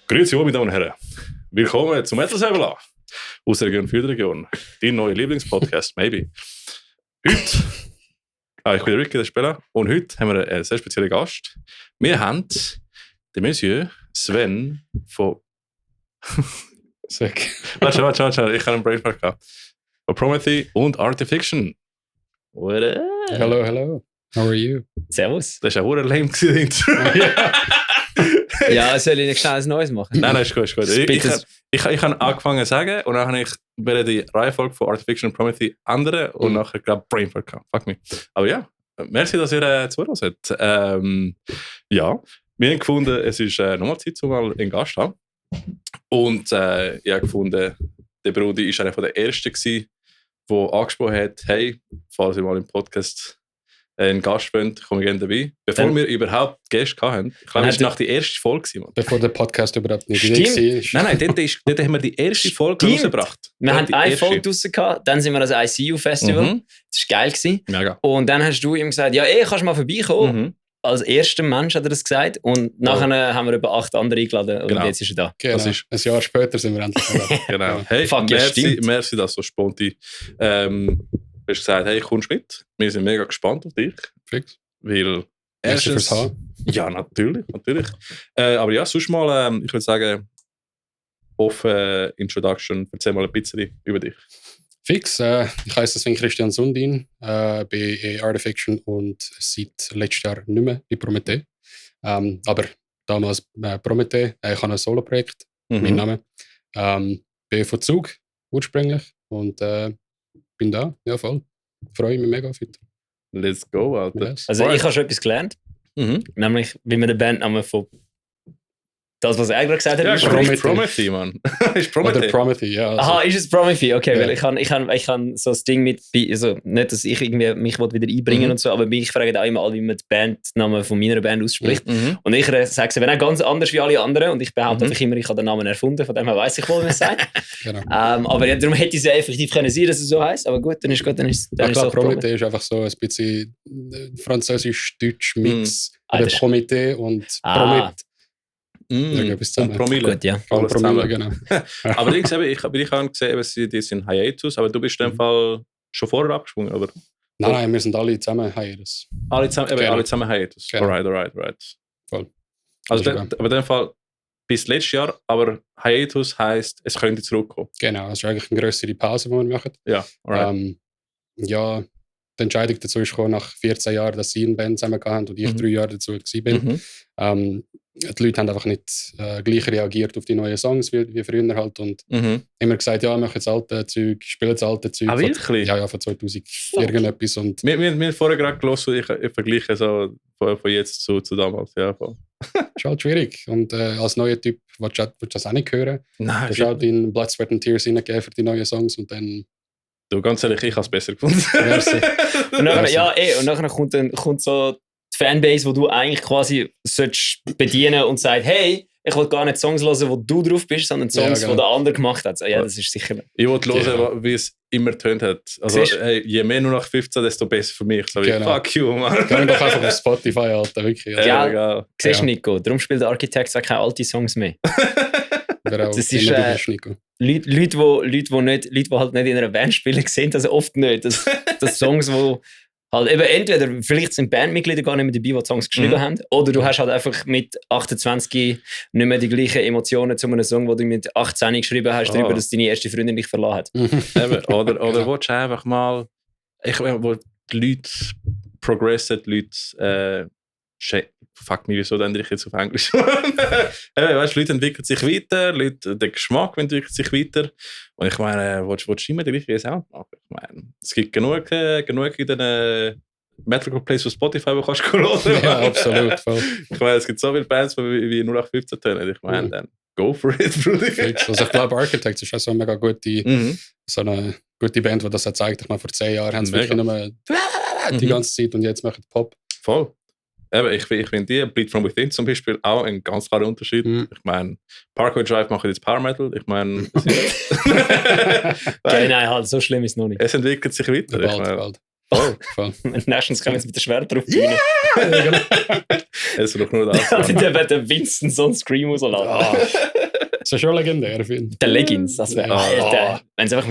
Grüezi meine Damen und Herren. Willkommen zum Metal Server aus der Region Südregion. Dein neuer Lieblingspodcast, maybe. Heute, ich bin der Ricky, der Spieler, und heute haben wir einen sehr speziellen Gast. Wir haben den Monsieur Sven von... Warte, ich habe einen Brainfuck gehabt. Von Promethe und Artifiction. What up? Hello. How are you? Servus. Das war auch ein lame Intro. Ja, soll ich nicht schnell ein neues machen? Nein, ist gut. Ich habe angefangen zu sagen und dann habe ich die Reihenfolge von Artifiction und Promethe ändern und nachher glaube ich Brainfuck gehabt. Fuck me. Aber ja, merci, dass ihr zuhört. Ja, wir haben gefunden, es ist nochmal Zeit, um mal einen Gast zu haben. Und ich habe gefunden, der Brudi war einer der Ersten, der angesprochen hat, hey, falls ihr mal im Podcast einen Gast wollt, komme ich gerne dabei. Bevor wir überhaupt Gäste hatten, ich glaube, das war nach der ersten Folge. Bevor der Podcast überhaupt nicht war. Nein, dort haben wir die erste Folge rausgebracht. Wir haben eine Folge draussen gehabt, dann sind wir als ICU-Festival. Das war geil. Mega. Und dann hast du ihm gesagt, ja, kannst du mal vorbeikommen. Als erster Mensch hat er das gesagt. Und nachher haben wir über 8 andere eingeladen und jetzt ist er da. Genau. Das ist ein Jahr später sind wir endlich da. Genau. Hey, merci, dass so spontan du hast gesagt, hey, kommst mit? Wir sind mega gespannt auf dich. Fix. Weil Merci fürs Haar. Ja, natürlich. Aber ja, sonst mal, ich würde sagen, auf Introduction, erzähl mal ein bisschen über dich. Fix. Ich heiße Sven Christian Sundin, bin in Artifiction und seit letztes Jahr nicht mehr bei Promethe. Aber damals Promethe, ich habe ein Solo-Projekt, mein Name. Bin von Zug ursprünglich und bin da, ja voll. Freue mich mega auf heute. Let's go, Alter. Yes. Also ich habe schon etwas gelernt. Nämlich, wie man den Bandnamen von das, was er gerade gesagt hat. Ja, ist Promethe, Mann. Ist Promethe. Oder Promethe, ja. Also. Aha, ist es Promethe? Okay, Ja. weil ich kann so das Ding mit, also nicht, dass ich irgendwie mich wieder einbringen und so, aber mich fragen auch immer alle, wie man den Bandnamen von meiner Band ausspricht. Und ich sage es eben auch ganz anders wie alle anderen und ich behaupte einfach immer, ich habe den Namen erfunden, von dem her weiss ich wohl, wie man es sagt. Genau. Aber ja, darum hätte ich es ja effektiv können sein, dass es so heisst, aber gut, dann ist gut, dann ist Ja, klar, es so Promethe ist einfach so ein bisschen französisch-deutsch-Mix. Oder das- Promethe und Promet. Und Promille. Gut, ja. Alles Promille, zusammen. genau. Aber ich habe gesehen, die sind Hiatus, aber du bist in dem Fall schon vorher abgesprungen, oder? Nein, wir sind alle zusammen Hiatus. Alle zusammen, Genau. alle zusammen Hiatus. Genau. Alright. Voll. Also Das ist aber in dem Fall bis letztes Jahr, aber Hiatus heisst, es könnte zurückkommen. Genau, es ist eigentlich eine größere Pause, die wir machen. Ja, alright. Ja, die Entscheidung dazu ist gekommen, nach 14 Jahren, dass sie eine Band zusammen hatten und ich 3 Jahre dazu war. Die Leute haben einfach nicht gleich reagiert auf die neuen Songs wie früher halt und immer gesagt, ja, wir machen das alte Zeug, spielen das alte Zeug. Ah, wirklich? Ja, von 2000 irgendetwas. Und Wir haben vorher gerade gelesen, ich vergleiche so von jetzt zu damals. Ja, voll. ist halt schwierig. Und als neuer Typ willst du das auch nicht hören. Nein, Du hast halt in Blood, Sweat and Tears hineingegeben für die neuen Songs und dann... du, ganz ehrlich, ich habe es besser gefunden. Merci. Und nachher kommt so die Fanbase, wo du eigentlich quasi solltest bedienen und sagt, hey, ich will gar nicht Songs hören, wo du drauf bist, sondern Songs, genau. die der andere gemacht hat. Ja, das ist sicher... Ich wollte hören, wie es immer tönt hat. Also, hey, je mehr nur nach 15, desto besser für mich. So wie, Genau. fuck you, man. Geh doch einfach auf Spotify, Alter, wirklich. Also, Ja. Egal. Siehst du, Ja. Nico, darum spielt der Architect auch keine alten Songs mehr. wäre auch Das ist, immer bist, Nico. Leute, die halt nicht in einer Band spielen, sehen das oft nicht. Das Songs, wo halt eben entweder vielleicht sind Bandmitglieder gar nicht mehr dabei, die Songs geschrieben haben, oder du hast halt einfach mit 28 nicht mehr die gleichen Emotionen zu einem Song, den du mit 18 geschrieben hast, darüber, dass deine erste Freundin dich verlassen hat. Eben. Oder willst du einfach mal, wo die Leute progressen, die Leute fuck mich, wieso ändere ich jetzt auf Englisch? Weißt, Leute entwickeln sich weiter, der Geschmack entwickelt sich weiter. Und ich meine, willst du immer den gleichen Sound machen? Ich meine, es gibt genug in den Metal Plays auf Spotify, wo kannst du hören. Ja, absolut. Voll. Ich meine, es gibt so viele Bands, wie 0815 tönen. Ich meine, dann go for it, Bruder. Also ich glaube, Architects ist auch so eine mega so eine gute Band, die das auch zeigt. Ich meine, vor 10 Jahren haben sie wirklich nur die ganze Zeit und jetzt machen Pop. Voll. Eben, ich finde die Bleed From Within zum Beispiel auch ein ganz klarer Unterschied. Ich meine, Parkway Drive machen jetzt Power Metal. Ich meine, Okay, nein, halt, so schlimm ist es noch nicht. es entwickelt sich weiter. Ich meine, Bald. Voll. Nations kommen jetzt mit der Schwert drauf rein. Es braucht nur das. Ja, die werden den Winston so einen Scream rausladen. Das ist schon legendär, finde ich. Der Leggings, das wäre Ja. Alter. Wenn es einfach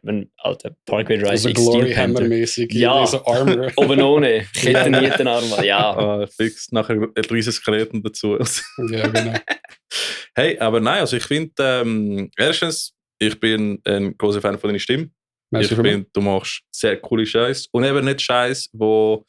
wenn alter Parkway Drive Also X Steel Glory Panther. Hammer-mäßig. Ja. So Armor. Oben ohne, Kettennieten Arme. Ja. Fix, nachher ein riesiges Skelett dazu. Ja, genau. Hey, aber nein, also ich finde, erstens, ich bin ein großer Fan von deiner Stimme. Merci Ich vielmals. finde, du machst sehr coole Scheiß und eben nicht Scheiß, wo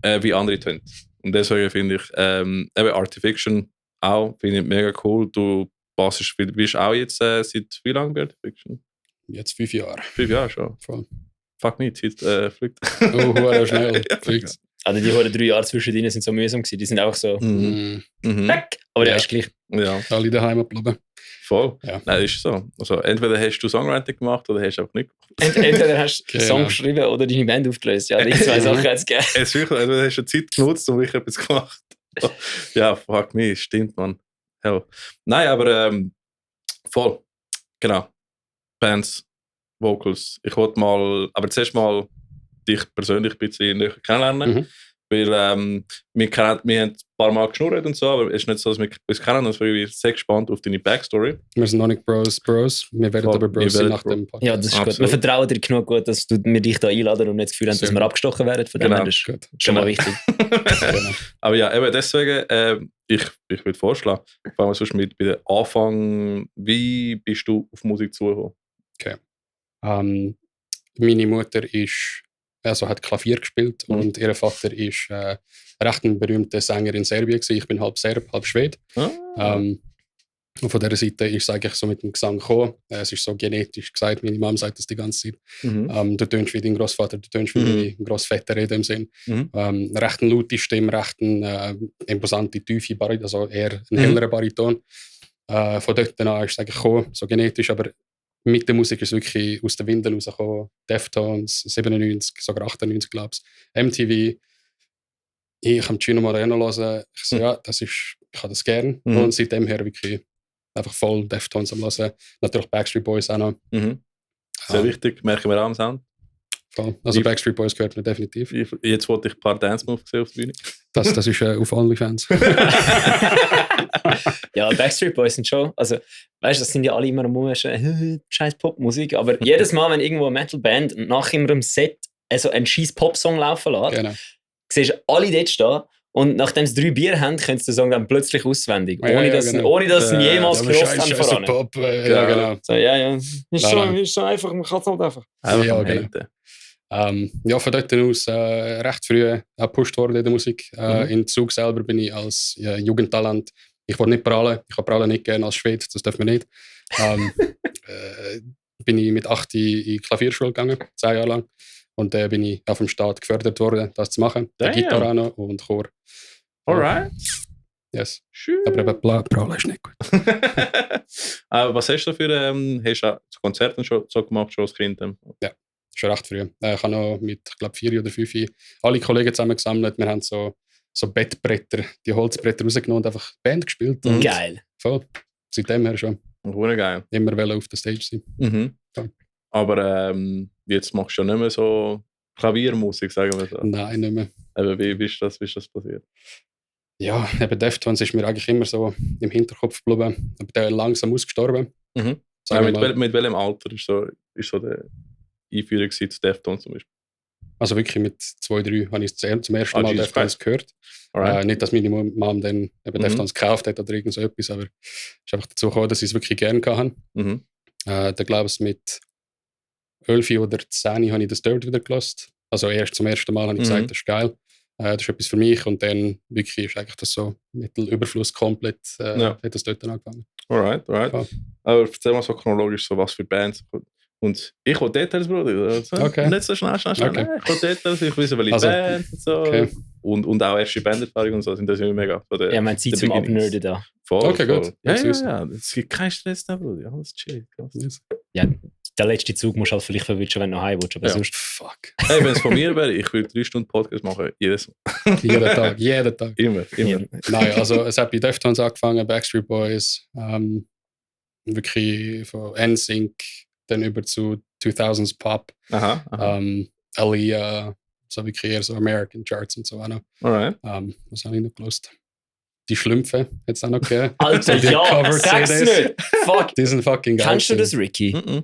wie andere tönt. Und deswegen finde ich, eben Artifiction auch, finde ich mega cool. Du bist auch jetzt seit wie lange bei Artifiction? Jetzt 5 Jahre. 5 Jahre schon. Voll. Fuck me, die Zeit fliegt. Oh, hure schnell. Fix. Also die 3 Jahre zwischen denen sind so mühsam gewesen. Die sind auch so Mhm. Mhm. weg. Aber Ja. der ist gleich. Ja, Alle daheim geblieben. voll. Ja. Nein, ist so. Also entweder hast du Songwriting gemacht oder hast du auch nicht gemacht. Entweder hast du einen Genau. Song geschrieben oder deine Band aufgelöst. Ja, die 2 Sachen hat es gegeben. Es ist wirklich, entweder hast du Zeit genutzt und wirklich etwas gemacht. Ja, fuck me, stimmt, man. Hell. Nein, aber voll. Genau. Bands, Vocals. Ich wollte mal, aber zuerst mal dich persönlich ein bisschen näher kennenlernen. Mhm. Weil wir haben ein paar Mal geschnurrt und so, aber es ist nicht so, dass wir uns kennen. Und ich bin sehr gespannt auf deine Backstory. Wir sind noch nicht Bros. Wir werden Voll. aber Bros Wir sein werden nach dem Podcast. Ja, das ist gut. Absolut. Wir vertrauen dir genug gut, dass wir dich da einladen und nicht das Gefühl haben, dass Sehr wir gut. abgestochen werden. Von dem Genau. her, das ist Gut. schon mal Genau. wichtig. Genau. Aber ja, eben deswegen, ich würde vorschlagen, fangen wir sonst mit bei den Anfang. Wie bist du auf Musik zugekommen? Meine Mutter hat Klavier gespielt Mhm. und ihr Vater ist recht ein berühmter Sänger in Serbien gewesen. Ich bin halb Serb, halb Schwede. Und von dieser Seite ist es eigentlich so mit dem Gesang gekommen. Es ist so genetisch gesagt, meine Mom sagt das die ganze Zeit. Mhm. Du tönst wie dein Großvater, du tönst wie Mhm. dein Großvater in dem Sinn. Mhm. Recht eine laute Stimme, recht eine imposante, tiefe Bariton, also eher ein Mhm. hellerer Bariton. Von dort an ist es eigentlich gekommen, so genetisch, aber mit der Musik ist es wirklich aus den Windeln rausgekommen. Deftones, 97, sogar 98, glaube ich. MTV. Ich habe Gino Moreno hören. Ich so, ja, ich habe das gern. Mhm. Und seitdem her wirklich einfach voll Deftones am hören. Natürlich Backstreet Boys auch noch. Mhm. Sehr Ah. wichtig, merken wir auch am Sound. Voll. Also Wie- Backstreet Boys gehört mir definitiv. Jetzt wollte ich ein paar Dance-Moves sehen auf der Bühne. Das ist auf OnlyFans. Ja, Backstreet Boys sind schon, also, weißt du, das sind ja alle immer am Rumschen, scheiß Popmusik, aber jedes Mal, wenn irgendwo eine Metalband nach ihrem Set also einen scheiß Popsong laufen lässt, Genau. siehst du alle dort stehen und nachdem sie 3 Bier haben, können sie den Song dann plötzlich auswendig, Ja, ohne, ja, dass, genau. ohne dass sie ihn jemals aber gehört haben scheiße voran. Pop. Ja, genau. So, ja, Nein. ist so einfach, man kann es halt einfach. Einfach Ja, am genau. Haten. Ja, von dort aus recht früh gepusht worden in der Musik. Mhm. In Zug selber bin ich als Jugendtalent. Ich wollte nicht prallen. Ich habe prallen nicht gerne als Schwede, das darf man nicht. Bin ich mit 8 in die Klavierschule gegangen, 10 Jahre lang. Und dann bin ich auf dem Staat gefördert worden, das zu machen. Damn. Gitarre auch noch und Chor. Alright. Yes. Schön. Aber eben prallen ist nicht gut. Aber was hast du für hast du so Konzerte schon so gemacht, schon als Kind? Schon recht früh. Ich habe noch mit, ich glaube, 4 oder 5 alle Kollegen zusammengesammelt. Wir haben so Bettbretter, die Holzbretter rausgenommen und einfach Band gespielt. Mhm. Und Geil. voll. Seitdem her schon Hure geil. immer wollen auf der Stage sein. Mhm. Ja. Aber jetzt machst du ja nicht mehr so Klaviermusik, sagen wir so. Nein, nicht mehr. Aber wie ist das passiert? Ja, eben Deftones ist mir eigentlich immer so im Hinterkopf geblieben. Aber der ist langsam ausgestorben. Mhm. Sagen wir mal. Mit welchem Alter ist so der Einführung zu Deftones zum Beispiel? Also wirklich mit 2, 3 habe ich zum ersten Mal Jesus Deftones gehört. Alright. Nicht, dass meine Mom dann eben Mhm. Deftones gekauft hat oder irgend so etwas, aber es ist einfach dazu gekommen, dass ich es wirklich gerne hatte. Mhm. Da glaube ich, mit 11 oder 10 habe ich das Dirt wieder gelost. Also zum ersten Mal habe ich gesagt, Mhm. das ist geil. Das ist etwas für mich. Und dann wirklich ist eigentlich das so Mittelüberfluss komplett, Ja. hat das dort angefangen. Alright. Ja. Aber erzähl mal so chronologisch, so was für Bands. Und ich will Details, Bruder. Also, Okay. Nicht so schnell. Okay. Nein, ich will Details, ich weiß, welche Also, Bands und so. okay. Und auch erste Banderfahrung und so sind das immer mega. So Ja, man Zeit der zum Beginnings. Abnerden da. Voll, Okay, voll. gut. Ja, Das ja, ist- ja. Es gibt keinen Stress da, Bruder. Alles chill. Yes. Ja, der letzte Zug musst du halt vielleicht verwischen, wenn du noch heim willst, aber Ja. sonst... Fuck. Hey, wenn es von mir wäre, ich würde 3 Stunden Podcast machen. Jedes Mal. Jeden Tag, jeden Tag. Immer. Nein, also es hat bei Deftones angefangen, Backstreet Boys, wirklich von NSYNC, dann über zu 2000s Pop. Aha. Ein Aaliyah, so wirklich eher so American Charts und so auch noch. Alright. Was habe ich noch gelesen? Die Schlümpfe hat es auch noch gegeben. Alter, Die ja, Cover sag's CDs. nicht. Fuck. Die sind fucking geil. Kennst du das, gewesen. Ricky? Mhm.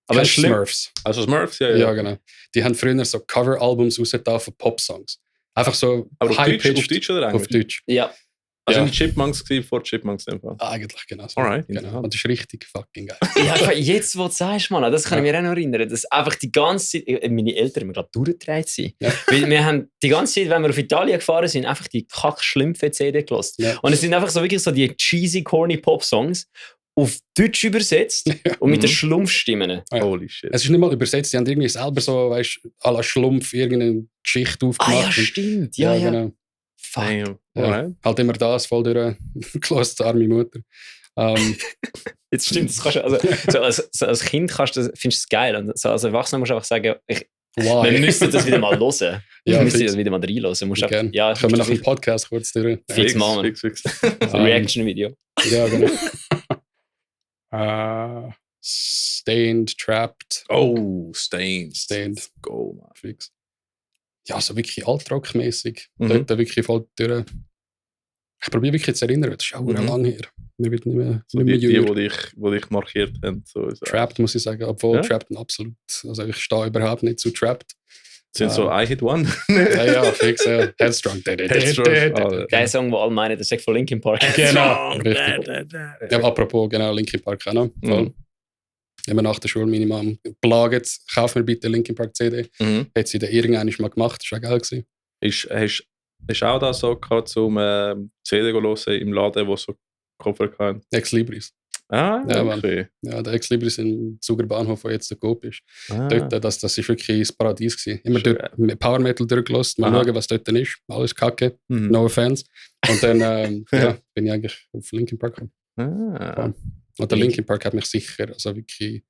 Aber Kennst du Smurfs. Also Smurfs, ja. Ja, genau. Die haben früher so Cover-Albums rausgetan von Pop-Songs. Einfach so Aber auf high-pitched. Deutsch oder Englisch? Auf Deutsch. Ja. Also Ja. die Chipmunks gewesen, vor Chipmunks in dem Fall. Eigentlich genau so. Alright, Genau. interessant. Und das ist richtig fucking geil. Ja, einfach jetzt, wo du sagst, Mann, das kann ich mir auch noch erinnern, dass einfach die ganze Zeit, meine Eltern haben gerade durchgedreht sind. Ja. Weil wir haben die ganze Zeit, wenn wir auf Italien gefahren sind, einfach die Kack-Schlümpfe-CD gelassen. Ja. Und es sind einfach so wirklich so die cheesy, corny Pop-Songs auf Deutsch übersetzt und mit den Mhm. Schlumpfstimmen. Ja. Holy shit. Es ist nicht mal übersetzt, die haben irgendwie selber so, weißt du, à la Schlumpf irgendeine Geschichte aufgemacht. Ah ja, und- stimmt. Ja. genau. Fuck. Damn. Ja. Alright. Halt immer das voll durchgelassen, arme Mutter. Jetzt stimmt, das kannst du, also, so als Kind findest du es geil. Und so als Erwachsener musst du einfach sagen, wir Why? müssen das wieder mal hören. Ja, Wir müssen fix. das wieder mal reinhören. Musst einfach, Gerne. ja, Können wir nach dem musst Podcast kurz durch? Fix machen. Fix, fix. du- Reaction-Video. Ja, genau. Stained, Trapped, Oh, Stained. Stained. Go, man. Fix. Ja, so wirklich altrockmäßig. Mhm. Dort wirklich voll durch. Ich probiere wirklich zu erinnern, das ist auch Mhm. lange her. Mir wird nicht mehr, So nicht mehr die, jünger. die dich markiert haben. So. Trapped muss ich sagen, obwohl Ja? Trapped absolut. Also ich stehe überhaupt nicht zu Trapped. Sind so I-Hit-One. Ja, fix, ja. Headstrong. Headstrong. Ah, Der Song, wo alle meinen, der sagt von Linkin Park. Genau, richtig. Ja, apropos, genau, Linkin Park auch noch. Mhm. Immer nach der Schule meine Mom plagt, kauf mir bitte Linkin Park CD. Mhm. Hat sie dann irgendwann mal gemacht, das war auch geil gewesen. Ist auch da so gehabt, zum CD hören im Laden, wo so Koffer hatten? Ex Libris. Ah, Ja, Mann. okay. Ja, der Ex Libris im Zuger Bahnhof, wo jetzt der Coop ist. Ah. Dort, das ist wirklich das Paradies gewesen. Immer Schön. dort mit Power Metal durchgelassen, mal Aha. schauen, was dort ist. Alles kacke, Mhm. no offense. Und dann ja, bin ich eigentlich auf Linkin Park gekommen. Ah. Und der Linkin Park hat mich sicher, also wirklich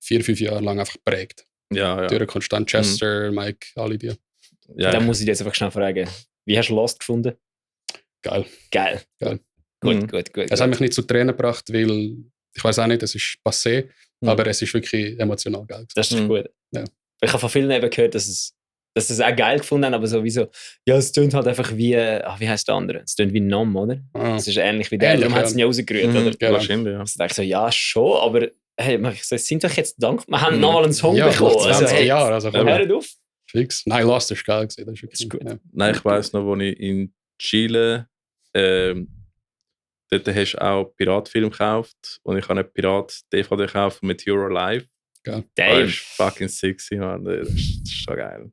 4-5 Jahre lang einfach geprägt. Ja, ja. Durch konstant Chester, Mike, alle die. Ja, Dann muss ich dir jetzt einfach schnell fragen, wie hast du Lost gefunden? Geil. Geil. Geil. Gut, Mhm. gut. Es hat mich nicht zu Tränen gebracht, weil ich weiß auch nicht, es ist passé, Mhm. aber es ist wirklich emotional geil. Das ist Mhm. gut. Ja. Ich habe von vielen eben gehört, dass sie es auch geil gefunden haben, aber sowieso, ja, es tönt halt einfach wie, wie heißt der andere? Es tönt wie Nom, oder? Ah, Es ist ähnlich wie der, Ähnlich, darum hat es ja. nie rausgerührt, Mhm. oder? Genau. Wahrscheinlich, ja. Also dachte ich so, ja, schon, aber hey, es sind doch jetzt dankbar. Wir haben Mhm. nochmal einen Song ja, bekommen. nach 20 Also, hey, Jahren, also komm, hört auf. fix. Nein, Lost ist geil gewesen, das ist wirklich Das ist gut. Ja. Nein, ich weiss noch, wo ich in Chile dort hast du auch Piratfilm gekauft und ich habe einen Pirat-DVD gekauft mit Euro Live. Das Damn. ist fucking sexy, man. Das ist schon geil.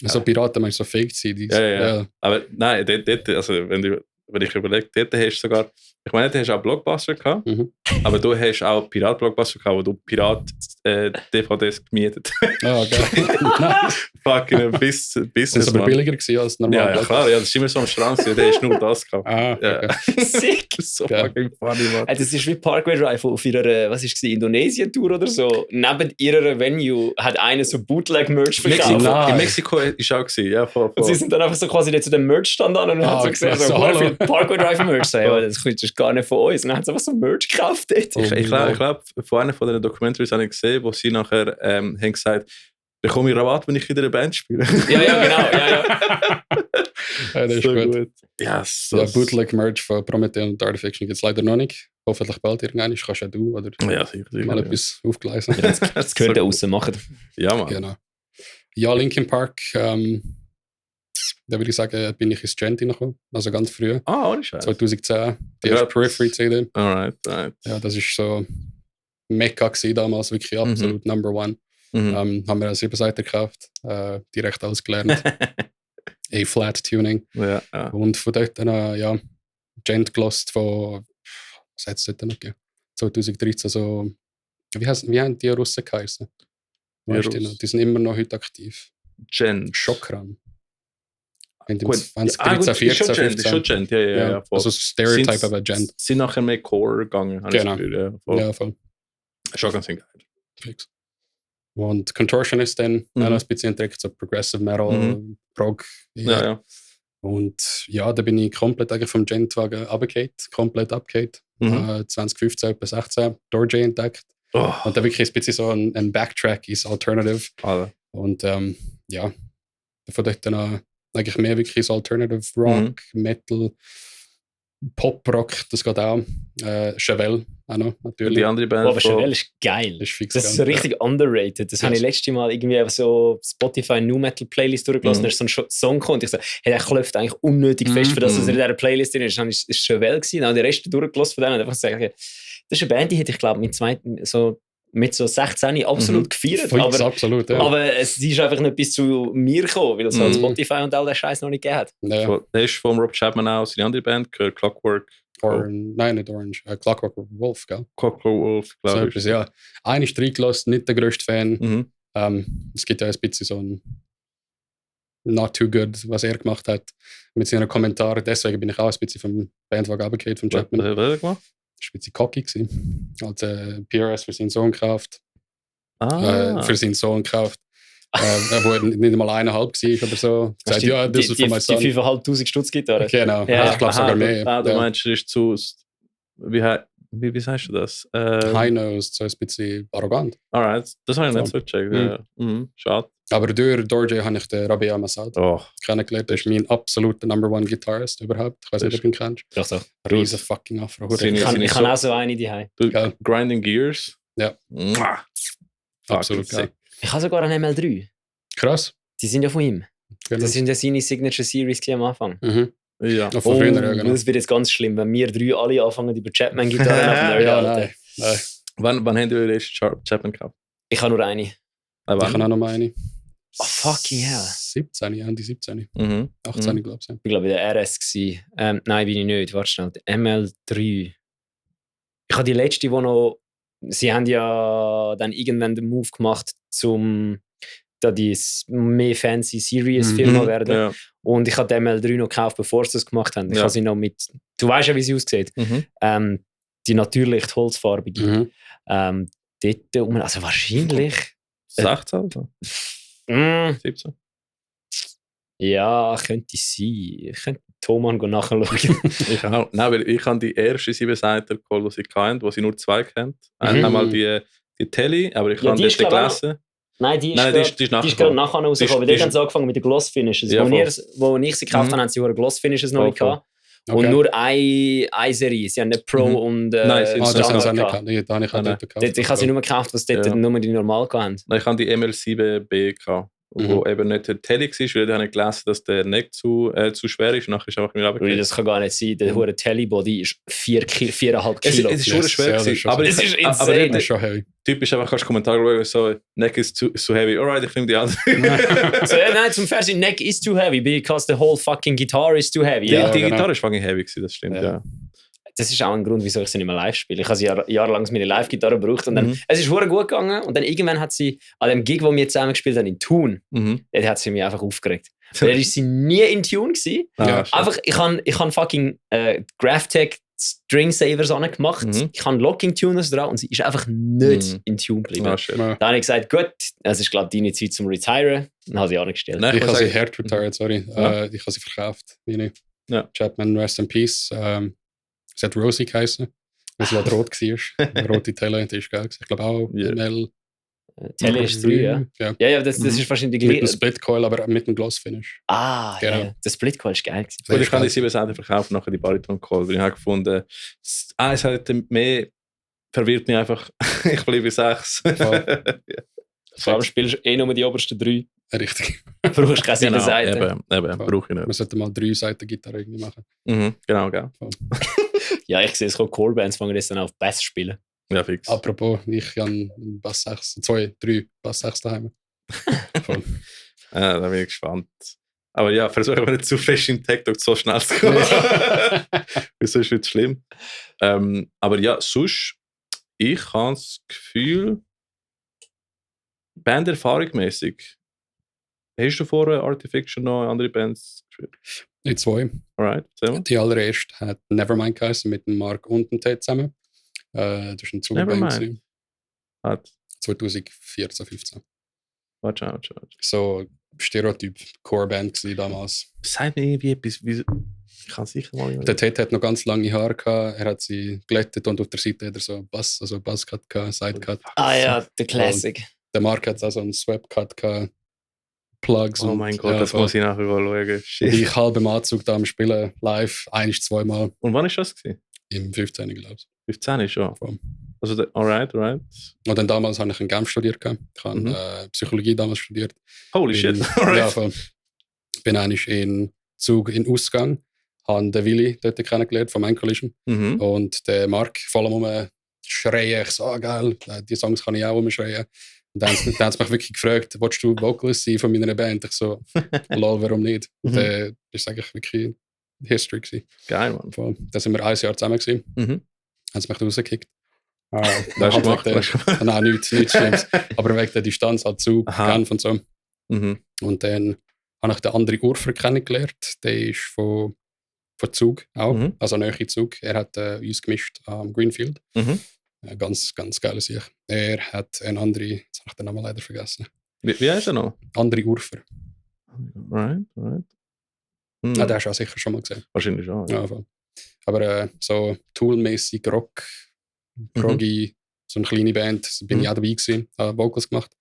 So Piraten, meinst du, so fake sein? Ja. Aber nein, dort, also wenn ich überlege, dort hast du sogar, ich meine, dort hast du auch Blockbuster gehabt, Mhm. aber du hast auch Pirat-Blockbuster gehabt, wo du Pirat-DVDs gemietet Ah, geil. Nice. fucking Ist das Business, aber Mann. billiger gewesen als normal? Ja, klar, ja, das ist immer so am Strand, gewesen, der hast nur das gehabt. Ah, Ja. okay. Sick. So Ja. fucking funny, man. Das ist wie Parkway Drive auf ihrer, was ist es, Indonesien-Tour oder so. Neben ihrer Venue hat einer so Bootleg-Merch verkauft. Nein. In Mexiko ist auch gewesen, ja, voll. Und sie sind dann einfach so quasi zu dem Merch-Stand an und Ah, haben so gesehen, krass, so so, hallo. viel Parkway Drive-Merch. So, ja, das ist gar nicht von uns. Und dann haben sie einfach so Merch gekauft dort. Oh, Ich glaube, von einer von den Documentaries habe ich gesehen, wo sie nachher haben gesagt, bekomme ich Rabatt, wenn ich in der Band spiele. Ja, genau. Ja. Ja, das ist So gut. Ja, so. Ja, Bootleg-Merch von Prometheus und Art of Fiction gibt es leider noch nicht. Hoffentlich bald irgendwann. Kannst ja du oder Ja, sicher. mal ja. etwas aufgleisen. Das gehört da raus, machen. Ja, Mann. Genau. Ja, Linkin Park, da würde ich sagen, bin ich ins Gent gekommen. Also ganz früh. Ah, ohne Scheiß. 2010. Die Ja. erste Periphery-CD. Alright. Ja, das ist so Mekka gewesen damals, wirklich absolut Number One. Mhm. Haben wir eine 7-Seiter gekauft, direkt alles gelernt. A-Flat-Tuning. Ja, ja. Und von dort dann, ja, Gent gelost von, was hat es dort noch gegeben? 2013, so, wie haben die Russen geheißen? Die Weißt du Russen? noch? Die sind immer noch heute aktiv. Gen. Schokran. Haben die Gut. 2013, 14, Ist 15. schon Gent, ja. Voll. Also so Stereotype Sind's- aber Gent. Sind nachher mehr Core gegangen, habe Genau. ich das Gefühl. Ja, voll. Ja, voll. Schon ganz geil. Fix. Und Contortionist dann auch noch ein bisschen entdeckt, so Progressive Metal, Prog. Ja, ja. Und ja, da bin ich komplett eigentlich vom Gent-Wagen runtergefallen, komplett abgefallen. 2015, etwa 16, Doorjay entdeckt. Oh, Und da wirklich ein bisschen so ein Backtrack ist Alternative. Alter. Und ja, von dort dann eigentlich mehr wirklich so Alternative Rock, Metal, Pop-Rock, das geht auch. Chevelle auch noch, natürlich. Die andere Band. Aber Chevelle ist geil. Das ist fix Das ist so geil. richtig underrated. Das habe ich letztes Mal irgendwie auf so Spotify New Metal Playlist durchgelassen. Da ist so ein Song gekommen und ich so, hey, der klopft eigentlich unnötig fest, für das, was in dieser Playlist drin ist. Dann ist es Chevelle gewesen. Dann habe ich den Rest durchgelassen von denen und einfach gesagt, das ist eine Band, die hätte ich glaube mit so 16 absolut gefeiert. Fix, absolut, ja. Aber sie ist einfach nicht bis zu mir gekommen, weil es halt Spotify und all den Scheiß noch nicht gegeben hat. Ja. Der ist von Rob Chapman auch, seine andere Band, gehört Clockwork. Nein, nicht Orange. Clockwork Wolf, gell? Clockwork Wolf, So glaube etwas, ich. ja. Einer ist reingelassen, nicht der grösste Fan. Mhm. Es gibt ja ein bisschen so ein Not Too Good, was er gemacht hat mit seinen Kommentaren. Deswegen bin ich auch ein bisschen vom Bandwagen runtergefallen von Was Chapman. hat er gemacht? Das war ein bisschen cocky gewesen. Hat PRS für seinen Sohn gekauft. Für seinen Sohn gekauft. Wo er nicht einmal 1,5 war oder so. Gesagt, ja, das ist von meinem Sohn. Die 5'500 Stutz Gitarre. Genau, Ja. ich glaube sogar mehr. Du Ja. meinst, er ist zu... Wie sagst du das? High-Nose, so ein bisschen arrogant. Alright, das habe ich nicht So. so gecheckt. Ja. Schade. Aber durch Dorje habe ich den Rabia Masad Oh, kennengelernt. Das ist mein absoluter Number One Guitarist überhaupt. Ich weiß nicht, ob du ihn kennst. Doch, doch. Riesen fucking Afro. Seine- Ich kann auch so eine daheim. Geil. Grinding Gears. Ja. Mwah. Absolut Fucking geil. sick. Ich habe sogar einen ML3. Krass. Die sind ja von ihm. Genau. Das sind ja seine Signature Series am Anfang. Mhm. Ja. Auch von früher, ja, genau. Das wird jetzt ganz schlimm, wenn wir drei alle anfangen, über Chapman-Gitarren auf Ja, Alter. nein. Wann habt ihr den letzten Chapman gehabt? Ich habe nur eine. Ich habe auch noch mal eine. Oh, fucking hell. 17, ja, die 17. Mhm. 18, glaube ich. Ich glaube, der RS gsi. Nein, bin ich nicht. Warte schnell. Der ML3. Ich habe die letzte, die noch. Sie haben ja dann irgendwann den Move gemacht, zum da die mehr fancy Serious-Firma werden. Ja. Und ich habe den ML3 noch gekauft, bevor sie das gemacht haben. Ich Ja. habe sie noch mit. Du weißt ja, wie sie aussieht. Mhm. Die natürlich die holzfarbige. Mhm. Dort, also wahrscheinlich. 16 oder Mm, 17? ja, könnte sein. Ich könnte Thomann nachschauen. Ich auch. Nein, weil ich habe die erste 7-Seiter geholt, die sie kennt, wo sie nur 2 kennt. Einmal die Telly, aber ich Ja, habe die dort ist, glaub ich, gelesen. Nein, die ist Nein, die ist die ist gerade nachher rausgekommen. Die Dort ist- haben sie angefangen mit den Gloss Finishes. Ja, Wo ich sie gekauft Mhm. habe, haben sie Gloss Finishes noch Voll, nicht gehabt. Okay. Und nur eine Serie. Sie haben nicht Pro Mhm. und Nein, sie- Ah, das haben Standard sie auch nicht gehabt. gehabt. Nee, da habe ich auch Nein, dort gekauft. Dort, ich habe sie nur gekauft, was dort Ja. nur die normal hatten. Nein, ich habe die ML7B gehabt, wo eben nicht der Telly war, weil da habe ich gelesen, dass der Neck zu schwer ist. Und nachher ist einfach mir Ui, runtergefallen. das kann gar nicht sein. Der hohe Tellybody ist 4,5 Es Kilo. ist schon Yes, schwer ja, das gewesen. ist schon Aber so. ich- Das ist aber insane. der Das ist schon heavy. Typ ist einfach, kannst du Kommentar schauen, so, Neck is too heavy. Alright, ich nehme die andere. So, ja, nein, zum Fernsehen, Neck is too heavy, because the whole fucking guitar is too heavy. Die, Ja. die genau. Gitarre ist fucking heavy gewesen, das stimmt, Ja. ja. Das ist auch ein Grund, wieso ich sie nicht mehr live spiele. Ich habe sie jahrelang meine Live-Gitarre gebraucht und dann, es ist verdammt gut gegangen und dann irgendwann hat sie, an dem Gig, wo wir zusammen gespielt haben, in Thun, Mhm. dort hat sie mich einfach aufgeregt. Da ist sie nie in Tune gewesen. Ja. shit. Einfach, ich han fucking Graphtech String Savers angemacht. Mhm. Ich habe Locking Tuners dran und sie ist einfach nicht Mhm. in Tune geblieben. Ah, shit. Ja. Dann habe ich gesagt, gut, es ist glaube ich deine Zeit zum Retiren. Dann habe ich angestellt. Nein, Ich habe muss sie sagen- hart retired, sorry. Ja. Ich habe sie verkauft. Meine Ja. Chapman, Rest in Peace. Sie hat Rosie geheißen, weil sie halt rot war. Eine rote Tele, die ist geil gewesen. Ich glaube auch Ja. ML. Tele ist 3, ja. Ja. Ja, das Mhm. ist wahrscheinlich die Mit einem gleiche. Split Coil, aber mit einem Gloss Finish. Ah, Genau. ja. Der Split Coil ist geil gewesen. Und ich habe die 7 Seiten verkauft, nachher die Bariton geholt, weil ich habe gefunden, es hat mehr verwirrt mich einfach. Ich bleibe 6. Voll. Vor allem spielst du nur die obersten 3. Richtig. Brauchst keine 7 Seiten. Eben, Voll. brauche ich Man nicht. sollte mal 3 Seiten Gitarre irgendwie machen. Mhm, genau, gell. Ja, ich sehe es kommt Core-Bands fangen jetzt dann auf Bass spielen. Ja, fix. Apropos, ich habe einen Bass 6, 2, 3 Bass 6 daheim. Voll. Da bin ich gespannt. Aber ja, versuche aber nicht zu fest in TikTok so schnell zu kommen. Wieso ist es schlimm? Aber ja, sonst, ich habe das Gefühl, Banderfahrungsmäßig. Hast du vorher Artifiction noch andere Bands gespielt? Die 2. Alright, erzähl mal. Die allererste hat Nevermind geheißen mit dem Mark und dem Ted zusammen. Das ist ein Zugband. Nevermind. Hat, 2014, 15. warte. So Stereotyp Core-Band gewesen damals. Sag mir irgendwie etwas, wie, ich kann sicher mal... Der Ted hat noch ganz lange Haare gehabt. Er hat sie glättet und auf der Seite hat er so Buzzcut gehabt, Sidecut. Ah ja, der Classic. Der Mark hat auch so einen Swap-Cut gehabt. Plugs. Oh mein Gott, das muss ich nachher schauen. Shit. Ich halb im Anzug da am Spielen, live, 1-2 Mal. Und wann war das? Im 15. glaube ich. 15 ist schon. Voll. Also, alright. Und dann damals habe ich in Genf studiert. Ich habe Psychologie damals studiert. Holy shit. Ja, voll. Bin eigentlich in Zug in Ausgang, habe den Willi dort kennengelernt vom Collision. Und der Mark vor allem schreien. Ich so, geil, die Songs kann ich auch umschreien. Und dann haben sie mich wirklich gefragt, willst du Vocalist sein von meiner Band? Ich so, lol, warum nicht? Und das war eigentlich wirklich History gewesen. Geil, Mann. Voll. Da sind wir 1 Jahr zusammen gewesen. Haben sie mich rausgekickt. Das ist gemacht. Nein, nichts Schlimmes. Aber wegen der Distanz halt Zug, Genf und so. Und dann habe ich den anderen Urfer kennengelernt. Der ist von Zug auch, also näher Zug. Er hat uns gemischt am Greenfield. Ganz, ganz geiles Sieg. Er hat einen anderen, jetzt habe ich den Namen leider vergessen. Wie heißt er noch? Andere Urfer. Right. Den hast du auch sicher schon mal gesehen. Wahrscheinlich schon. Ja. Ja, aber so Tool-mäßig Rock, proggy, so eine kleine Band, da bin ich auch dabei gewesen, habe Vocals gemacht.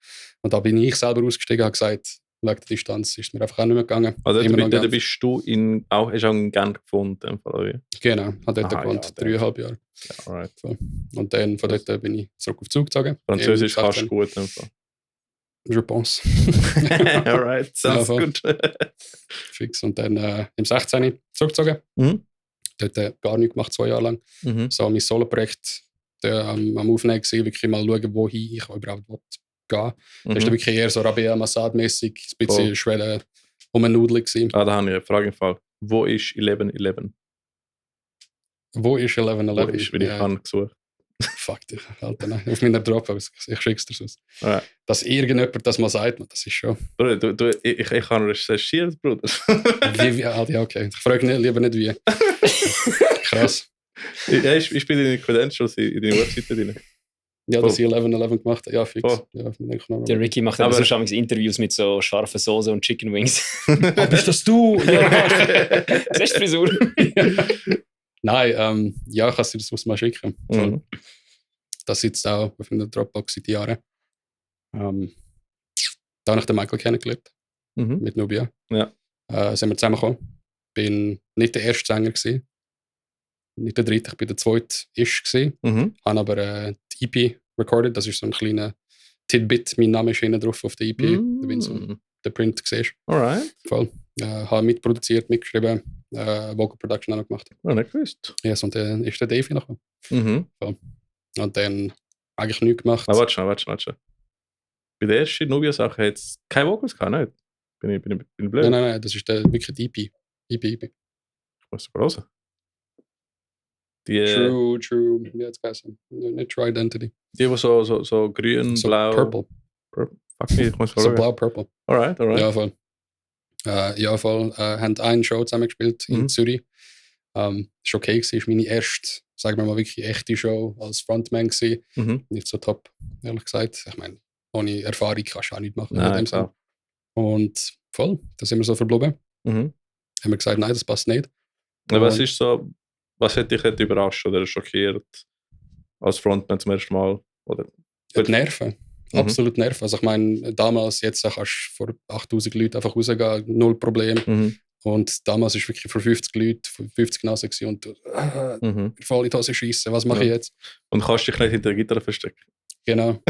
Und da bin ich selber ausgestiegen und habe gesagt, wegen der Distanz ist mir einfach auch nicht mehr gegangen. Also dort bist du auch in Genf gefunden? Oder wie? Genau, habe dort gewohnt, 3,5 Jahre. Ja, right. So. Und dann von dort bin ich zurück auf Zug gezogen. Französisch kannst du gut. Einfach. Je pense. Alright, sounds gut. Fix. Und dann im 16. zurückgezogen. Dort gar nichts gemacht, 2 Jahre lang. So mein Solo-Projekt am Aufnehmen gewesen, wirklich mal schauen, wohin ich überhaupt gehen. Das war wirklich eher so Rabea Massad-mäßig, ein bisschen Schwelle umnudelig gewesen. Da habe ich eine Frage im Fall. Wo ist 1111? Wo ist 1111? Wo ist, wie ich habe gesucht. Fuck dich, Alter, nein. Auf meiner Dropbox. Ich schick's dir sonst. Right. Dass irgendjemand das mal sagt, das ist schon... Bruder, ich habe recherchiert, Bruder. Ja, okay. Ich frage lieber nicht wie. Krass. Ja, ich bin in den Credentials in deiner Webseite drin. Ja, dass ich 1111 gemacht habe. Ja, fix. Ja, der Ricky macht aber so Interviews mit so scharfen Soße und Chicken Wings. Bist das du? Ja, das ist Frisur. Nein, ja, kannst du das mal schicken. Das sitzt auch auf einer Dropbox seit Jahren. Da habe ich den Michael kennengelernt. Mit Nubia. Ja. Sind wir zusammengekommen. Bin nicht der erste Sänger gewesen. Nicht der dritte, ich bin der zweite gewesen. Habe aber die EP recorded. Das ist so ein kleiner Tidbit. Mein Name ist hinten drauf auf der EP. Wenn du den Print siehst. Alright. Voll. Habe mitproduziert, mitgeschrieben, Vocal Production auch noch gemacht. Oh, nicht gewusst. Yes, und dann ist der Davey noch. Voll. Und dann eigentlich nichts gemacht. Warte schon. Bei der ersten Nubia-Sache hat es keine Vocals gehabt, nicht? Bin ich blöd? Nein, das ist wirklich die EP. EP. Ich muss sogar hören. True. Wie hat es geheißen? Nicht True Identity. Die so grün, so blau. Purple. Fuck me, ich muss so blau-purple. Alright. Ja, voll. Haben eine Show zusammen gespielt in Zürich. Ist okay gewesen. Ist meine erste, sagen wir mal, wirklich echte Show als Frontman gewesen. Nicht so top, ehrlich gesagt. Ich meine, ohne Erfahrung kannst du auch nichts machen. Nein, klar. Und voll, da sind wir so verblieben. Haben wir gesagt, nein, das passt nicht. Ja, was hat dich überrascht oder schockiert als Frontman zum ersten Mal? Oder? Die Nerven. Absolut Nerven. Also ich meine, damals, jetzt kannst du vor 8000 Leuten einfach rausgehen, null Problem. Und damals war wirklich vor 50 Leuten, 50 Nasen und du, voll in die Hose schiessen, was mache ich jetzt? Und kannst dich nicht hinter der Gitarre verstecken. Genau.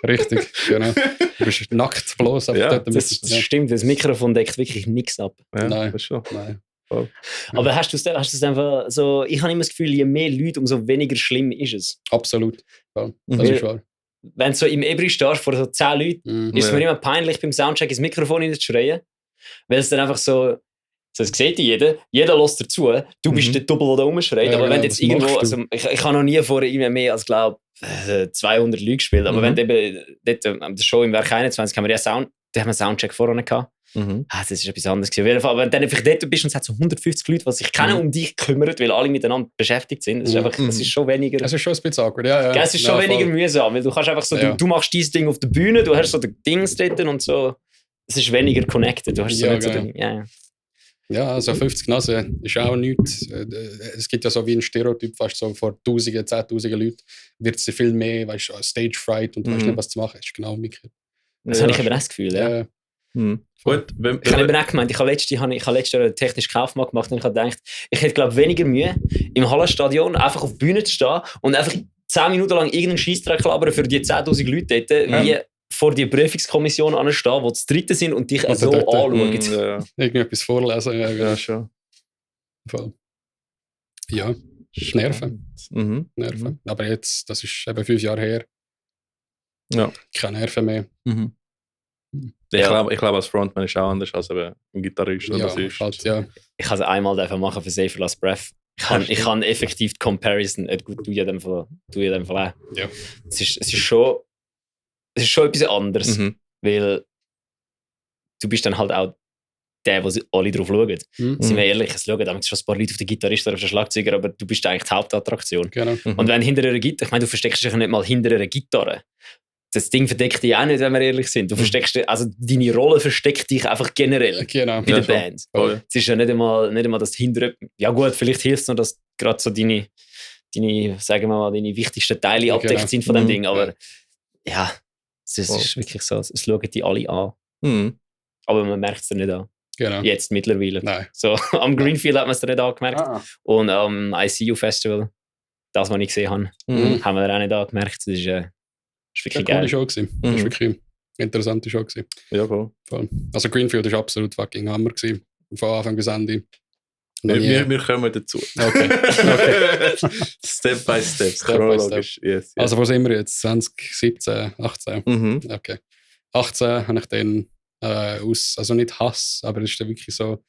Richtig, genau. Du bist nackt bloß. Das stimmt, das Mikrofon deckt wirklich nichts ab. Ja, nein, das schon. Nein. Oh. Aber hast du es einfach so, ich habe immer das Gefühl, je mehr Leute, umso weniger schlimm ist es. Absolut. Ja, das ist wahr. Wenn du so im Ebri stehst vor so 10 Leuten, ist es mir immer peinlich, beim Soundcheck ins Mikrofon hineinzuschreien. Weil es dann einfach so, das sieht jeder lässt dazu, du bist der Double, der rumschreit. Aber wenn jetzt irgendwo, also ich habe noch nie vor mehr als, glaube 200 Leute gespielt, aber wenn eben dort an der Show im Werk 21 haben wir da haben wir einen Soundcheck vorne gehabt. Das ist etwas anderes gewesen. Auf jeden Fall, aber wenn du dann einfach dort bist und es hat so 150 Leute, die sich keiner um dich kümmern, weil alle miteinander beschäftigt sind, das ist einfach, das ist schon weniger... Es ist schon ein bisschen awkward, ja. Es ist schon weniger mühsam, weil du kannst einfach so, du machst dieses Ding auf der Bühne, du hast so die Dings dort und so, es ist weniger connected, du hast so nicht so den, Ja, also 50 Nasen ist auch nichts. Es gibt ja so wie ein Stereotyp, fast so vor Tausenden, 10.000 Leuten wird es viel mehr, weißt du, Stage Fright und du weißt nicht, was zu machen. Das ist genau umgekehrt. Das habe ich aber auch das Gefühl, ja. Gut, Ich habe eben auch gemeint, ich habe letztes Jahr einen technischen Kaufmann gemacht und ich habe gedacht, ich hätte, glaube ich, weniger Mühe, im Hallenstadion einfach auf die Bühne zu stehen und einfach 10 Minuten lang irgendeinen Scheissdreck labern für die 10'000 Leute dort, wie vor die Prüfungskommission anstehen, die zu dritten sind und dich so anschauen. Ja. Irgendetwas vorlesen. Ja, schon. Voll. Ja, Nerven. Nerven. Aber jetzt, das ist eben 5 Jahre her. Ja. Keine Nerven mehr. Ich glaube, als Frontman ist auch anders als eben ein Gitarrist oder Bassist. Halt, ja. Ich kann es einmal machen für Safer Last Breath. Ich kann effektiv die Comparison, gut, du in dem Fall auch. Ja. Es ist schon etwas anderes, weil du bist dann halt auch der, wo alle drauf schauen. Sind wir ehrlich, es schauen damit schon ein paar Leute auf den Gitarrist oder auf den Schlagzeuger, aber du bist eigentlich die Hauptattraktion. Genau. Und wenn hinter einer Gitarre, ich meine, du versteckst dich nicht mal hinter einer Gitarre. Das Ding verdeckt dich auch nicht, wenn wir ehrlich sind. Du versteckst, also deine Rolle versteckt dich einfach generell bei der Band. Es ist ja nicht einmal das hinter. Ja gut, vielleicht hilft es noch, dass gerade so deine, sagen wir mal, deine wichtigsten Teile abdeckt sind von dem Ding. Aber ja, es ist wirklich so. Es schauen die alle an. Aber man merkt es dir nicht an. Genau. Jetzt mittlerweile. Nein. So, am Greenfield hat man es dir nicht angemerkt. Und am ICU Festival, das, was ich gesehen habe, haben wir auch nicht angemerkt. Das ist wirklich geil. Das war wirklich eine interessante Show. Ja, voll. Also Greenfield war absolut fucking Hammer gewesen. Von Anfang bis Ende. Wir kommen dazu. Okay. Step by step. Chronologisch. Yes. Also wo sind wir jetzt? 2017, 18? Okay. 18 habe ich dann also nicht Hass, aber es ist dann wirklich so,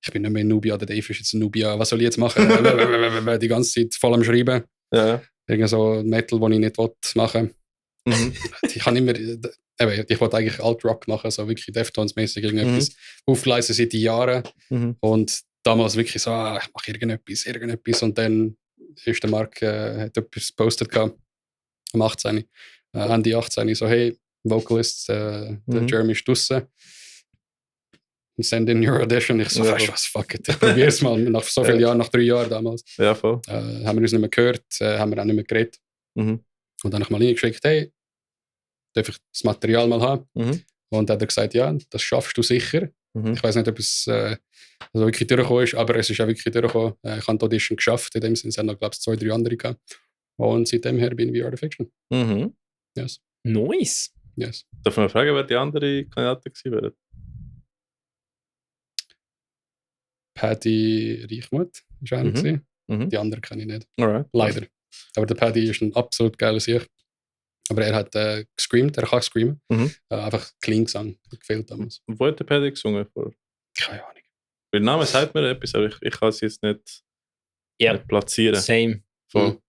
ich bin nicht mehr in Nubia, der Dave ist jetzt in Nubia, was soll ich jetzt machen? Die ganze Zeit voll am Schreiben. Ja. Irgend so Metal, den ich nicht machen will. Ich kann immer, ich wollte eigentlich Alt-Rock machen, so wirklich Deftones-mäßig irgendetwas aufgleisen seit Jahren. Und damals wirklich so, ich mache irgendetwas. Und dann ist der Marc, hat etwas gepostet gehabt, am 18. Ende 18. So, hey, Vocalist, der Jeremy ist draussen. Send in your audition. Ich so, weißt du was, fuck it. Ich probier's mal. Nach so vielen Jahren, nach 3 Jahren damals. Ja, voll. Haben wir uns nicht mehr gehört, haben wir auch nicht mehr geredet. Und dann habe ich mal reingeschickt, hey, darf ich das Material mal haben? Und dann hat er gesagt, ja, das schaffst du sicher. Ich weiß nicht, ob es wirklich durchgekommen ist, aber es ist auch wirklich durchgekommen. Ich habe die Audition geschafft, in dem Sinne, es haben noch, glaube ich, 2, 3 andere gehabt. Und seitdem her bin ich wie Art of Fiction. Yes. Nice. Yes. Darf man fragen, wer die andere Kandidatin gewesen wäre? Paddy Reichmuth war einer gewesen. Die anderen kenne ich nicht. Alright. Leider. Aber der Paddy ist ein absolut geiler Sieg. Aber er hat gescreamt, er kann screamen. Einfach clean Gesang, gefehlt damals. Wo hat der Paddy gesungen? Keine Ahnung. Der Name sagt mir etwas, aber ich kann es jetzt nicht platzieren. Same. Voll.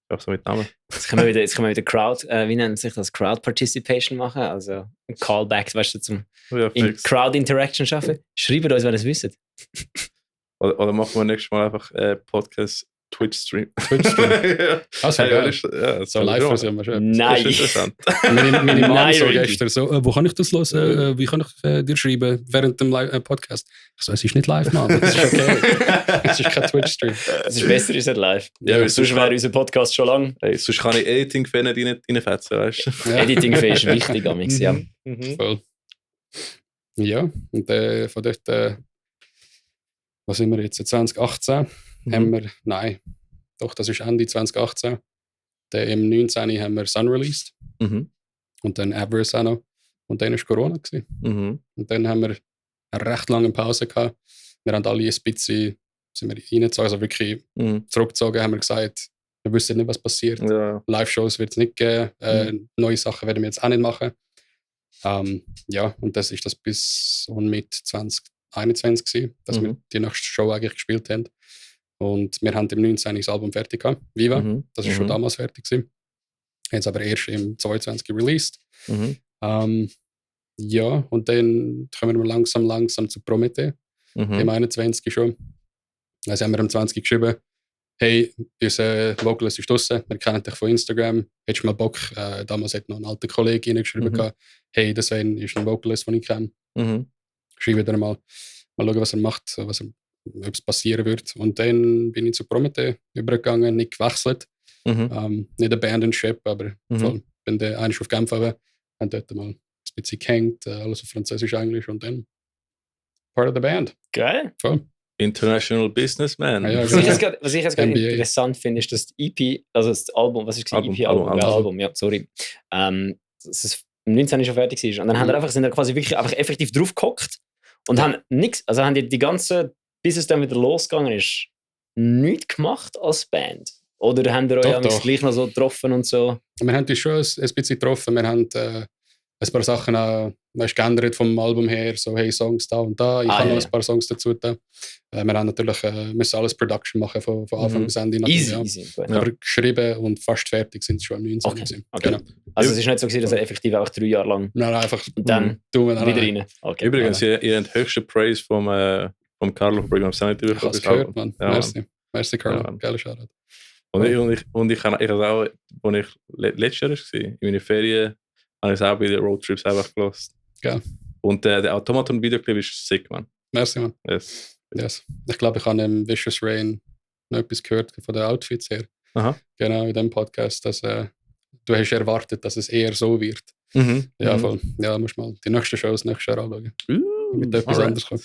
Auch so mit Namen. Jetzt können wir wieder Crowd, wie nennt sich das? Crowd Participation machen, also ein Callback, weißt du, zum Crowd Interaction schaffen. Schreibt uns, wenn ihr es wisst. Oder machen wir nächstes Mal einfach Podcast Twitch-Stream. Ja. Also, ja, so live sind wir schon. Nein. Das ist interessant. Meine Mama so gestern so, wo kann ich das hören? Wie kann ich dir schreiben während dem Podcast? Ich so, es ist nicht live, Mann. Das ist okay. Es ist kein Twitch-Stream. Es ist besser, ist nicht live. Ja, sonst wäre unser Podcast schon lang. Hey, sonst kann ich Editing-Fan nicht reinfetzen, weißt du? Ja. Editing-Fan ist wichtig, amix, ja. Voll. Ja, und von dort, was sind wir jetzt? 2018 haben wir, nein, doch, das ist Ende 2018. Dann im 19. haben wir Sun released. Und dann Avarice auch noch. Und dann war Corona gewesen. Und dann haben wir eine recht lange Pause gehabt. Wir haben alle ein bisschen, sind wir reingezogen, also wirklich zurückgezogen, haben wir gesagt, wir wissen nicht, was passiert. Ja. Live-Shows wird es nicht geben. Neue Sachen werden wir jetzt auch nicht machen. Ja, und das ist das bis und mit 2021 gewesen, dass wir die nächste Show eigentlich gespielt haben. Und wir haben im 19. das Album fertig gehabt, Viva. Das ist schon damals fertig gewesen. Haben es aber erst im 22. released. Ja, und dann kommen wir langsam zu Promethe. Im 21. schon. Also haben wir am 20. geschrieben, hey, unser Vocalist ist draussen, wir kennen dich von Instagram, hättest du mal Bock? Damals hat noch ein alter Kollege geschrieben, hey, der Sven ist ein Vocalist, den ich kenne. Schreibe dir mal schauen, was er macht, ob es passieren wird. Und dann bin ich zu Promethe übergegangen, nicht gewechselt. Nicht Abandonship, aber bin dann eigentlich auf Genf und dort mal ein bisschen gehängt, alles auf Französisch, Englisch und dann part of the band. Geil. Voll. International Businessman. Ja, Was ich genau. jetzt gerade NBA. interessant finde, ist, dass die EP, also das Album, was ist das? EP-Album, ja, sorry. Dass es im 19. schon fertig war. Und dann sind da quasi wirklich einfach effektiv drauf gehockt und haben nichts, also haben die ganze, bis es dann wieder losgegangen ist, nichts gemacht als Band. Oder haben wir euch gleich noch so getroffen und so? Wir haben uns schon ein bisschen getroffen. Wir haben ein paar Sachen geändert vom Album her. So, hey, Songs da und da. Ich habe noch ein paar Songs dazu da. Wir haben natürlich müssen alles Production machen von Anfang bis Ende. Easy. Aber geschrieben und fast fertig sind es schon am 19. Okay. Genau. Also es ist nicht so gewesen, dass er effektiv auch 3 Jahre lang Nein, einfach und dann wieder rein. Okay. Übrigens, ihr habt höchsten Praise vom Carlo von Sanity ich habe es gehört, Mann. Ja, Merci, Carlo. Ja, Geiler Shoutout. Und ich habe auch, als ich letztes Jahr war, in meinen Ferien, habe ich es auch bei den Roadtrips einfach gelassen. Geil. Und der Automaton-Videoclip ist sick, man. Merci, Mann. Yes. Ich glaube, ich habe im Vicious Rain noch etwas gehört von den Outfits her. Aha. Genau, in dem Podcast, dass du hast erwartet, dass es eher so wird. Ja, voll. Ja, musst mal die nächsten Shows nächstes Jahr anschauen. Mit etwas anderes kommen.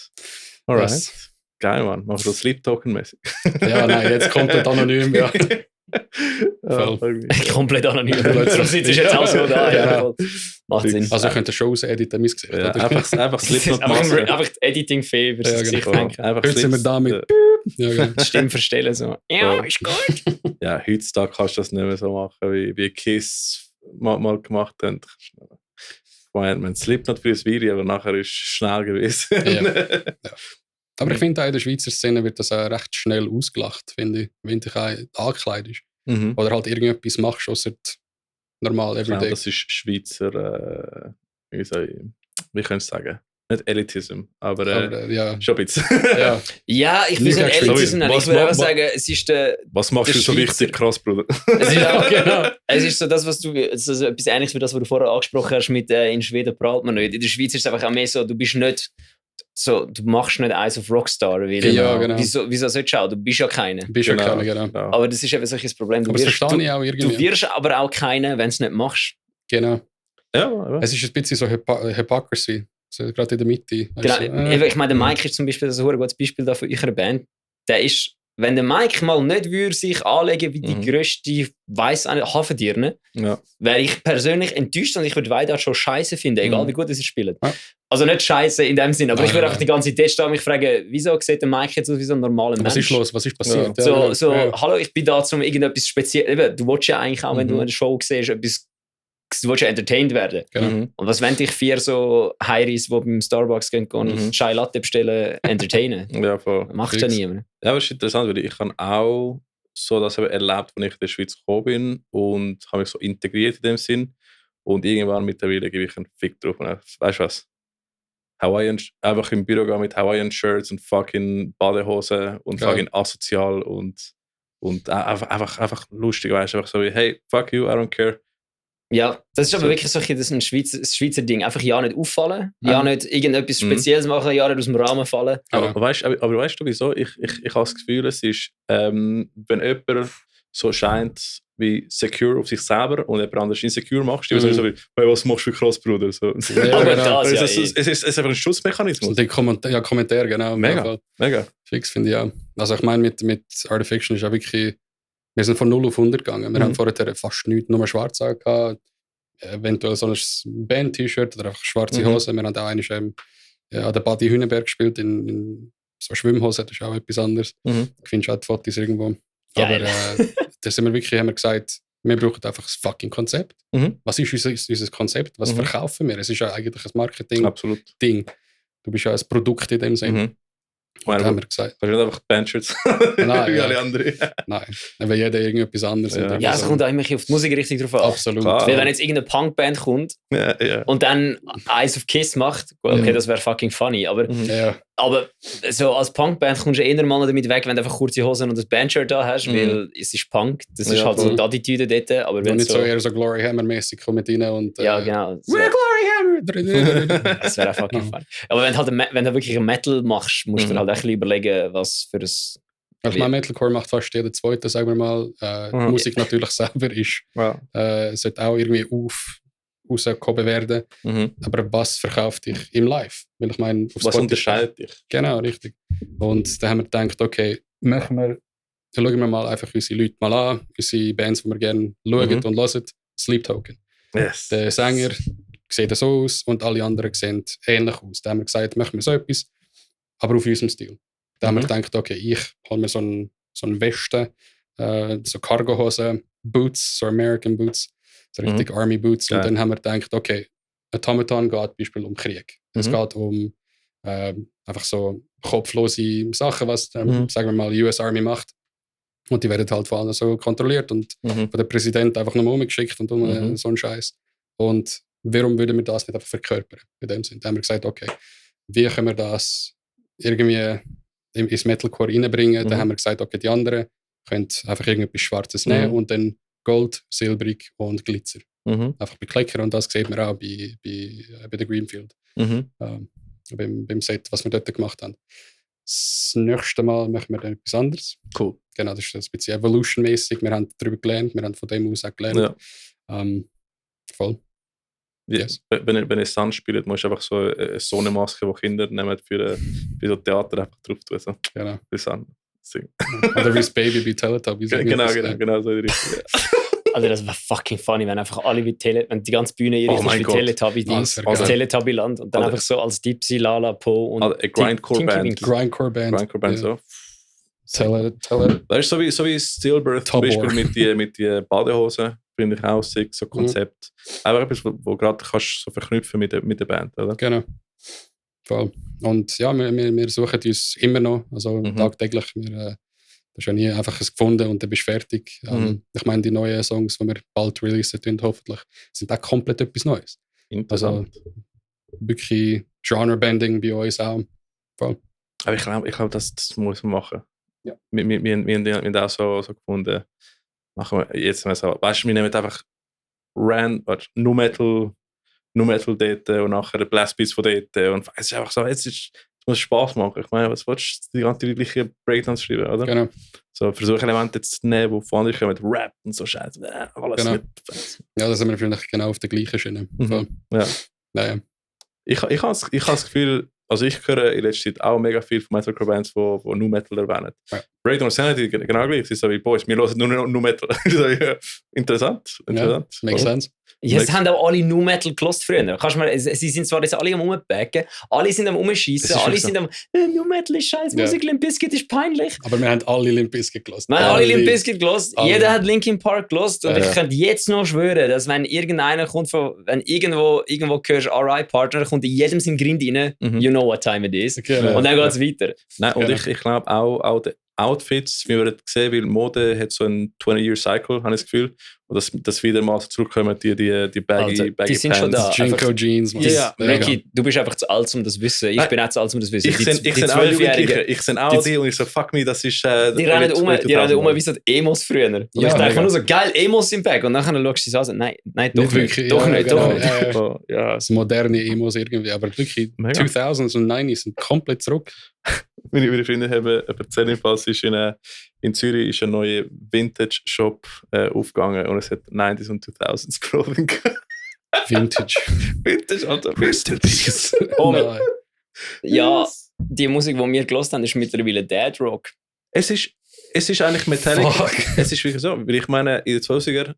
Alright. Yes. Geil, Mann. Mach das Sleep-Token-mäßig. Ja, nein, jetzt komplett anonym, ja. Komplett anonym. Darum sitzt es jetzt auch so da. Ja. Macht Sinn. Also ich könnte Shows editen, mein Gesicht. Ja, einfach Slipknot machen. Einfach die Editing-Fee über das Gesicht denken. Heute sind wir da mit Stimme verstellen. So. Ja, ist gut. Ja, heutzutage kannst du das nicht mehr so machen, wie Kiss mal gemacht haben. Ich meine, man Slipknot für das Video, aber nachher ist es schnell gewesen. Ja. Aber ich finde auch in der Schweizer Szene wird das auch recht schnell ausgelacht, finde ich, wenn dich auch angekleidet ist. Oder halt irgendetwas machst, außer normal everyday. Ja, das ist Schweizer, wie kann ich sagen? Nicht Elitism, aber ja. schon ein bisschen. Ja, ich will nicht Elitism nennen. Ich würde einfach sagen, es ist der. Was machst du so richtig krass, Bruder? Es ist auch, genau. Es ist so das, was du. Es ist etwas Ähnliches wie das, was du vorher angesprochen hast mit in Schweden prahlt man nicht. In der Schweiz ist es einfach auch mehr so, du bist nicht. So, du machst nicht eins auf Rockstar. Weil, ja, genau. Wieso sollst du auch? Du bist ja keiner. Genau. Aber das ist eben solches Problem. Aber das verstehe ich auch irgendwie. Du wirst aber auch keiner, wenn du es nicht machst. Genau. Ja. Es ist ein bisschen so Hypocrisy. So, gerade in der Mitte. Genau. Ich meine, der Mike ist zum Beispiel ein gutes Beispiel da für eure Band. Der ist, wenn der Mike mal nicht würde sich anlegen wie die grösste Hafendirne, wäre ich persönlich enttäuscht und ich würde weiter schon scheiße finden, egal wie gut er spielt. Ja. Also nicht scheiße in dem Sinn, aber ich würde einfach die ganze Zeit stehen und mich fragen, wieso sieht der Mike jetzt aus wie so ein normaler Mensch? Was ist los? Was ist passiert? Ja. Hallo, ich bin da, um irgendetwas Spezielles. Du willst ja eigentlich auch, wenn du eine Show siehst, du willst ja entertained werden. Genau. Und was wenn dich 4 so Heiris, die beim Starbucks gehen und Chai Latte bestellen, entertainen? Ja, voll. Macht ja niemand. Ja, aber es ist interessant, weil ich habe auch so das erlebt, als ich in der Schweiz gekommen bin und habe mich so integriert in dem Sinn. Und irgendwann mittlerweile gebe ich einen Fick drauf. Und weißt du was? Einfach im Büro gehen mit Hawaiian-Shirts und fucking Badehose und fucking asozial und einfach lustig, weißt du? Einfach so wie, hey, fuck you, I don't care. Ja, das ist aber wirklich so ein Schweizer Ding. Einfach ja nicht auffallen, ja nicht irgendetwas Spezielles machen, ja nicht aus dem Rahmen fallen. Aber weißt du wieso? Ich habe das Gefühl, es ist, wenn jemand so scheint wie secure auf sich selber und jemand anderes insecure machst, die so wie, hey, was machst du für krass, Bruder? So. Ja, genau. Es ist einfach ein Schutzmechanismus. Die Kommentare, genau. Mega. Fix finde ich auch. Also ich meine, mit Art of Fiction ist ja wirklich, wir sind von 0 auf 100 gegangen. Wir haben vorher fast nichts, nur schwarz gehabt. Eventuell so ein Band-T-Shirt oder einfach schwarze Hose. Wir haben auch einmal an der Badi Hünenberg gespielt, in so Schwimmhose, das ist auch etwas anderes. Du findest auch die Fotos irgendwo. Aber da sind wir wirklich, haben wir gesagt, wir brauchen einfach das fucking Konzept. Was ist unser Konzept? Was verkaufen wir? Es ist ja eigentlich ein Marketing-Ding. Du bist ja ein Produkt in dem Sinne. Und haben wir gesagt. Kannst du nicht einfach Bandshirts Nein, wie alle anderen? Nein, wenn jeder irgendetwas anderes. Ja, es kommt auch immer auf die Musikrichtung drauf an. Absolut. Weil wenn jetzt irgendeine Punkband kommt und dann Eyes of Kiss macht, okay, das wäre fucking funny, aber so als Punkband kommst du eher mal damit weg, wenn du einfach kurze Hosen und ein Bandshirt da hast, weil es ist Punk, das ist halt so die Attitüde dort. Aber wenn nicht so eher so Glory Hammer-mäßig kommen rein und ja, genau. So. We're Glory Hammer! Das wäre auch fucking funny. Aber wenn du wirklich ein Metal machst, musst du halt echt überlegen, was für ein... Ich meine, Metalcore macht fast jeder Zweite, sagen wir mal. Die Musik natürlich selber ist. Sollte auch irgendwie rausgehoben werden. Aber was verkauft dich im Live? Weil ich meine, was unterscheidet dich? Genau, richtig. Und da haben wir gedacht, okay, schauen wir mal einfach unsere Leute mal an, unsere Bands, die wir gerne schauen und hören. Sleep Token. Yes. Der Sänger sieht so aus und alle anderen sehen ähnlich aus. Da haben wir gesagt, machen wir so etwas, aber auf unserem Stil. Da haben wir gedacht, okay, ich hole mir so einen Weste, so Cargohosen, Boots, so American Boots, so richtig Army Boots. Und dann haben wir gedacht, okay, Automaton geht zum Beispiel um Krieg. Es geht um einfach so kopflose Sachen, was, sagen wir mal, die US Army macht. Und die werden halt vor allem so kontrolliert und von der Präsident einfach nochmal umgeschickt und so ein Scheiß. Und warum würden wir das nicht einfach verkörpern? In dem Sinne. Da haben wir gesagt, okay, wie können wir das irgendwie ins Metalcore reinbringen? Da haben wir gesagt, okay, die anderen können einfach irgendetwas Schwarzes nehmen und dann Gold, silbrig und Glitzer. Einfach bekleckern. Und das sieht man auch bei der Greenfield. Beim Set, was wir dort gemacht haben. Das nächste Mal machen wir dann etwas anderes. Cool. Genau, das ist ein bisschen Evolution-mäßig. Wir haben darüber gelernt, wir haben von dem aus auch gelernt. Ja. Voll. Yes. Wenn ihr Sun spielt, musst du einfach so eine Sonnenmaske, die Kinder nehmen für so Theater, einfach drauf tun. So. Genau. Für Sun. Oder wie das Baby bei Teletubbies. Genau, so in die Richtung. Also das wäre fucking funny, wenn einfach alle wenn die ganze Bühne ihre wie Teletubby-Dings, das Teletubby-Land und dann einfach so als Dipsy, Lala, Po und eine Grindcore-Band. Grindcore-Band, so. Tell Das ist so wie Stillbirth zum Beispiel mit den Badehosen, finde ich auch sick, so Konzept. Einfach etwas, wo gerade kannst so verknüpfen mit der Band, oder? Genau. Voll. Und ja, wir suchen uns immer noch, also tagtäglich. Das ist ja nie einfach gefunden und dann bist du fertig. Ich meine, die neuen Songs, die wir bald releasen tun, hoffentlich, sind auch komplett etwas Neues. Interessant. Also wirklich Genre-Bending bei uns auch. Voll. Aber ich glaube, das muss man machen. Ja. Wir haben das so gefunden. Machen wir jetzt mal so. Weißt du, wir nehmen einfach Nu Metal dort und nachher Blastbeats von dort. Und es ist einfach so, es muss Spaß machen. Ich meine, was willst du die ganze gleiche Breakdowns schreiben, oder? Genau. So Versuchelemente zu nehmen, die von anderen kommen, Rap und so Scheiße. Alles genau. Mit. Ja, da sind wir vielleicht genau auf der gleichen Schiene. Ja. Naja. Ich habe das Gefühl, also ich höre in letzter Zeit auch mega viel von Metalcore-Bands, die Nu Metal erwähnen. Ja. Breakdown Sanity genau gleich. Sie ist so wie Boys, wir hören nur Nu Metal. Interessant. Ja, makes sense. Ja, es haben auch alle Nu Metal gelost früher. Sie sind zwar jetzt alle am Umbacken, alle sind am Umschießen, alle sind am Nu Metal ist scheiß Musik, Limp Bizkit ist peinlich. Aber wir haben alle Limp Bizkit gelost. Wir haben alle Limp Bizkit gelost, jeder hat Linkin Park gelost und ich könnte jetzt noch schwören, dass wenn irgendeiner kommt, wenn irgendwo hörst RI-Partner, kommt in jedem sein Grind rein, you know what time it is. Okay, und dann geht es weiter. Nein, und ich glaube auch die Outfits, wir werden sehen, weil Mode hat so einen 20-Year-Cycle, habe ich das Gefühl. Und dass wieder mal so zurückkommen, die baggy die sind Pants. Schon da. Jinko Jeans. Ja. Ricky, du bist einfach zu alt, um das zu wissen. Ich bin auch zu alt, um das zu wissen. Ich sehe auch Jugendliche. Ich sehe auch die und ich so, fuck me, das ist... die rennen um wie so die Emos früher. Und ich dachte nur so, geil, Emos im Bag. Und dann schaust du sie an, nein, doch nicht. Doch nicht. Ja, das moderne Emos irgendwie. Aber wirklich, 2000s und 90s sind komplett zurück. Meine Freunde haben erzählt, es ist in Zürich ist ein neuer Vintage-Shop aufgegangen und es hat 90s und 2000s Clothing. Vintage, Alter. Vintage. Nein. Ja, die Musik, die wir gehört haben, ist mittlerweile Dead Rock. Es ist eigentlich Metallica. Fuck. Es ist wirklich so, weil ich meine, in den 20er,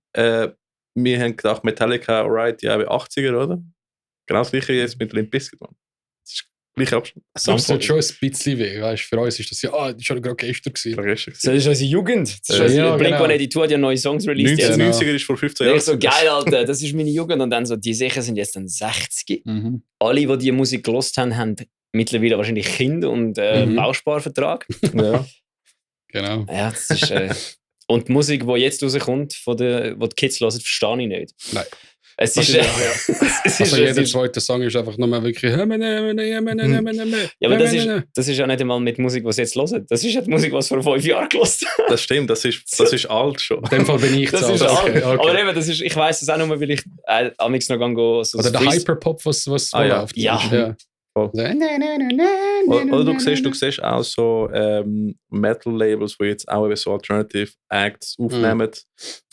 wir haben gedacht, Metallica, right, ja, wie 80er, oder? Genau das gleiche jetzt mit Limp Bizkit, man. Gleich Abstand. Das tut schon ein bisschen weh. Weißt, für uns ist das ja, das war schon gerade gestern. Das ist unsere Jugend. Blink-182 hat ja neue Songs released. 1990er ist vor 15 Jahren. So geil, Alter, das ist meine Jugend. Und dann so, die sicher sind jetzt dann 60. Alle, die diese Musik gelost haben, haben mittlerweile wahrscheinlich Kinder und Bausparvertrag. Ja. Genau. Ja, das ist... und die Musik, die jetzt rauskommt, die die Kids hören, verstehe ich nicht. Nein. Es ist, also jeder zweite Song ist einfach nur wirklich ja, aber das ist ja nicht einmal mit Musik, die sie jetzt hören. Das ist ja die Musik, die sie vor 5 Jahren gehört haben. Das stimmt, das ist alt schon. In dem Fall bin ich das alt. Ist alt. Okay. Aber eben, das ist, ich weiss es auch nur, weil ich amigs noch gehe. So oder der Hyperpop, was läuft. Ja. Voll. So, Oder du siehst auch so Metal-Labels, die jetzt auch eben so Alternative Acts aufnehmen,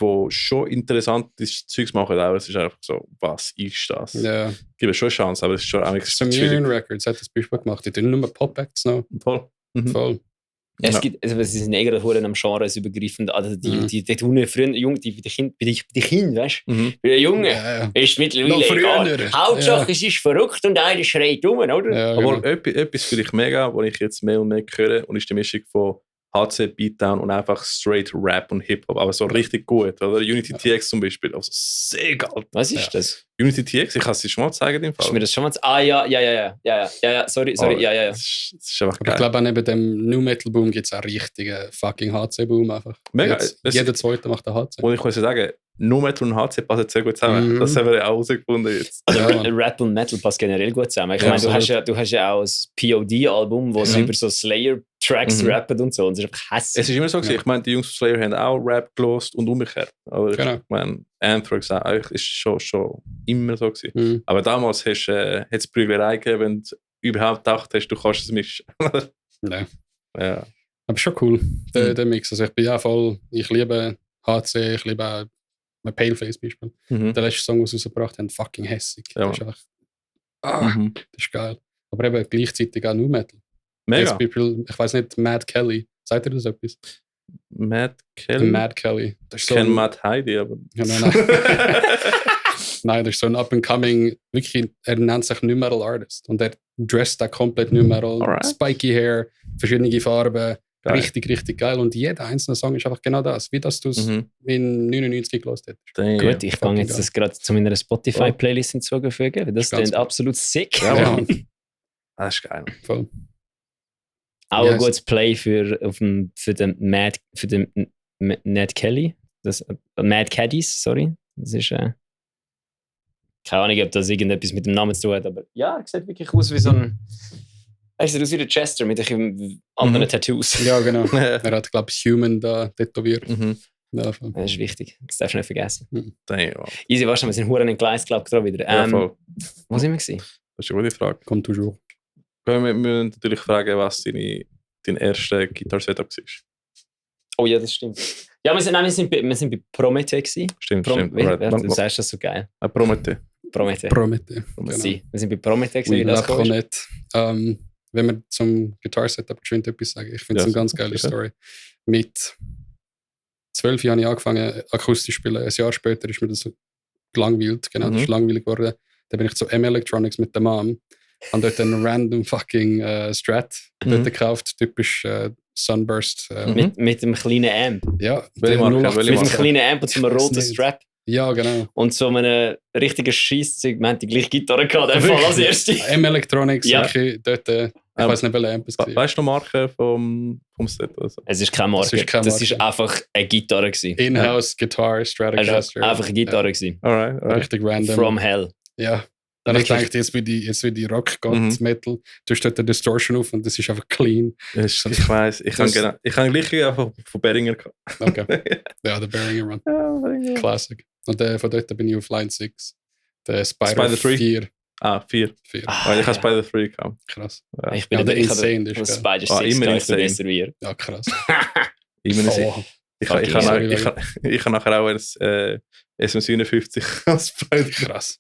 die schon interessantes Zeugs machen. Aber es ist einfach so, was ist das? Ja. Gibt es schon eine Chance, aber es ist schon auch Sumerian Records hat das Beispiel gemacht. Die tun nur Pop-Acts noch. Voll. Voll. Ja, es gibt, also, sie sind gerade am Genre übergreifend. Also die tun früher, die Kinder, weißt du? Bei den Jungen ist mittlerweile egal. Hauptsache, es ist verrückt und einer schreit rum, oder? Ja, Aber genau. etwas finde ich mega, was ich jetzt mehr und mehr höre, und ist die Mischung von HC, Beatdown und einfach straight Rap und Hip-Hop, aber so richtig gut, oder? Unity TX zum Beispiel, also sehr geil. Was ist das? Unity TX, ich kann es dir schon mal zeigen im Fall. Ist mir das schon mal... ja, sorry, ja. Das ist einfach Aber geil. ich glaube, auch neben dem New Metal Boom gibt es auch richtigen fucking HC-Boom einfach. Mega. Jetzt, jeder Zweite macht einen HC. Und ich muss ja sagen, nur Metal und HC passen sehr gut zusammen. Das haben wir ja auch herausgefunden jetzt. Ja, Mann. Rap und Metal passt generell gut zusammen. Ich Ja, meine, du absolut. hast ja auch das POD-Album, wo sie über so Slayer-Tracks rappen und so. Und das ist einfach hässlich. Es ist immer so gewesen. Ja. Ich meine, die Jungs von Slayer haben auch Rap gelost und umgekehrt. Aber Genau. ich meine, Anthrax auch, ist schon immer so gewesen. Mhm. Aber damals hast du Prügelerei gegeben, wenn du überhaupt gedacht hast, du kannst es mischen. Nein. Ja. Aber schon cool, der Mix. Also ich bin ja voll, ich liebe HC, ich liebe auch Paleface Beispiel. Mhm. Der letzte Song, den sie rausgebracht haben, fucking hässig. Ja. Das ist einfach, Mhm. das ist geil. Aber eben gleichzeitig auch New Metal. Mega. Jetzt Beispiel, ich weiß nicht, Mad Kelly, sagt ihr das etwas? Matt Kelly. Mad Kelly. Das ist Ich kenne ein- Matt Heidi, aber... Ja, nein. Nein, das ist so ein up-and-coming, wirklich, er nennt sich New Metal Artist. Und er dresst auch komplett New Metal, Alright. spiky Hair, verschiedene Farben, Geil. richtig, richtig geil. Und jeder einzelne Song ist einfach genau das, wie dass du es Mhm. in 99 gelost hättest. Damn. Gut, ich kann jetzt geil. das gerade zu meiner Spotify-Playlist hinzufügen, weil das Ist ganz klingt gut. absolut sick. Ja, Ja, Mann. Das ist geil. Voll. Auch Yes. ein gutes Play für den Ned Kelly. Mad Caddies, sorry. Das ist keine Ahnung, ob das irgendetwas mit dem Namen zu tun hat, aber ja, er sieht wirklich aus wie so ein. Er sieht aus wie der Chester mit anderen Tattoos. Ja, genau. Er hat, glaube ich, Human da tätowiert. Mhm. Ja, voll. Das ist wichtig. Das darfst du nicht vergessen. Damn. Easy, warte, wir sind Huren in Gleis, glaube ich, gerade wieder. Ja, voll. Wo sind wir gewesen? Das ist eine gute Frage. Kommt toujours. Wir müssen natürlich fragen, was dein erster Gitarre-Setup war. Oh ja, das stimmt. Ja, wir sind bei Promethe gewesen. Stimmt. Du sagst das so geil. Promethe. Promethe. Promete. Genau. Sie. Wir sind bei Promethe gewesen, Oui, wie das la kommt. Cornette. Wenn wir zum Guitar-Setup geschwind etwas sagen, ich finde es Ja, eine ganz geile sicher. Story. Mit 12 Jahren habe ich angefangen, akustisch zu spielen. Ein Jahr später ist mir das gelangweilt. Genau, das ist langweilig geworden. Dann bin ich zu M-Electronics mit der Mom. Habe dort einen random fucking Strat dort gekauft. Typisch Sunburst. Mit dem kleinen Amp. Ja, Welche der Marke? 08 Welche Mit dem Marke? kleinen Amp und so einem Ich weiß roten nicht. Strap. Ja, genau. Und so einem richtigen Scheisszeug. Wir haben die gleiche Gitarre gehabt, einfach als erste. M-Electronics, Ja. wirklich dort. Ich weiß nicht, welche Amp es war. Weißt du noch Marke vom Set? Also? Es ist keine Marke. Das ist keine Das Marke. ist einfach eine Gitarre gewesen. In-house Guitar, Es Stratocaster. war einfach eine Gitarre gewesen. Alright. Richtig random. From Hell. Ja. Dann habe ich Wirklich? gedacht, jetzt wie die Rock-God-Metal. Du hast dort eine Distortion auf und das ist einfach clean. Ich weiß, ich habe gleich einfach von Beringer gehabt. Okay. Ja, der Beringer Run. Ja, Beringer. Classic. Und von dort bin ich auf Line 6. Der Spider Spider 3? 4. 4. Weil ich habe Spider 3 gehabt. Krass. Ich bin Ja, der ich habe Insane, das ist geil. Spider 6 immer gehabt, ich bin insane. besser wie ihr. Ja, krass. Ich meine, Oh, ich sorry, habe nachher auch ein SM57 als Spider. krass.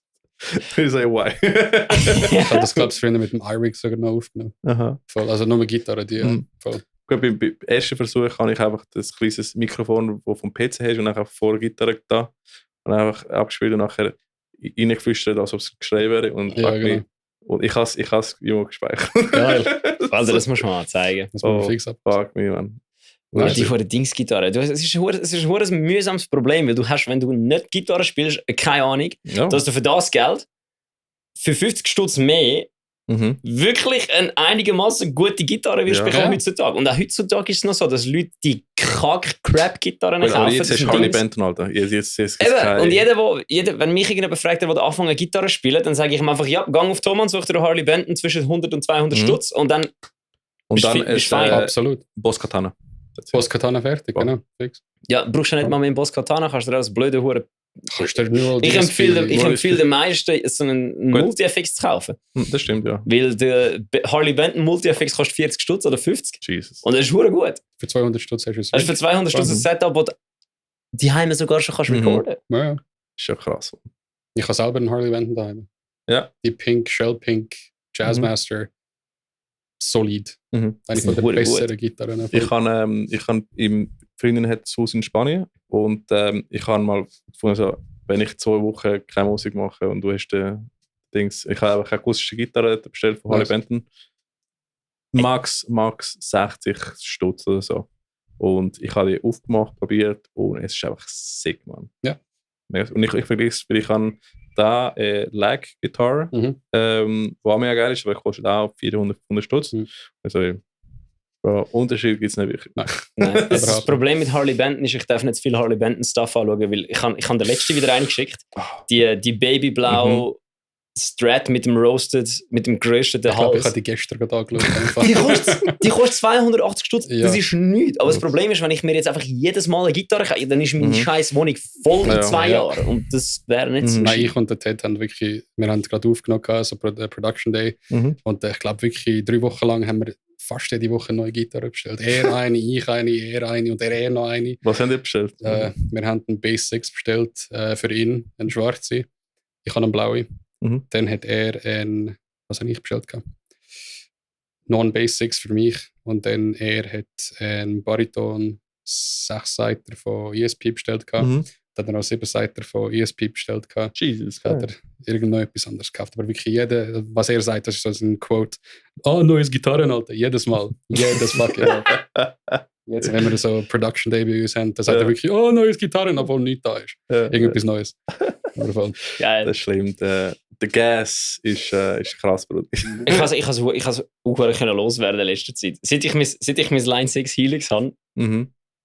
Ich sage, why? Ich habe das, glaube ich, früher mit dem iRig sogar noch aufgenommen. Aha. Voll. Also nur mit Gitarre, die. Mhm. Voll. Gut, beim ersten Versuch habe ich einfach das kleines Mikrofon, das vom PC hast, und einfach vor der Gitarre da und einfach abgespielt und nachher reingeflüstert, als ob es geschrieben wäre. Und, Ja, fuck genau. me. Und ich habe es immer gespeichert. Geil. Also, das muss man mal zeigen. Das machen wir Oh, fix ab. Fuck me, man. Ja, die von der Dingsgitarre. Es ist ein mühsames Problem, weil du hast, wenn du nicht Gitarre spielst, keine Ahnung, Ja. dass du für das Geld für 50 Stutz mehr Mhm. wirklich eine einigermaßen gute Gitarre wirst Ja. bekommen Ja. heutzutage. Und auch heutzutage ist es noch so, dass Leute die Kack-Crap-Gitarren Gut, aber kaufen. jetzt das hast sind du Harley Dings. Benton, Alter. Jetzt Eben, und wenn mich irgendjemand fragt, der anfangen Gitarre zu spielen, dann sage ich ihm einfach, ja, gang auf Thomann, such dir eine Harley Benton zwischen 100 und 200 Mhm. Stutz und dann Und dann bist ist fein. Absolut. Boss Katana. Boss Katana fertig, Wow. genau. Fix. ja, brauchst du nicht mal mit dem Boss Katana, kannst du dir auch das blöde Hure Kannst du nur Ich empfehle den meisten, so einen Multi-FX zu kaufen. Das stimmt, ja. Weil der Harley Benton Multi-FX kostet 40 Stutz oder 50. Jesus. Und das ist verdammt gut. Für 200 Stutz hast du es. Also für 200 Stutz ein Setup, wo die Heime sogar schon kannst recorden. Ja. Ist ja krass. Ich habe selber einen Harley Benton daheim. Ja. Die Pink, Shell Pink, Jazzmaster. Solid. Mhm. Eine von den besseren Gitarren. Ich habe im Freundin hat das Haus in Spanien und ich habe mal gefunden, so, wenn ich 2 Wochen keine Musik mache und du hast Dings, ich habe einfach eine akustische Gitarre bestellt von Harley Benton. Max 60 Stutz oder so. Und ich habe die aufgemacht, probiert und es ist einfach sick, man. Ja. Und ich vergesse, weil ich habe da Lag-Gitarre, wo auch mega geil ist, aber kostet auch 400 Stutz. Also, Unterschied gibt es nicht wirklich. Nein. Das Problem mit Harley Benton ist, ich darf nicht zu viel Harley Benton Stuff anschauen, weil ich habe den letzten wieder reingeschickt. Die Babyblau Strat mit dem Roasted, mit dem gerösteten Hals. Ich habe die gestern gerade angeschaut. die kostet 280 Stutz. Ja. Das ist nichts. Aber das Problem ist, wenn ich mir jetzt einfach jedes Mal eine Gitarre kaufe, dann ist meine scheiß Wohnung voll in 2 Jahren. Und das wäre nicht so. Nein, ich und der Ted haben wirklich, wir haben gerade aufgenommen, also Production Day. Und ich glaube wirklich 3 Wochen lang haben wir fast jede Woche eine neue Gitarre bestellt. Er eine, ich eine, er eine und er noch eine. Was haben die bestellt? Wir haben einen Bass 6 bestellt für ihn, einen schwarzen. Ich habe einen blauen. Dann hat er was habe ich bestellt? Noch einen Bass 6 für mich. Und dann er hat einen Bariton 6-Seiter von ESP bestellt. Dann hat er noch 7-Seiter von ESP bestellt. Jesus. Hat er irgendwo etwas anderes gekauft. Aber wirklich jeder, was er sagt, das ist so ein Quote. Neues Gitarren, Alter. Jedes Mal. Jedes fucking Mal. Jetzt, wenn wir so Production Day bei uns haben, dann sagt er wirklich, neues Gitarren, obwohl nichts da ist. Irgendetwas Neues. Geil. Das ist schlimm. Der Gas ist krass, Bruder. Ich has auch loswerden in letzter Zeit. Seit ich mein Line 6 Helix habe,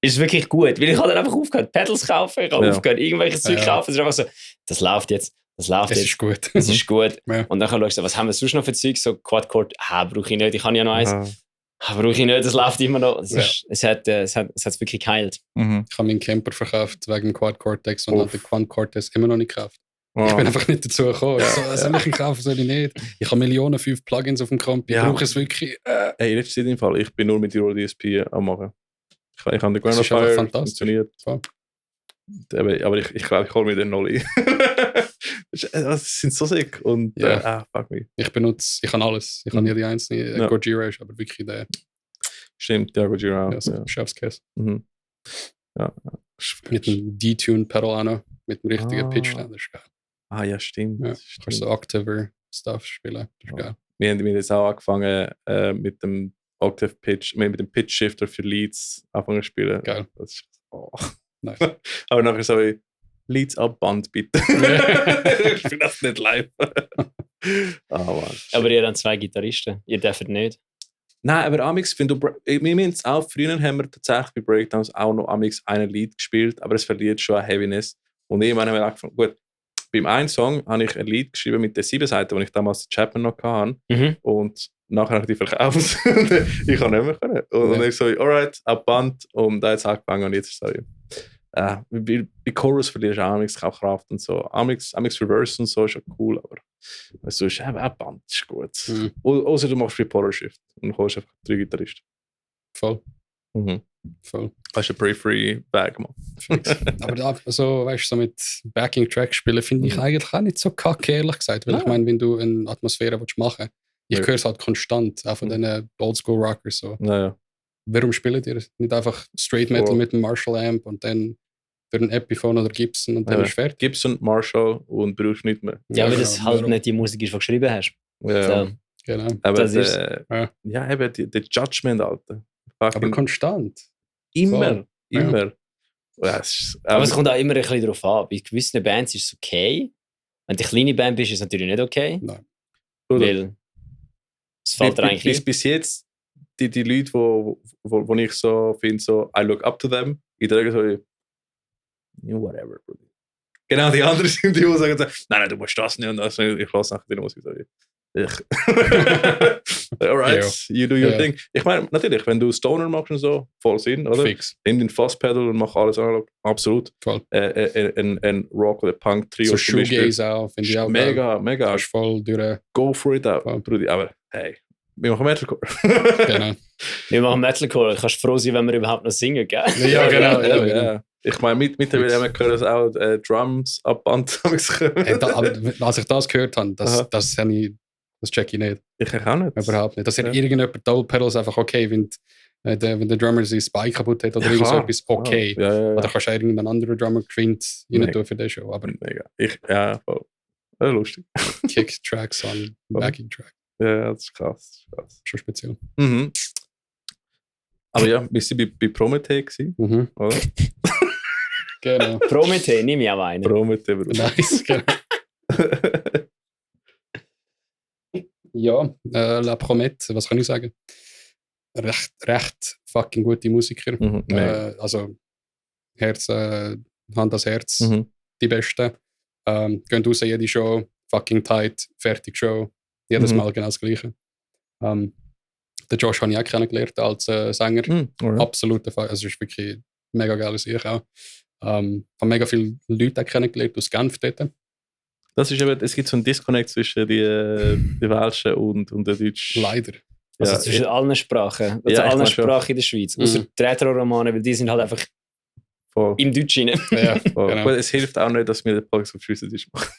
ist es wirklich gut. Weil ich habe dann einfach aufgehört, Pedals kaufen, ich habe aufgehört, irgendwelches Zeug kaufen. Es ist einfach so, das läuft jetzt. Das ist gut. Das ist gut. Ja. Und dann schaust du, was haben wir sonst noch für Zeug? So Quad-Chord, brauche ich nicht, ich habe ja noch eins. Brauche ich nicht, das läuft immer noch. Es hat wirklich geheilt. Ich habe meinen Camper verkauft wegen dem Quad Cortex und habe den Quad Cortex immer noch nicht gekauft. Ich bin einfach nicht dazu gekommen. Soll ich ihn kaufen, soll ich nicht? Ich habe 5 Plugins auf dem Camp. Ich brauche es wirklich. Hey, letztes Jahr im Fall. Ich bin nur mit Euro DSP am machen. Ich habe den Ground Fire funktioniert. Voll. Aber ich glaube, ich hole mir den Nolli. Das sind so sick. Und fuck me. Ich kann alles. Ich habe nie die einzelne Gojira, ist aber wirklich der. Stimmt, der Gojira. Ja, so Chef's-Kiss. Ja. Mit einem Detune-Pedal auch noch, mit dem richtigen Pitch-Stand, das ist geil. Ja, stimmt. Ja, kannst so Octaver-Stuff spielen, das ist geil. Wir haben jetzt auch angefangen mit dem Octave Pitch, mit dem Pitch Shifter für Leads anfangen zu spielen. Geil. Das ist, nice. Aber nachher so wie Leads ab Band, bitte. Ich bin das nicht live. Aber ihr habt 2 Gitarristen, ihr dürft nicht. Nein, aber Amix, wenn du wir auch früher haben wir tatsächlich bei Breakdowns auch noch Amix einen Lied gespielt, aber es verliert schon an Heaviness. Und irgendwann haben wir angefangen, gut, beim einen Song habe ich ein Lied geschrieben mit den 7 Seiten, die ich damals Chapman noch hatte. Und nachher habe ich die verkauft. Ich kann nicht mehr können. Und dann ich so, alright, ab Band. Und da jetzt angefangen und jetzt ist es so. Bei Chorus verlierst du auch Amix Kraft und so. Amix Reverse und so ist ja cool, aber weißt du, ist auch Band ist gut. Außer du machst Bipolar Shift und holst einfach 3 Gitarristen. Voll. Voll. Hast du einen Pre-Free-Bag gemacht. Aber da, so, weißt du, so mit Backing-Track spielen finde ich eigentlich auch nicht so kacke, ehrlich gesagt. Weil ich meine, wenn du eine Atmosphäre machen willst, ich höre es halt konstant, auch von diesen Oldschool-Rockers. So. Warum spielt ihr nicht einfach Straight Metal mit einem Marshall-Amp und dann für ein Epiphone oder Gibson und dann ist fertig? Gibson, Marshall und brauchst nicht mehr. Ja, weil das halt nicht die Musik ist, die du geschrieben hast. Ja, so. Genau. Aber das ist eben der Judgment, Alter. Aber konstant. Immer. Ja. Aber es kommt auch immer ein bisschen darauf an. Bei gewissen Bands ist es okay. Wenn du eine kleine Band bist, ist es natürlich nicht okay. Nein. Weil es fällt dir eigentlich bis jetzt die Leute, wo ich so finde, so I look up to them, ich denke so, whatever. Genau, die anderen sind die sagen so, nein, du musst das nicht und das nicht. Ich lasse nachher die Musik. Alright, you do your thing. Ich meine, natürlich, wenn du Stoner machst und so, voll Sinn, oder? Fix. Nimm den Fastpedal und mach alles analog. Absolut. Voll. Ein Rock- oder Punk-Trio. So Shoegaze auch, finde ich auch. Mega. Kannst voll durch. Go for it out, Voll. Brudi. Aber hey, wir machen Metalcore. Genau. Wir machen Metalcore. Du kannst froh sein, wenn wir überhaupt noch singen, gell? Ja, genau. Ja. Ich meine, mittlerweile haben wir gehört, dass auch Drums ab Band kommen. Als ich das gehört habe, das check ich nicht. Ich auch nicht. Überhaupt nicht. Dass irgendjemand Double Pedals einfach okay, wenn der Drummer sein Spike kaputt hat oder irgend so etwas okay. Ja. Oder kannst du irgendeinen anderen Drummer geschwind rein tun für den Show. Aber Mega. Voll. Lustig. Kick-Tracks an Backing-Track. Ja, das ist krass. Schon speziell. Mhm. Aber ja, wir waren bei Promethe, oder? Genau. Promethe, nehme ich auch einen. Promethe, Bruder. Nice, genau. Ja, La Promette, was kann ich sagen? Recht fucking gute Musiker. Also Herz, Hand ans Herz, die Besten. Gehen raus, jede Show, fucking tight, fertig Show. Jedes Mal genau das Gleiche. Den Josh habe ich auch kennengelernt als Sänger. Absoluter Fall. Also es ist wirklich mega geil, ich auch. Habe mega viele Leute auch kennengelernt aus Genf dort. Das ist eben, es gibt so einen Disconnect zwischen die Welschen und der Deutschen. Leider. Also zwischen allen Sprachen. Also allen Sprachen in der Schweiz. Außer die Retro-Romane, weil die sind halt einfach voll im Deutschen. Ja, voll. genau. Aber es hilft auch nicht, dass wir den Podcast auf Schweizerdeutsch machen.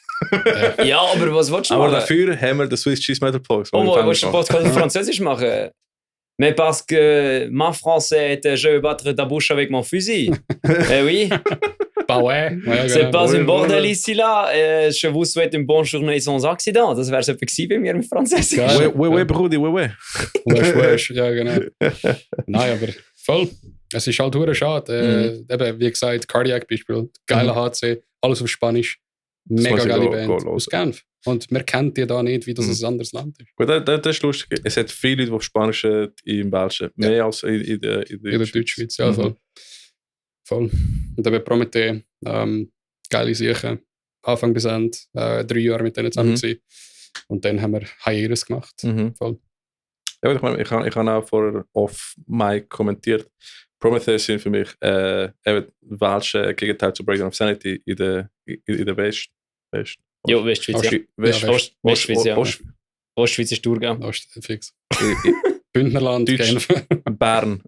Ja, aber was willst du Aber machen? dafür haben wir den Swiss Cheese Metal Podcast. Willst du den Podcast in Französisch machen? Mais parce que ma français est je vais battre ta bouche avec mon fusil. Oui. Bah ouais. C'est pas un bordel ici là. Je vous souhaite une bonne journée sans accident. Das wäre es etwa gewesen bei mir mit Französisch. Oui, Brudi, oui. Wesh, ja, genau. Nein, aber voll. Es ist halt verdammt schade. Eben, wie gesagt, Cardiac Beispiel, geiler HC, alles auf Spanisch. Mega geile Band aus Genf. Und man kennt die da nicht, wie das ein anderes Land ist. Gut, das ist lustig. Es hat viele Leute, die Spanisch im Belgien, mehr als in der Deutschschweiz. Ja, voll. Und dann bei Promethe, geile Sachen. Anfang bis Ende, 3 Jahre mit denen zusammen gewesen. Und dann haben wir Hiatus gemacht. Voll. Ja, ich meine, ich habe auch vorher off-mic kommentiert. Promethe sind für mich eben welche Gegenteil zu Breakdown of Sanity in der West. Ja, Westschweiz, ja. Westschweiz, ja. Ostschweiz ist Thurgau. Fix. Bündnerland, Genf. Bern.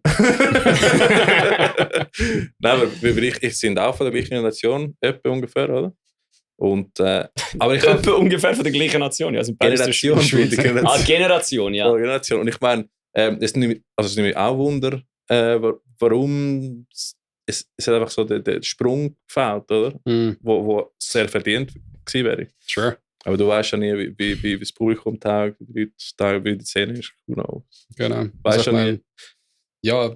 Nein, aber ich sind auch von der gleichen Nation, etwa ungefähr, oder? Und, aber ich habe ungefähr von der gleichen Nation, ja. Also Generation. Generation, ja. Generation. Und ich meine, es nimmt mich auch Wunder, warum es hat einfach so der Sprung gefällt, oder? Wo sehr verdient gewesen wäre. Sure. Aber du weißt ja nie, wie das Publikum tagt, wie die Szene ist. Genau. Weißt also ja nie. Ja,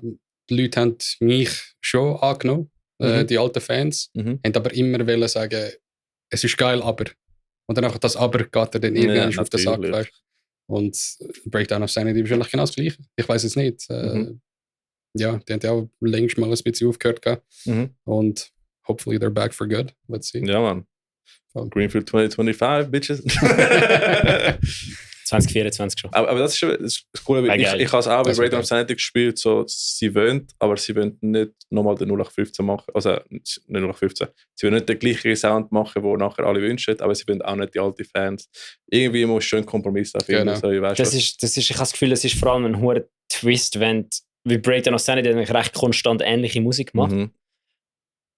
die Leute haben mich schon angenommen, die alten Fans, haben aber immer wollen sagen, es ist geil, aber. Und dann einfach das Aber geht er dann irgendwann auf den Sack. Weißt? Und Breakdown of Sanity ist wahrscheinlich genau das Gleiche. Ich weiß es nicht. Ja, die haben ja auch längst mal ein bisschen aufgehört gehabt. Und hopefully they're back for good. Let's see. Ja, Mann. Greenfield 2025, Bitches. 2024 schon. Aber das ist cool. Ich habe es auch bei Breakdown of Sanity gespielt. So, sie wollen, aber sie wollen nicht nochmal den 0815 machen. Also nicht 0815. Sie wollen nicht den gleichen Sound machen, den nachher alle wünschen, aber sie wollen auch nicht die alten Fans. Irgendwie muss schon ein Kompromiss da finden. Genau. So, ich habe das Gefühl, es ist vor allem ein hoher Twist, wenn wie Breakdown of Sanity recht konstant ähnliche Musik gemacht.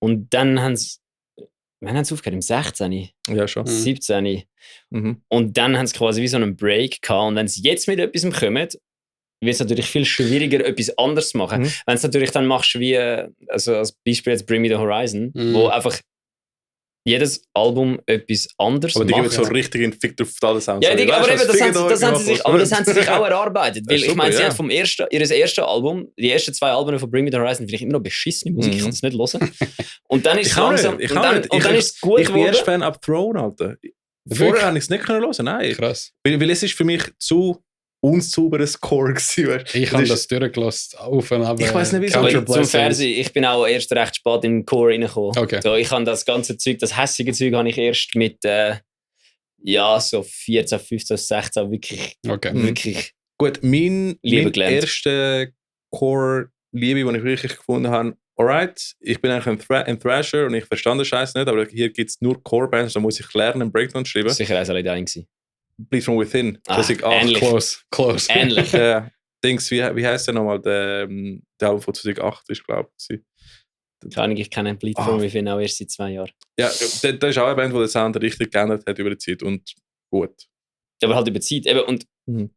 Und dann haben sie wann haben sie aufgehört? Im 16? Ja, schon. 17? Und dann haben sie quasi wie so einen Break gehabt. Und wenn sie jetzt mit etwas kommen, wird es natürlich viel schwieriger, etwas anderes zu machen. Wenn es natürlich dann machst wie, also als Beispiel jetzt Bring Me The Horizon, wo einfach jedes Album etwas anderes macht. Aber die geben so richtig in Fick auf alle Sounds. Ja, das haben sie sich auch erarbeitet. Weil ich meine, sie haben vom ihr erstes Album, die ersten 2 Alben von Bring Me The Horizon, finde ich immer noch beschissene Musik, ich kann das nicht hören. Und dann ist es langsam, und dann ist es gut geworden. Ich bin erst Fan ab Throne, Alter. Vorher habe ich es nicht hören können, nein. Krass. Weil es ist für mich zu unsauberes Score gewesen. Ich habe das durchgelassen, auf und ab. Ich weiß nicht, wieso. Zum Fernsehen, ich bin auch erst recht spät in den Core reingekommen. Okay. So, ich habe das ganze Zeug, das hässige Zeug, habe ich erst mit Ja, so 14, 15, 16, wirklich, Okay. wirklich. Gut, mein gelernt. erster Core-Liebe, die ich wirklich gefunden habe, alright, ich bin eigentlich ein Thrasher und ich verstand den Scheiß nicht, aber hier gibt es nur Core-Bands, da muss ich lernen, einen Breakdown zu schreiben. Sicher auch so ein gewesen. Bleed From Within, 2008. ähnlich. Close. Ähnlich. Dings, wie heißt der nochmal? Der Album von 2008 ist, glaube ich. Ich kenne Bleed From Within auch erst seit 2 Jahren. Ja, das ist auch eine Band, die den Sound richtig geändert hat über die Zeit und gut. Aber halt über die Zeit. Eben, und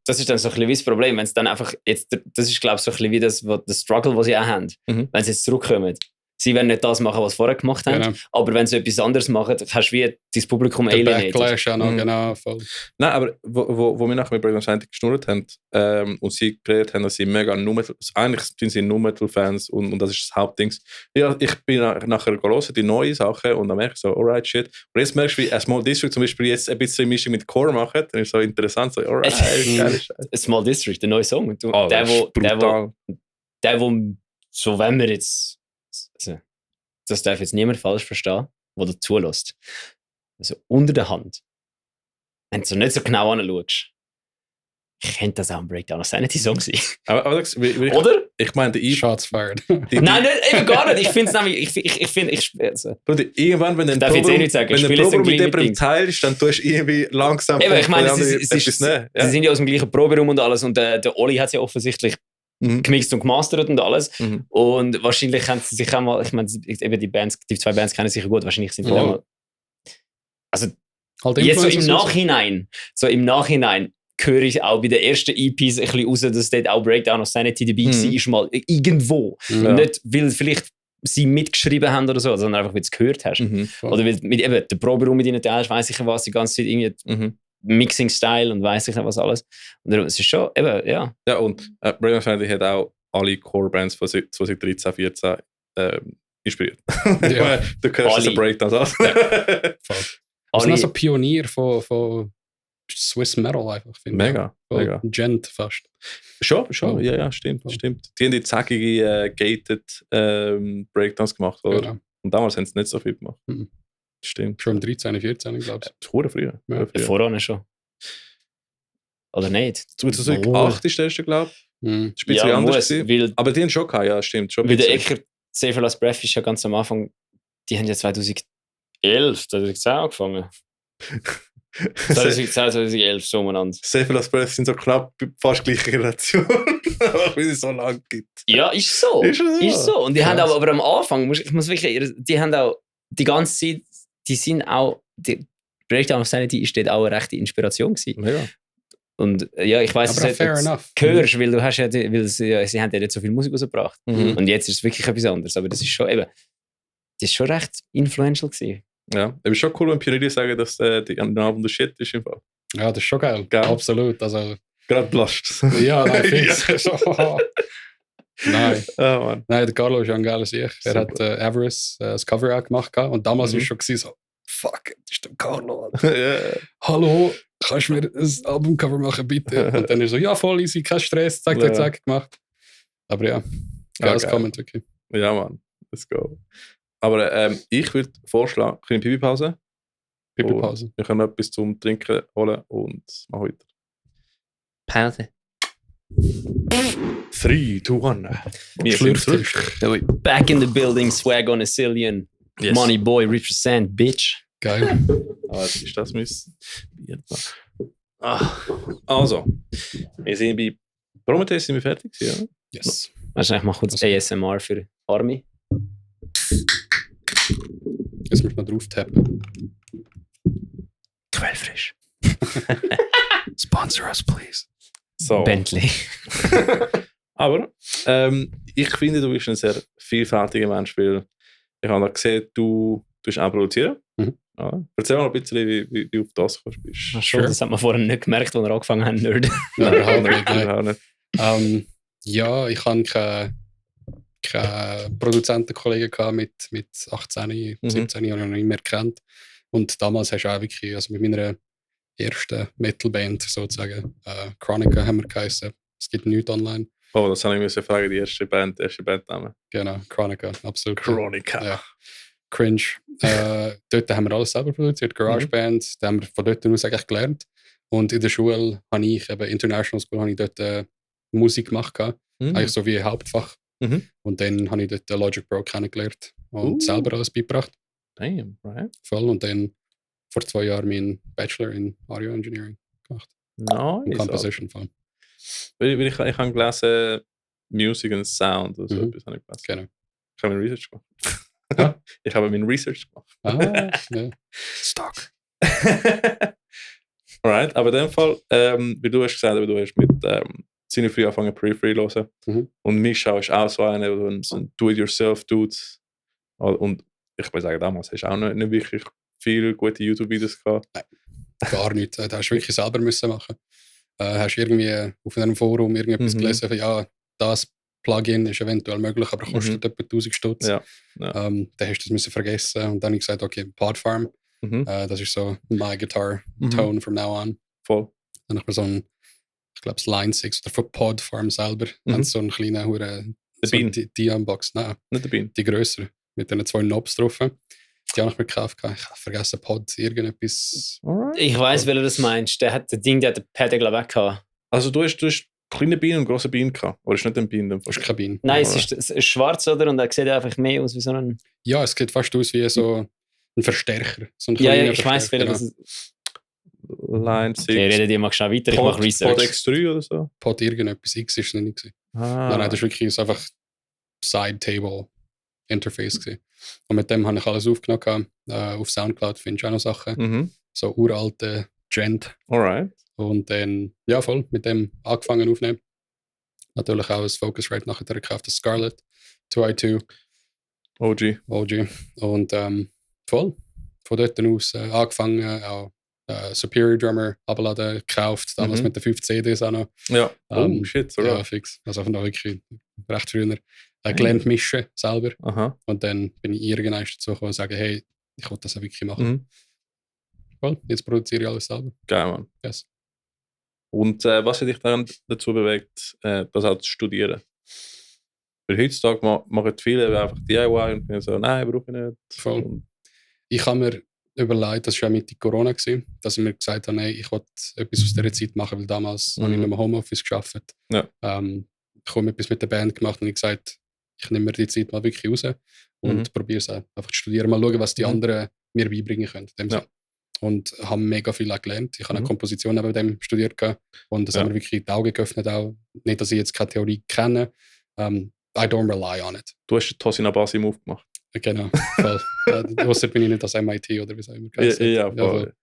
das ist dann so ein bisschen wie das Problem, wenn es dann einfach, jetzt, das ist glaube ich so ein bisschen wie das Struggle, was sie auch haben. Wenn sie jetzt zurückkommen. Sie werden nicht das machen, was sie vorher gemacht haben, Genau. aber wenn sie etwas anderes machen, hast du wie dein Publikum Der alienated. Backlash auch noch, genau. Voll. Nein, aber wo wir nachher mit Breakdown Science geschnurrt haben und sie geredet haben, dass sie mega eigentlich sind sie nur Metal-Fans und das ist das Hauptding. Ja, ich bin nachher gelesen, die neuen Sachen und dann merke ich so, alright, shit. Und jetzt merkst du, wie Small District zum Beispiel jetzt ein bisschen Mischung mit Core machen, dann ist so interessant, so, alright, geil. Small District, der neue Song. Der, wo so wenn wir jetzt, also, das darf jetzt niemand falsch verstehen, der da zulässt. Also unter der Hand, wenn du so nicht so genau anschaust, könnte das auch ein Breakdown of Sanity Song sein. Aber oder? Ich meine, der Shots fired. Nein, eben gar nicht. Ich finde es nämlich, also. Irgendwann, wenn du darf jetzt eh nicht sagen, wenn du Probe mit jemandem teilst, dann tust du irgendwie langsam eben, ich meine, sie sind ja aus dem gleichen Proberaum und alles und der Oli hat es ja offensichtlich gemixt und gemastert und alles. Und wahrscheinlich haben sie sich einmal, ich meine, eben die 2 Bands kennen sich ja gut, wahrscheinlich sind die einmal. Also, halt jetzt so im Nachhinein höre ich auch bei den ersten EPs ein bisschen raus, dass dort auch Breakdown of Sanity dabei war, mal irgendwo. Nicht, weil vielleicht sie mitgeschrieben haben oder so, sondern einfach, weil du es gehört hast. Oder weil mit eben der Proberaum mit ihnen teilst, weiss ich was, die ganze Zeit irgendwie Mixing-Style und weiss ich nicht was alles. Und es ist schon, eben, ja. Ja, und Breakdown of Sanity hat auch alle Core-Bands von 2013, 14 inspiriert. Ja. Du hörst den Breakdowns aus. Das sind also Pionier von Swiss Metal einfach, finde ich. Mega. Gent fast. Schon. Ja, stimmt. Die haben die zackige, gated Breakdowns gemacht, oder? Genau. Und damals haben sie nicht so viel gemacht. Stimmt. Schon im 13, 14, glaube ich. Früher. Voran schon. Oder nicht? 2008 ist der erste, glaube ich. Speziell anders gewesen. Aber die haben schon gehabt, ja, stimmt. Schon weil der Ecker, Save Last Breath ist ja ganz am Anfang, die haben ja 2011, 2010 angefangen. 2010, 2011, so umeinander. Save Last Breath sind so knapp fast gleiche Generation. Weil es so lang gibt. Ja, ist so. Ist so. Und die haben aber am Anfang, ich muss wirklich, die haben auch die ganze Zeit, die sind auch, die Breakdown of Sanity ist dort auch eine rechte Inspiration gewesen. Ja. Und ja, ich weiss, dass du hörst, weil du hast ja, sie haben ja nicht so viel Musik rausgebracht. Und jetzt ist es wirklich etwas anderes. Aber das ist schon eben, das ist schon recht influential gewesen. Ja, es ist schon cool, wenn Pioniere sagen, dass die Album der Shit ist im Fall. Ja, das ist schon geil. Absolut. Also, gerade blusht. Ja, nein, fix. Nein. Oh, Mann. Nein, der Carlo ist ja ein geiler Sieg. Er hat Avarice das Cover auch gemacht. Und damals war es schon so, fuck, das ist der Carlo. Hallo, kannst du mir ein Albumcover machen, bitte? Und dann ist er so, ja, voll easy, kein Stress, zack, gemacht. Aber ja, geiles Comment, wirklich. Ja, Mann, let's go. Aber ich würde vorschlagen, eine Pipi-Pause. Pipi-Pause. Wir können etwas zum Trinken holen und machen weiter. Pause. 3, 2, 1. Wir sind zurück. Back in the building, swag on a zillion. Yes. Money boy, represent, bitch. Geil. Was ist das? Also, wir sind bei Prometheus, sind wir fertig? Ja? Yes. Wahrscheinlich mal kurz ASMR für Army. Jetzt müssen wir drauf tappen. Quellfrisch. Sponsor us, please. So. Bentley. Aber ich finde, du bist ein sehr vielfältiger Mensch, weil ich habe gesehen, du tust auch produzieren. Ja. Erzähl mal ein bisschen, wie du auf das kommst. Sure. Das hat man vorher nicht gemerkt, als wir angefangen haben, Nerd. Nein. Ja, ich hatte keine Produzentenkollegen mit 18, 17 Jahren noch nicht mehr kennt. Und damals hast du auch wirklich, also mit meiner ersten Metalband sozusagen, Chronica haben wir geheißen. Es gibt nichts online. Oh, das habe ich mir fragen, die erste Bandname. Genau, Chronica, absolut. Chronica. Ja. cringe. Dort haben wir alles selber produziert, GarageBand, da haben wir von dort aus eigentlich gelernt. Und in der Schule habe ich, eben International School, habe ich dort Musik gemacht, eigentlich so wie Hauptfach. Und dann habe ich dort Logic Pro kennengelernt und selber alles beigebracht. Damn, right. Voll. Und dann vor 2 Jahren meinen Bachelor in Audio Engineering gemacht. Nice. In Composition voll. Ich habe gelesen, Music and Sound oder so etwas habe ich gelesen. Genau. Ich habe mein Research gemacht. Ich habe mein Research gemacht. Ja. Stock. Alright, aber in dem Fall, wie du hast gesagt, du hast mit ziemlich früh angefangen Periphery zu hören. Und Mischa ist auch so ein Do-it-yourself-Dude. Und ich würde sagen, damals hast du auch nicht wirklich viele gute YouTube-Videos gehabt. Nein, gar nicht. Da hast du wirklich selber müssen machen. Hast irgendwie auf einem Forum irgendetwas gelesen, von, ja, das Plugin ist eventuell möglich, aber kostet etwa 1000 Stutz. Ja. Dann hast du das müssen vergessen und dann habe ich gesagt, okay, Podfarm, das ist so my guitar tone from now on. Voll. Dann habe ich so ein, ich glaube, das Line 6 oder von Podfarm selber, haben so einen kleinen so Dion-Box, nein, nicht der Bean. Die grössere, mit den 2 Knobs drauf. Die habe ich mir gekauft. Ich habe vergessen, Pod, irgendetwas. Alright. Ich weiss, welcher das meinst. Der hat den Pad, glaube ich, gehabt. Also du hast kleine Bienen und große Bienen gehabt? Oder ist nicht ein Bienen? Das ist keine Biene. Nein, es ist schwarz, oder? Und er sieht einfach mehr aus wie so ein... Ja, es sieht fast aus wie so ein Verstärker. So ein ja, ich weiss, welcher das ist. Line 6. Okay, reden die mal schnell weiter, ich mache Research. Pod X3 oder so? Pod irgendetwas, X ist es nicht gewesen. Nein, das ist wirklich einfach Side-Table-Interface gewesen. Und mit dem habe ich alles aufgenommen. Auf Soundcloud findest du auch noch Sachen. So uralte Gent. Alright. Und dann, ja voll, mit dem angefangen aufnehmen. Natürlich auch das Focusrite nachher gekauft, das Scarlett 2i2. OG. Und voll, von dort aus angefangen, auch Superior Drummer abgeladen, gekauft, damals mit den 5 CDs auch noch. Ja, shit, so ja, fix. Also von da wirklich recht früher gelernt mischen selber. Aha. Und dann bin ich irgendwann dazu gekommen und sagen, hey, ich will das auch wirklich machen. Voll, jetzt produziere ich alles selber. Geil, Mann. Yes. Und was hat dich dann dazu bewegt, das auch zu studieren? Weil heutzutage machen viele einfach DIY und so, nein, brauche ich nicht. Voll. Ich habe mir überlegt, das war ja Mitte Corona, dass ich mir gesagt habe, ich will etwas aus dieser Zeit machen, weil damals habe ich nicht mehr Homeoffice gearbeitet. Ja. Ich habe etwas mit der Band gemacht und ich gesagt, ich nehme mir die Zeit mal wirklich raus und probiere es einfach zu studieren, mal schauen, was die anderen mir beibringen können. Ja. Und habe mega viel auch gelernt. Ich habe eine Komposition neben dem studiert und das haben mir wirklich die Augen geöffnet. Auch. Nicht, dass ich jetzt keine Theorie kenne. I don't rely on it. Du hast den Tosin Abasi Move gemacht. Genau. Außer bin ich nicht das MIT oder wie es auch immer heißt. Ja, voll.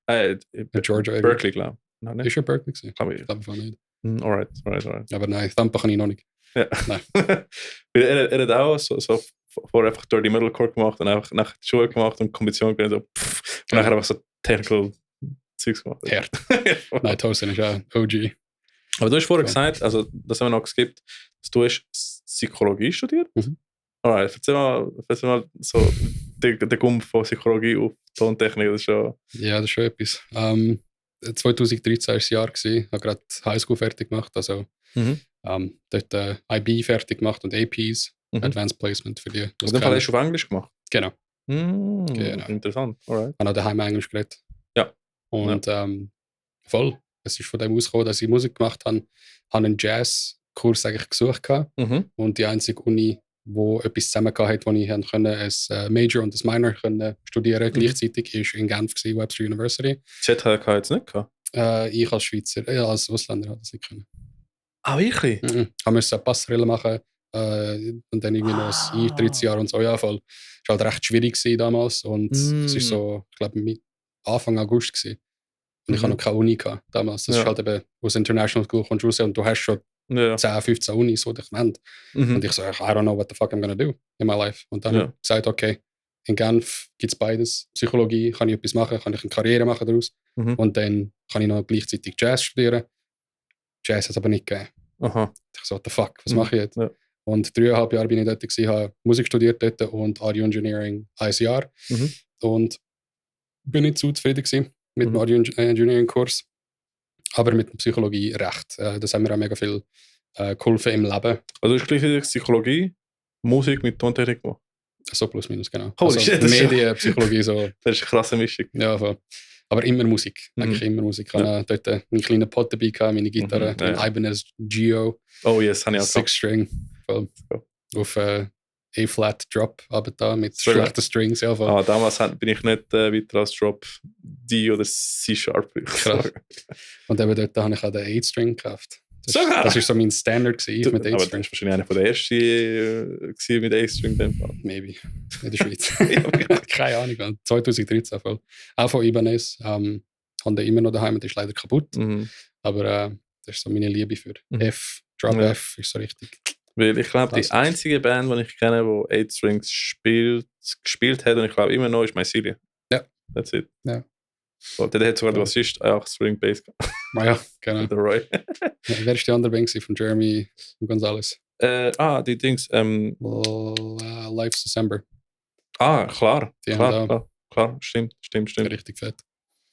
Georgia. Berkeley, glaube ich. Ist ja Berkeley gewesen? Ich glaube von nicht. Alright. Aber nein, Thumper kann ich noch nicht. Ja. Nein. er hat auch so vor einfach Dirty Metalcore gemacht und einfach nach der Schule gemacht und Komposition gemacht und nachher einfach so Technical Zeugs gemacht. Herd. Nein, Tosin ist auch OG. Aber du hast vorher gesagt, also das haben wir noch geskippt, dass du hast Psychologie studiert. Alright, erzähl mal so den Gumm von Psychologie auf Tontechnik. Das ist schon... Ja, das ist schon etwas. 2013 war das Jahr, ich habe gerade Highschool fertig gemacht, also dort IB fertig gemacht und APs, Advanced Placement für die. In dem Fall hast du auf Englisch gemacht? Genau. Genau. Interessant, alright. Ich habe auch daheim Englisch geredet. Ja. Und voll, es ist von dem ausgekommen, dass ich Musik gemacht habe, habe einen Jazzkurs eigentlich gesucht und die einzige Uni, wo etwas zusammen hat, wo ich ein Major und ein Minor studieren gleichzeitig, ist in Genf gewesen, Webster University. ZHK jetzt nicht gehabt? Ich als Schweizer, als Ausländer hatte das nicht können. Ah, wirklich? Ich musste eine Passerelle machen und dann irgendwie noch ein Eintrittsjahr und so. Ja, voll. Es war halt recht schwierig damals und es war so, ich glaube, Anfang August gewesen. Und ich hatte noch keine Uni gehabt damals. Das ist halt eben aus International School kommst du raus und du hast schon 10, 15 Unis, die dich nennen. Und ich so, I don't know what the fuck I'm gonna do in my life. Und dann habe ich gesagt, okay, in Genf gibt es beides. Psychologie, kann ich etwas machen, kann ich eine Karriere machen daraus. Und dann kann ich noch gleichzeitig Jazz studieren. Jazz hat es aber nicht gegeben. Aha. Ich so, what the fuck, was mache ich jetzt? Ja. Und 3,5 Jahre bin ich dort gewesen, habe Musik studiert dort und Audio Engineering 1 Jahr. Und bin nicht zu zufrieden gewesen mit dem Audio Engineering Kurs. Aber mit der Psychologie recht. Das haben mir auch mega viel geholfen im Leben. Also ist gleich Psychologie, Musik mit Tontechnik gemacht? So plus minus, genau. Holy also shit, das ist Medien, Psychologie, so. Das ist eine krasse Mischung. Ja, voll. Aber immer Musik. Eigentlich immer Musik. Ich hatte dort einen kleinen Pot dabei, meine Gitarre, den Ibanez Geo. Oh yes, habe ich auch gehabt. 6-String. Voll. Auf A-Flat Drop, aber da mit So schlechten Strings. Ja, voll. Damals bin ich nicht weiter als Drop D oder C-Sharp. Krass. Und eben dort habe ich auch den 8-String gekauft. Das Sogar? war so mein Standard gewesen, mit Aber das 8-String. war wahrscheinlich einer der ersten mit A-String in dem Fall. Maybe. In der Schweiz. Keine Ahnung. Man. 2013 voll. Auch von Ibanez. Haben den immer noch daheim und ist leider kaputt. Aber das ist so meine Liebe für F. Drop F ist so richtig. Weil ich glaube, die einzige Band, die ich kenne, die 8 Strings gespielt hat, und ich glaube immer noch, ist Mycelia. Ja. That's it. Ja. So, der hat sogar der Bassist 8 String Bass gehabt. Ja, genau. Der Roy. Wer ist die andere Band von Jeremy und Gonzalez? Die Dings. Life's December. Klar. Die Klar. Stimmt. Richtig fett.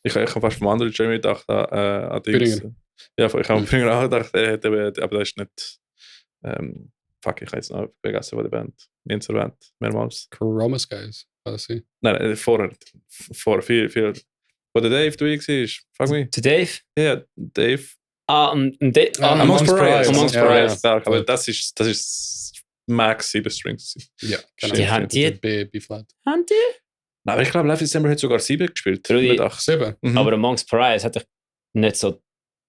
Ich habe fast vom anderen Jeremy gedacht, an Dings. Büringer. Ja, ich habe am Büringer auch gedacht, aber das ist nicht. Ich habe jetzt noch vergessen, von der Band. Wir haben es erwähnt, mehrmals. Chroma Skies, war das sie? Nein, vorher viel. Wo der Dave dabei war, frag mich. Der Dave? Ja, Dave. Amongst Pariahs. Amongst Pariahs, ja. aber das ist Max 7 Strings. Ja, genau. Die haben die- B-Flat. Haben die? Nein, aber ich glaube, Live December hat sogar 7 gespielt. Rudi, Nicht 8. 7. Aber Amongst Pariahs hat ich nicht so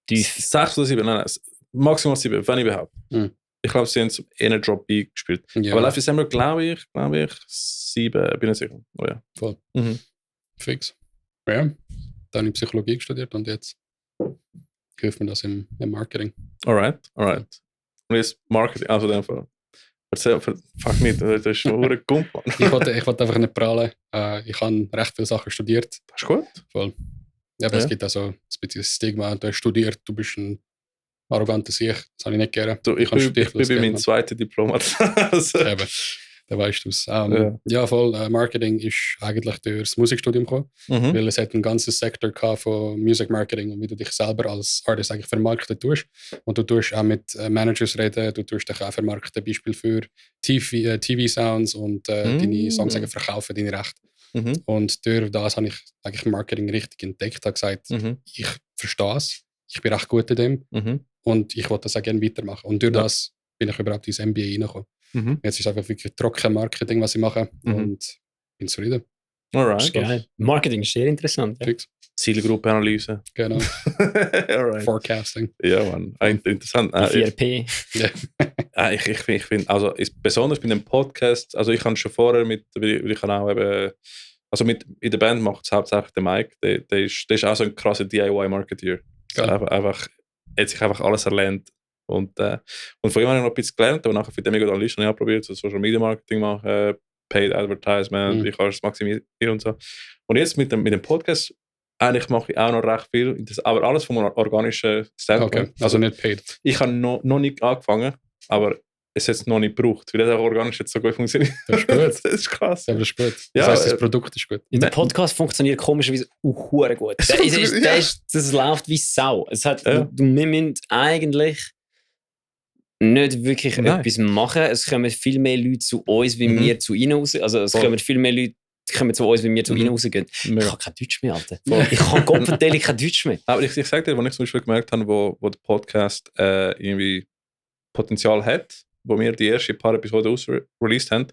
tief. 6 oder 7, nein, maximal 7, wenn überhaupt. Mhm. Ich glaube, sie haben eher Drop B gespielt. Ja, Aber Live December glaube ich 7, bin ich sicher. Oh ja. voll. Mhm. Fix. Ja. Dann habe ich Psychologie studiert und jetzt hilft mir das im Marketing. Alright. Und jetzt Marketing, also in dem Fall. Erzähl, fuck nicht, das ist schon ein Gump, Mann. Ich wollte einfach nicht prahlen. Ich habe recht viele Sachen studiert. Das ist gut. Voll. Ja, aber Ja. es gibt auch so ein bisschen Stigma. Du hast studiert, du bist ein arroganter Sieg. Das habe ich nicht gerne. Du, ich bin bei meinem zweiten Diplom. Also, Eben, da weißt du es. Ja, voll. Marketing ist eigentlich durch das Musikstudium gekommen, weil es hat ein ganzes Sektor gehabt von Music Marketing und wie du dich selber als Artist eigentlich vermarkten tust. Und du tust auch mit Managers reden, du tust dich auch vermarkten, Beispiel für TV-Sounds und deine Songs eigentlich verkaufen, deine Rechte. Und durch das habe ich eigentlich Marketing richtig entdeckt, habe gesagt, ich verstehe es, ich bin recht gut in dem und ich wollte das auch gerne weitermachen. Und durch das bin ich überhaupt ins MBA reingekommen. Jetzt ist es einfach wirklich trocken Marketing, was ich mache und bin zufrieden. Das ist geil. Marketing ist sehr interessant. Ja. Fix. Zielgruppenanalyse. Genau. Alright. Forecasting. Ja, Mann. Interessant. Die 4P. Ich finde, also besonders bei dem Podcast, also ich habe schon vorher weil ich kann auch eben, also in der Band macht es hauptsächlich der Mike, der ist auch so ein krasser DIY-Marketeer. Einfach, er hat sich einfach alles erlernt. Und von ihm habe ich noch ein bisschen gelernt, aber nachher für den Mega Analyse habe ich auch probiert, so Social Media Marketing machen, Paid Advertisement, wie kannst du es maximieren und so. Und jetzt mit dem Podcast, eigentlich mache ich auch noch recht viel, aber alles vom organischen Standpoint. Okay, also nicht paid. Ich habe noch nicht angefangen, aber es hat es noch nicht gebraucht, weil das auch organisch jetzt so gut funktioniert. Das ist gut. Das ist krass. Ja, das ist gut. Ja, Das heisst, das Produkt ist gut. Der Podcast funktioniert komischerweise auch hure gut. Das läuft wie Sau. Wir müssen eigentlich nicht wirklich etwas machen. Es kommen viel mehr Leute zu uns, wie wir zu ihnen raus. Also es kommen viel mehr Leute zu uns, wie wir zu ihnen rausgehen. Ich habe kein Deutsch mehr, Alter. Ich habe Gottverdelig kein Deutsch mehr. Aber ich sage dir, als ich zum Beispiel gemerkt habe, wo der Podcast irgendwie Potenzial hat, wo wir die ersten paar Episoden released haben,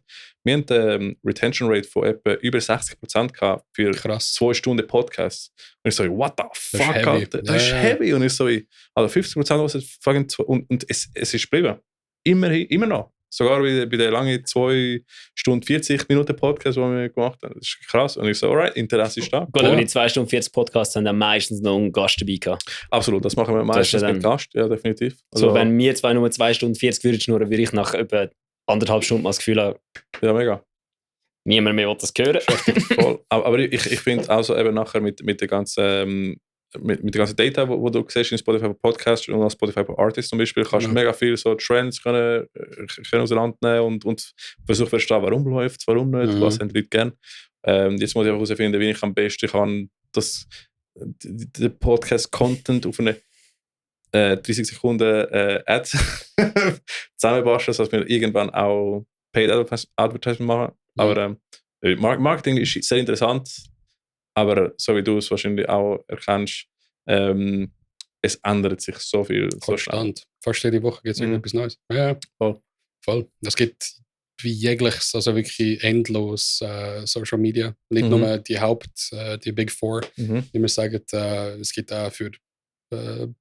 wir haben eine Retention Rate von etwa über 60% gehabt für 2 Stunden Podcast. Und ich so, what the fuck, Alter? Das ist heavy. Und ich so, also 50% was es fucking und es ist geblieben. Immer noch. Sogar bei der langen 2 Stunden 40 Minuten Podcast, den wir gemacht haben. Das ist krass. Und ich so, alright, Interesse ist da. Gut, aber die 2 Stunden 40 Podcasts haben dann meistens noch einen Gast dabei gehabt. Absolut, das machen wir meistens mit Gast, ja, definitiv. Also, wenn wir zwei nur 2 Stunden 40 würden schnurren, würde ich nach etwa 1,5 Stunden mal das Gefühl haben, ja, mega. Niemand mehr will das hören. Voll. Aber ich finde also eben nachher mit der ganzen Data, wo du siehst in Spotify Podcast und Spotify Artist zum Beispiel, kannst du mega viel so Trends können auseinandernehmen und versuchen zu verstehen, warum läuft es, warum nicht, was haben die Leute gerne. Jetzt muss ich einfach herausfinden, wie ich am besten kann den Podcast-Content auf eine 30 Sekunden Ads zusammenbasteln, sodass wir irgendwann auch Paid Advertisement machen Aber Marketing ist sehr interessant, aber so wie du es wahrscheinlich auch erkennst, es ändert sich so viel. Konstant. Fast jede Woche gibt es irgendetwas Neues. Ja, voll. Es gibt wie jegliches, also wirklich endlos Social Media. Nicht nur die die Big Four, wie wir sagen. Es gibt auch für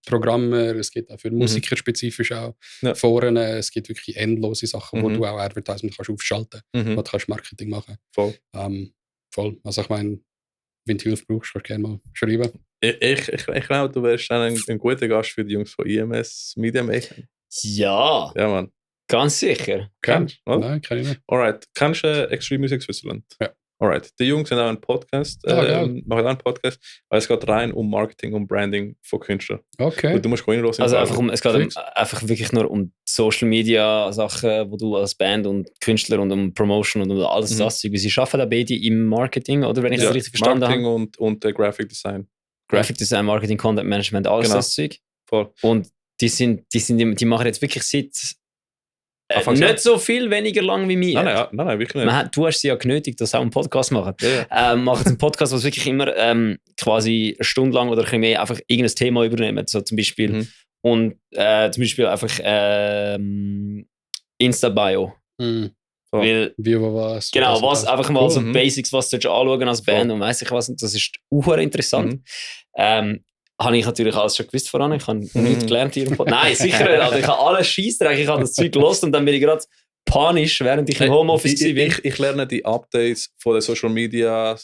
Programmer, es gibt auch für Musiker spezifisch auch Foren. Es gibt wirklich endlose Sachen, wo du auch Advertisement kannst aufschalten kannst, wo du kannst Marketing machen. Voll. Voll. Also ich meine, wenn du Hilfe brauchst, kannst du gerne mal schreiben. Ich glaube, du wärst dann ein guter Gast für die Jungs von IMS Media Making. Ja. Ja, Mann. Ganz sicher. Kennst du? Nein, kann ich nicht. Alright. Kennst du Extreme Music Switzerland? Ja. Alright. Die Jungs haben auch einen Podcast. Machen auch einen Podcast, weil es geht rein um Marketing und Branding von Künstlern. Okay. Und du musst reinhören. Also es geht einfach wirklich nur um Social Media Sachen, wo du als Band und Künstler und um Promotion und um alles das. Sie arbeiten da beide im Marketing, oder? Wenn ich das richtig verstanden habe. Marketing und Graphic Design. Graphic Design, Marketing, Content Management, alles das Zeug. Voll. Und die machen jetzt wirklich seit nicht so viel weniger lang wie mir. Nein, wirklich nicht. Du hast sie ja genötigt, dass sie auch einen Podcast machen. Yeah. Machen einen Podcast, was wirklich immer quasi eine Stunde lang oder ein bisschen mehr einfach irgendein Thema übernehmen. So zum Beispiel. Und zum Beispiel einfach Insta-Bio. Weil, wie, was. Genau, was einfach mal so Basics, was du anschauen als Band und weiss ich was. Und das ist auch interessant. Habe ich natürlich alles schon gewusst voran. Ich habe nichts gelernt hier im Podcast. Nein, sicher nicht. Also ich habe alles Scheissdreck. Ich habe das Zeug gelost und dann bin ich gerade panisch, während ich im Homeoffice war. Ich lerne die Updates von den Social Media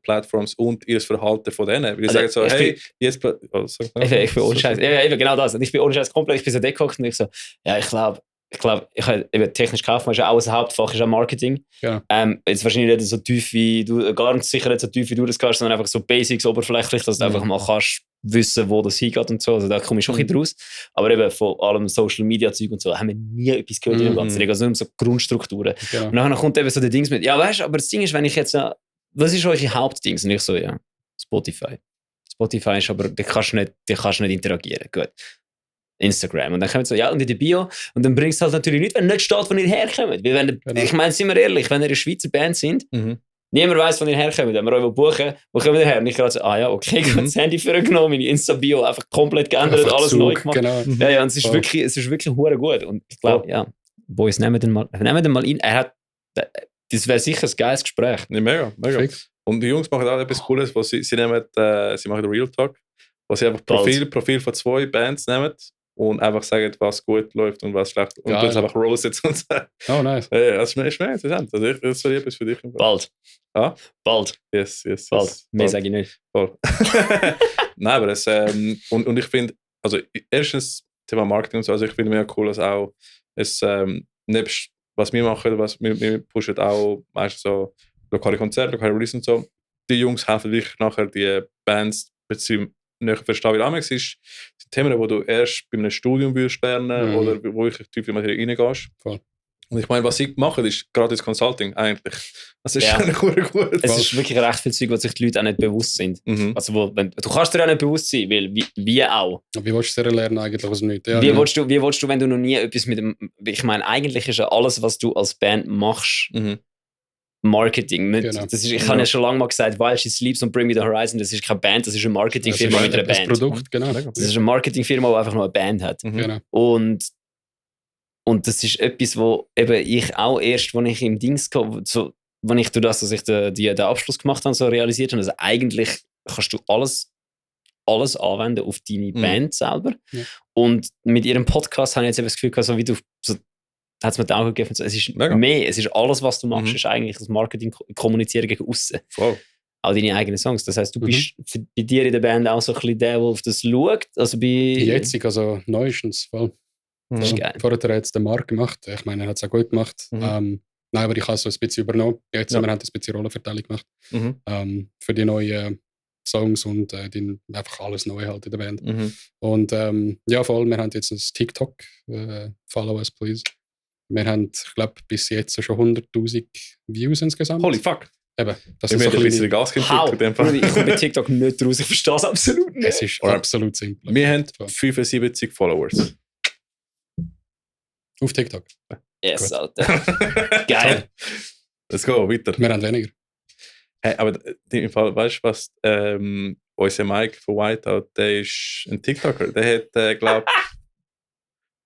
Plattforms und ihr Verhalten von denen. Weil ich sage so, hey, jetzt... Ich bin ohne Scheiß. Ja, eben genau das. Ich bin ohne Scheiß komplett. Ich bin so degehockt und ich so, ja, ich glaube, ich habe eben technisch Kaufmann, ist ja auch ein Hauptfach, ist auch Marketing. Ja. Jetzt wahrscheinlich nicht so tief wie du, gar sicher nicht so tief wie du das kannst, sondern einfach so Basics, oberflächlich, dass du einfach mal kannst wissen, wo das hingeht und so. Also da komme ich schon ein bisschen raus. Aber eben von allem Social Media Zeug und so haben wir nie etwas gehört in dem ganzen Ding. Also nur so Grundstrukturen. Ja. Und dann kommt eben so der Dings mit, ja weißt du, aber das Ding ist, wenn ich jetzt, was ist eure Hauptdings? Und ich so, ja, Spotify. Spotify ist aber, da kannst du nicht interagieren. Gut. Instagram. Und dann kommt so, ja, und in der Bio. Und dann bringst du halt natürlich nicht, wenn nicht steht, wo ihr herkommt. Weil ich meine, sind wir ehrlich, wenn ihr eine Schweizer Band sind, niemand weiss, wo ihr herkommt. Wenn wir euch buchen, wo kommen ihr her? Und ich gerade so, ja, okay, ich habe das Handy für genommen, meine Insta-Bio einfach komplett geändert, einfach alles neu gemacht. Genau. Ja, und es ist wirklich hure gut. Und ich glaube, ja, Boys, nehmen den mal in. Das wäre sicher ein geiles Gespräch. Ja, mega. Fix. Und die Jungs machen auch etwas Cooles, wo sie machen Real Talk, wo sie einfach Profil von 2 Bands nehmen und einfach sagen, was gut läuft und was schlecht. Und das einfach roastet und sagen. Oh, nice. Ja, das ist mega interessant. Also das wäre etwas für dich. Bald. Ah? Bald. Yes. Bald. Mehr sage ich nicht. Voll. Nein, aber das, und ich finde, also erstens Thema Marketing und so, also ich finde mega cool, dass auch es, nebst was wir machen, wir pushen auch meistens so lokale Konzerte, lokale Release und so. Die Jungs helfen wirklich nachher die Bands beziehungsweise näher verstehen, wie es ist. Das sind Themen, die du erst bei einem Studium würdest lernen oder wo wirklich tief in die Materie reingehst. Voll. Und ich meine, was sie machen, ist gratis Consulting eigentlich. Das ist schon gut. Es ist wirklich recht viel Zeug, was sich die Leute auch nicht bewusst sind. Also, du kannst dir auch nicht bewusst sein, weil wie auch. Wie willst du es lernen eigentlich aus dem Nichts? Ja, wie willst du, wenn du noch nie etwas mit dem... Ich meine, eigentlich ist ja alles, was du als Band machst, Marketing. Genau. Ich habe ja schon lange mal gesagt, While She Sleeps und Bring Me The Horizon, das ist keine Band, das ist eine Marketingfirma mit einer Band. Das Produkt, genau. Das ist eine Marketingfirma, die einfach nur eine Band hat. Genau. Und das ist etwas, wo eben ich auch erst, als ich im Dings kam, so, wenn ich durch das, dass ich den Abschluss gemacht habe, so realisiert habe, also eigentlich kannst du alles anwenden auf deine Band selber. Ja. Und mit ihrem Podcast habe ich jetzt eben das Gefühl gehabt, so wie du, so, hat es mir die Augen gegeben, so, es ist mehr, es ist alles, was du machst, ist eigentlich das Marketing kommunizieren gegen aussen. Voll. Auch deine eigenen Songs. Das heisst, du bist bei dir in der Band auch so ein bisschen der auf das schaut. Also Jetzt, also neuestens, voll. Das ist geil. Vorher hat er jetzt den Marc gemacht. Ich meine, er hat es auch gut gemacht. Nein, aber ich habe so ein bisschen übernommen. Jetzt haben wir ein bisschen Rollenverteilung gemacht. Für die neuen Songs und einfach alles neu halt in der Band. Und ja, voll, wir haben jetzt ein TikTok. Follow us, please. Wir haben, ich glaube, bis jetzt schon 100'000 Views insgesamt. Holy fuck! Eben, das ist so ein bisschen Gas ich komme bei TikTok nicht raus, ich verstehe es absolut nicht. Es ist absolut simpel. Wir haben 75 Followers. Auf TikTok? Yes, Alter. Geil. Let's go, weiter. Wir haben weniger. Hey, aber im Fall, weißt du was? Unser Mike von Whiteout, der ist ein TikToker. Der hat, glaube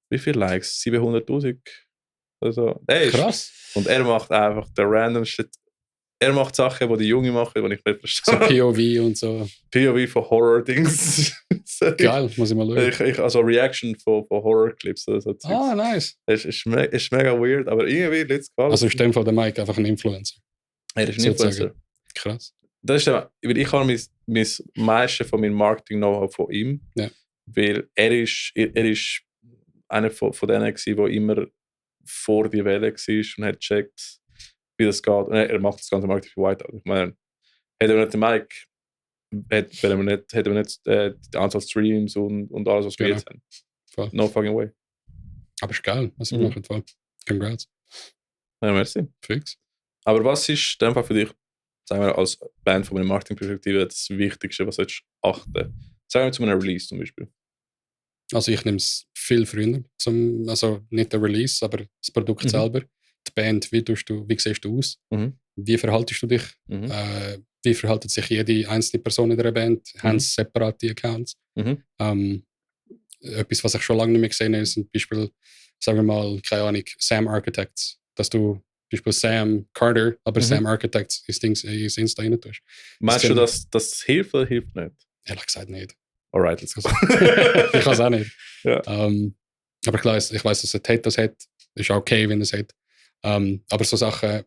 wie viele Likes? 700.000? Also, Krass. Und er macht einfach der random Shit. Er macht Sachen, die Jungen machen, die ich nicht So verstehe. POV und so. POV von Horror-Dings. Geil, muss ich mal schauen. Also Reaction von Horror-Clips. Also Nice. ist mega weird, aber irgendwie Leute gefallen. Also ist in dem Fall der Mike einfach ein Influencer. Er ist ein sozusagen. Influencer. Krass. Das ist weil ich habe mein meiste von meinem Marketing-Know-how von ihm. Ja. Weil er ist einer von denen gewesen, der immer vor die Welle war und hat gecheckt, wie das geht. Und er macht das ganze Marketing für Whiteout. Ich meine, hätte er nicht den Mike, hätte er nicht die Anzahl Streams und alles, was wir Genau. jetzt haben. Voll. No fucking way. Aber ist geil, was ich Mhm. mache. Voll. Congrats. Ja, merci. Fix. Aber was ist in dem Fall für dich, sagen wir als Band von einer Marketingperspektive, das Wichtigste, was solltest du achten? Sagen wir zu einem Release zum Beispiel. Also ich nehme es viel früher, also nicht der Release, aber das Produkt Mhm. selber. Die Band, wie siehst du aus? Mhm. Wie verhaltest du dich? Mhm. Wie verhaltet sich jede einzelne Person in der Band? Haben sie separate Accounts? Mhm. Etwas, was ich schon lange nicht mehr gesehen habe, sind zum Beispiel, sagen wir mal, keine Ahnung, Sam Architects. Dass du zum Beispiel Sam Carter, aber Mhm. Sam Architects ins Insta rein tust. Meinst du, dass das hilft oder hilft nicht? Ehrlich gesagt nicht. Alright, let's go. Ich kann es auch nicht. Ja. Aber klar, ich weiß, dass er das hat. Ist auch okay, wenn er es hat. Aber so Sachen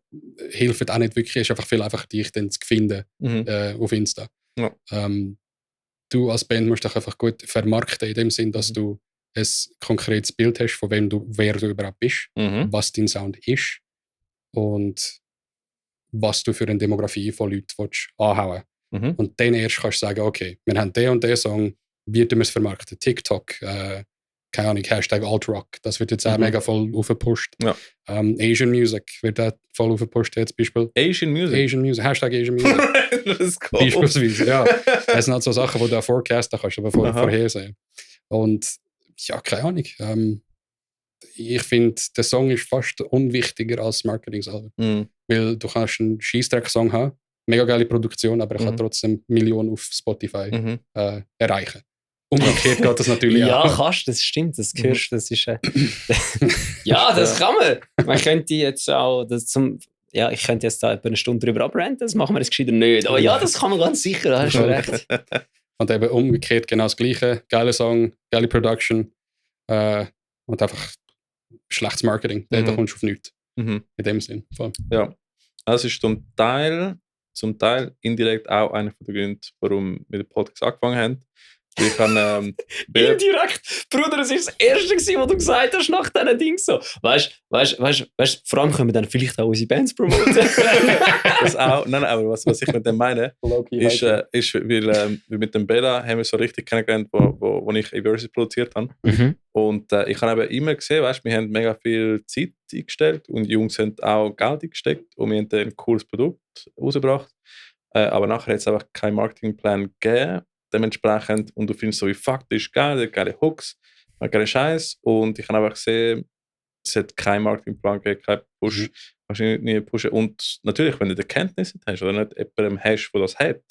helfen auch nicht wirklich. Es ist einfach viel einfach, dich dann zu finden Mhm. auf Insta. Ja. Du als Band musst dich einfach gut vermarkten, in dem Sinn, dass du ein konkretes Bild hast, von wer du überhaupt bist, Mhm. was dein Sound ist und was du für eine Demografie von Leuten willst anhauen. Mhm. Und dann erst kannst du sagen, okay, wir haben den und den Song, wie tun wir es vermarkten? TikTok, keine Ahnung, Hashtag Alt-Rock, das wird jetzt auch Mhm. mega voll aufgepusht. Ja. Asian Music wird auch voll aufgepusht jetzt, Beispiel. Asian Music. Asian Music, Hashtag Asian Music. Let's go. Beispielsweise, ja. Das sind halt so Sachen, die du auch forecasten kannst, aber Aha. vorhersehen. Und ja, keine Ahnung. Ich finde, der Song ist fast unwichtiger als das Marketing selber. Mhm. Weil du kannst einen Scheissdreck-Song haben, mega geile Produktion, aber er kann Mhm. trotzdem Millionen auf Spotify Mhm. erreichen. Umgekehrt geht das natürlich Ja, auch. kannst, das stimmt, das hörst das ist ja, das kann man. Man könnte jetzt auch ich könnte jetzt da etwa eine Stunde drüber abranten, das machen wir jetzt gescheiter nicht. Aber ja, das kann man ganz sicher, da hast du recht. Und eben umgekehrt genau das Gleiche. Geiler Song, geile Production und einfach schlechtes Marketing. Da kommst du auf nichts. Mhm. In dem Sinn. Voll. Ja. Das ist zum Teil indirekt auch einer der Gründe, warum wir den Podcast angefangen haben. Ich kann, Indirekt, Bruder, es war das Erste, was du gesagt hast nach diesen Dingen so. Weißt du, vor allem können wir dann vielleicht auch unsere Bands promoten. das auch. Nein, aber was ich mit dem meine, ist weil mit dem Bella haben wir so richtig kennengelernt, wo ich Eversys produziert habe. Mhm. Und ich habe eben immer gesehen, weißt, wir haben mega viel Zeit eingestellt und die Jungs haben auch Geld eingesteckt und wir haben dann ein cooles Produkt rausgebracht. Aber nachher hat es einfach keinen Marketingplan gegeben. Dementsprechend, und du findest so wie fuck, das ist geil, der hat geile Hooks, geile Scheiß. Und ich habe einfach gesehen, es hat keinen Marketingplan gegeben, keinen Push, wahrscheinlich nie pushen. Und natürlich, wenn du die Kenntnisse hast oder nicht jemandem hast, der das hat,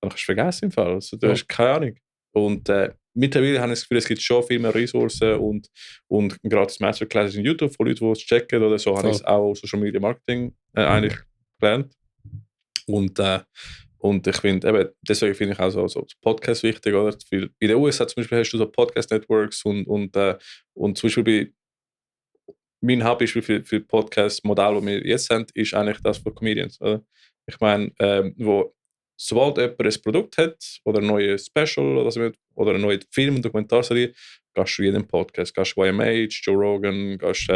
dann kannst du vergessen im Fall. Also, du hast keine Ahnung. Und mittlerweile habe ich das Gefühl, es gibt schon viel mehr Ressourcen und gratis Masterclasses in YouTube von Leuten, die es checken oder so, habe ich auch Social Media Marketing eigentlich gelernt. Und ich finde, eben, deswegen finde ich auch so Podcast wichtig, oder? Weil in den USA zum Beispiel hast du so Podcast-Networks und zum Beispiel mein Hauptbeispiel für Podcast-Modell, das wir jetzt haben, ist eigentlich das von Comedians, oder? Ich meine, sobald jemand ein Produkt hat oder ein neues Special oder eine neue Film- und Dokumentarserie, gehst du in jeden Podcast, gehst du YMH, Joe Rogan, gehst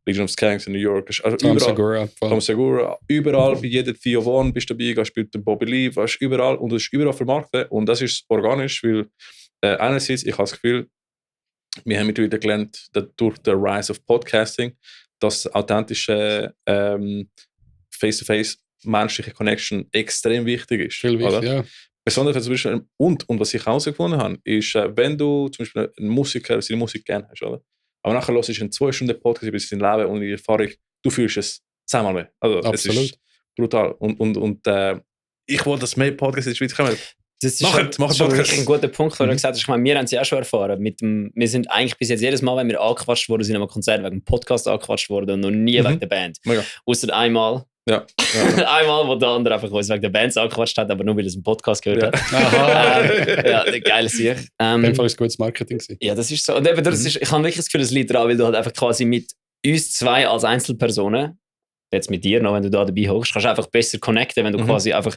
Legion of Skanks in New York, also Tom überall. Segura. Tom Segura, überall, bei jeder Theo Von bist du dabei, gehst bei Bobby Lee, weißt, überall und das ist überall vermarktet und das ist organisch, weil einerseits, ich habe das Gefühl, wir haben mittlerweile gelernt, dass durch den Rise of Podcasting, dass authentische Face-to-Face menschliche Connection extrem wichtig ist. Viel wichtig, oder? ja. Besonders wenn zum Beispiel, und was ich herausgefunden habe, ist, wenn du zum Beispiel einen Musiker seine Musik gerne hast, oder? Aber nachher hörst du einen 2 Stunden Podcast über sein Leben und die Erfahrung, du fühlst es 10-mal mehr. Also, Absolut. es ist brutal. Und ich wollte, dass mehr Podcasts in der Schweiz kommen. Das ist Macht schon Podcast. wirklich ein guter Punkt, weil du gesagt hast. Ich meine, wir haben es ja auch schon erfahren. Wir sind eigentlich bis jetzt jedes Mal, wenn wir angequatscht worden sind, am Konzert wegen dem Podcast angequatscht worden und noch nie wegen der Band. Mega. Außer einmal. Ja. Einmal, wo der andere einfach uns wegen der Band angequatscht hat, aber nur weil er es im Podcast gehört hat. Aha. Ja, der geile Sieg. In dem Fall war es gutes Marketing. Ja, das ist so. Und eben, ich habe wirklich das Gefühl, es liegt daran, weil du halt einfach quasi mit uns zwei als Einzelpersonen, jetzt mit dir noch, wenn du da dabei hockst, kannst du einfach besser connecten, wenn du quasi einfach,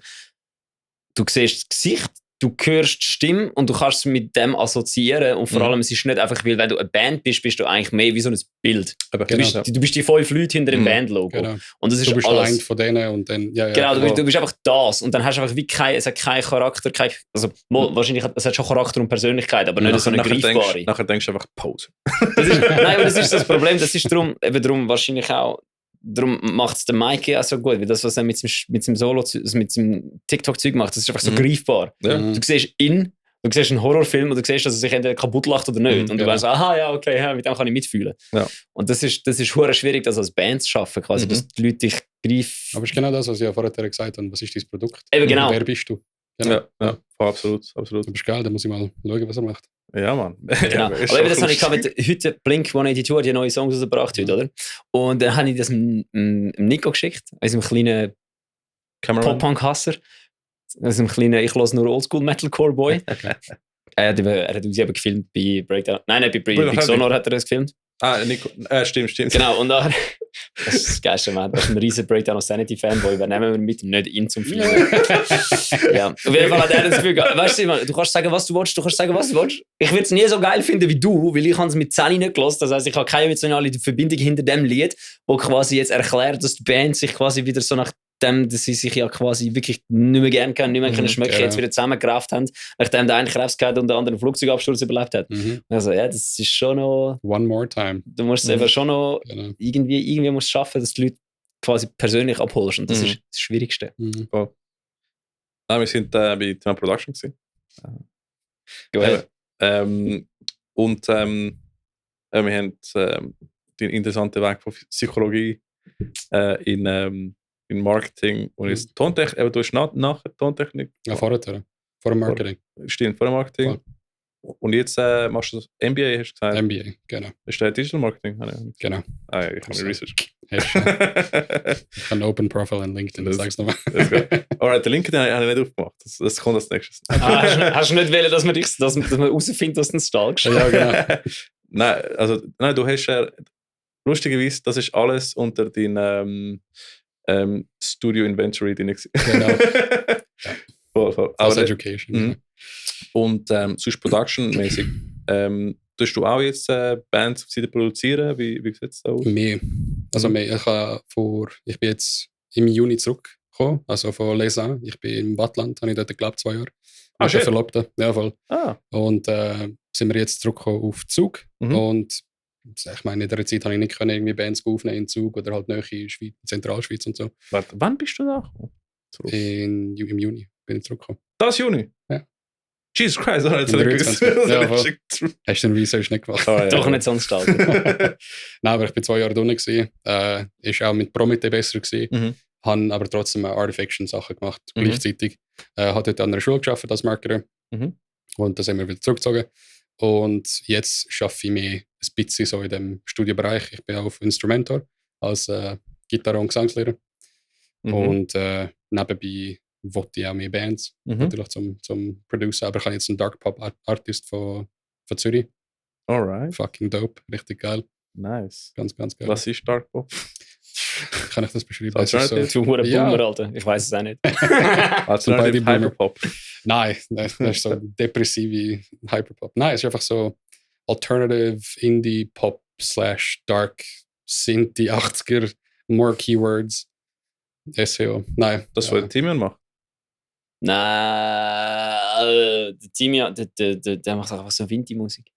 du siehst das Gesicht, du hörst die Stimme und du kannst es mit dem assoziieren und vor allem, es ist nicht einfach, weil wenn du eine Band bist, bist du eigentlich mehr wie so ein Bild. Aber Du bist die 5 Leute hinter dem Bandlogo. Genau. Und das ist Du bist alles. einer von denen und dann, Genau, du bist einfach das und dann hast du einfach wie es hat keinen Charakter, wahrscheinlich es hat schon Charakter und Persönlichkeit, aber nicht so eine greifbare. Nachher denkst du einfach Pause. Nein, aber das ist das Problem, das ist darum wahrscheinlich auch, darum macht es der Mike auch so gut, weil das, was er mit seinem Solo, mit seinem TikTok-Zeug macht, das ist einfach so greifbar. Ja. Du siehst du siehst einen Horrorfilm und du siehst, dass er sich entweder kaputt lacht oder nicht. Und du weißt, aha, ja, okay, ja, mit dem kann ich mitfühlen. Ja. Und das ist hure schwierig, das als Band zu schaffen, quasi, dass die Leute dich greifen. Aber es ist genau das, was ich ja vorher gesagt habe. Was ist dein Produkt? Eben, genau. Wer bist du? Genau. Ja, absolut. Du bist geil, dann muss ich mal schauen, was er macht. Ja, Mann. Genau. Aber eben, das habe ich mit heute Blink 182 hat ja neue Songs rausgebracht, heute, oder? Und dann habe ich das dem Nico geschickt, unserem kleinen Pop-Punk-Hasser. Unserem kleinen, ich höre nur Oldschool-Metalcore-Boy. Er hat uns eben gefilmt bei Breakdown. Nein, nicht bei Big Sonor hat er das gefilmt. Ah, Nico. Stimmt. Genau, und dann. Das ist das Geilste, man. Das ist ein riesen Breakdown of Sanity-Fanboy. Übernehmen wir mit, nicht ihn zum Filmen. Ja. Auf jeden Fall hat er das Gefühl gehabt. Weißt du, du kannst sagen, was du willst, Ich würde es nie so geil finden wie du, weil ich es mit Sally nicht gehört. Das heisst, ich habe keine emotionale Verbindung hinter dem Lied, wo quasi jetzt erklärt, dass die Band sich quasi wieder so nach dem, dass sie sich ja quasi wirklich nicht mehr gerne kennen, nicht mehr können schmecken, jetzt wieder zusammengerafft haben, nachdem der eine Krebs gehabt und der andere einen Flugzeugabsturz überlebt hat. Also ja, das ist schon noch... One more time. Du musst es eben schon noch irgendwie musst schaffen, dass die Leute quasi persönlich abholst und das ist das Schwierigste. Cool. Nein, wir sind bei Thema Production gewesen. Go ahead. Und wir haben den interessanten Weg von Psychologie in Marketing und jetzt Tontechnik, aber du hast nachher Tontechnik. Ja, vorher. Vor dem Marketing. Stimmt, vor dem Marketing. Voll. Und jetzt machst du das MBA, hast du gesagt? MBA, genau. Ist das Digital Marketing? Genau. Ah, ja, ich habe Research. Ich habe ein Open Profile in LinkedIn, sag's nochmal. Alright, den LinkedIn habe ich nicht aufgemacht. Das kommt als nächstes. Hast du nicht wollen, dass man herausfindet, dass du einen stalkst? Ja, genau. Nein, du hast lustigerweise, das ist alles unter deinem Studio Inventory, den ich Genau. voll. Als Education. Und sonst Production-mäßig. Tust du auch jetzt Bands auf Seite produzieren? Wie sieht es da aus? Mehr. Also mehr. Ich bin jetzt im Juni zurückgekommen, also von Lausanne. Ich bin im Wattland, habe ich dort geglaubt 2 Jahre. Mit der Verlobten. Ja, voll. Und sind wir jetzt zurückgekommen auf Zug. Und ich meine, in dieser Zeit habe ich nicht können, irgendwie Bands aufnehmen in Zug oder halt nahe in Schweiz, Zentralschweiz und so. Warte, wann bist du da? Im Juni bin ich zurückgekommen. Das Juni? Ja. Jesus Christ, oder? Jetzt ja, hast du den Research nicht gemacht? Doch nicht sonst stark. Nein, aber ich bin 2 Jahre drinnen gewesen. Ist auch mit Promete besser gewesen. Habe aber trotzdem Artifaction-Sachen gemacht, gleichzeitig. Habe dort an einer Schule gearbeitet als Marketer. Und da sind wir wieder zurückgezogen. Und jetzt arbeite ich mehr ein bisschen so in dem Studiobereich. Ich bin auf Instrumentor als Gitarre- und Gesangslehrer. Und nebenbei wollte ich auch mehr Bands, natürlich zum Producer. Aber ich habe jetzt einen Dark Pop Artist von Zürich. Alright. Fucking dope, richtig geil. Nice. Ganz geil. Was ist Dark Pop? Kann ich das beschreiben? Das ist Du Boomer, Alter. Ich weiß es auch nicht. Also Hyperpop. Nein, das ist so depressive Hyperpop. Nein, es ist einfach so Alternative Indie Pop / Dark Synth, die 80er, more Keywords. SEO. Nein. Das will Timian machen. Nein, der Timian, der macht einfach so Vinti-Musik.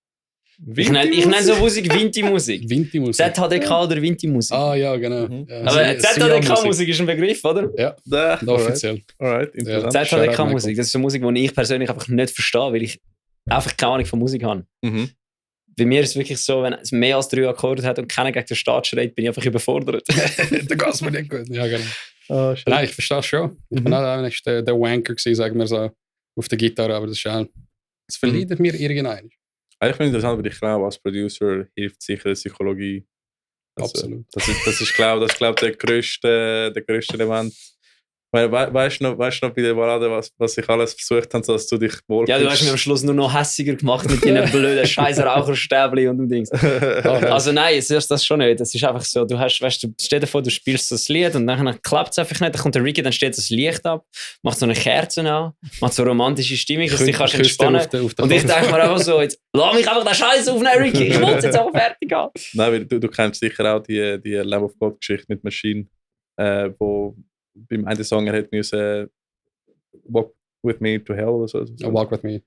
Ich nenne so Musik Vinti-Musik. Vinti-Musik. ZHDK oder Vinti-Musik. Ah ja, genau. Ja. Aber ZHDK-Musik ist ein Begriff, oder? Ja, offiziell. Alright, interessant. ZHDK-Musik, das ist eine Musik, die ich persönlich einfach nicht verstehe, weil ich einfach keine Ahnung von Musik habe. bei mir ist es wirklich so, wenn es mehr als 3 Akkorde hat und keiner gegen den Start schreit, bin ich einfach überfordert. Da geht es mir nicht gut. Ja, genau. Oh, Nein, ich verstehe es schon. Ich bin auch nicht der Wanker gewesen, sagen wir so, auf der Gitarre, aber das ist auch, das verleidet mir irgendein. Ich finde interessant, weil ich glaube, als Producer hilft sicher die Psychologie. Also, Absolut. Das ist, glaube ich, der grösste Element. Weißt du noch bei der Ballade, was ich alles versucht habe, dass du dich wohlfühlst? Ja, du hast mich am Schluss nur noch hässiger gemacht mit deinen blöden scheiß Raucherstäbli und dem Dings. Also nein, es ist das schon nicht. Es ist einfach so, du hast, weißt du, stell dir vor, du spielst das Lied und dann klappt es einfach nicht. Dann kommt der Ricky, dann steht das Licht ab, macht so eine Kerze an, macht so eine romantische Stimmung, dass du dich kannst entspannen. Und ich denke mir einfach so, jetzt lass mich einfach den Scheiß aufnehmen, Ricky. Ich will jetzt auch fertig haben. Nein, weil du kennst sicher auch die Lamb of God-Geschichte mit Machine, wo beim einen Song er hätte müssen Walk with me to hell oder so. Walk with me.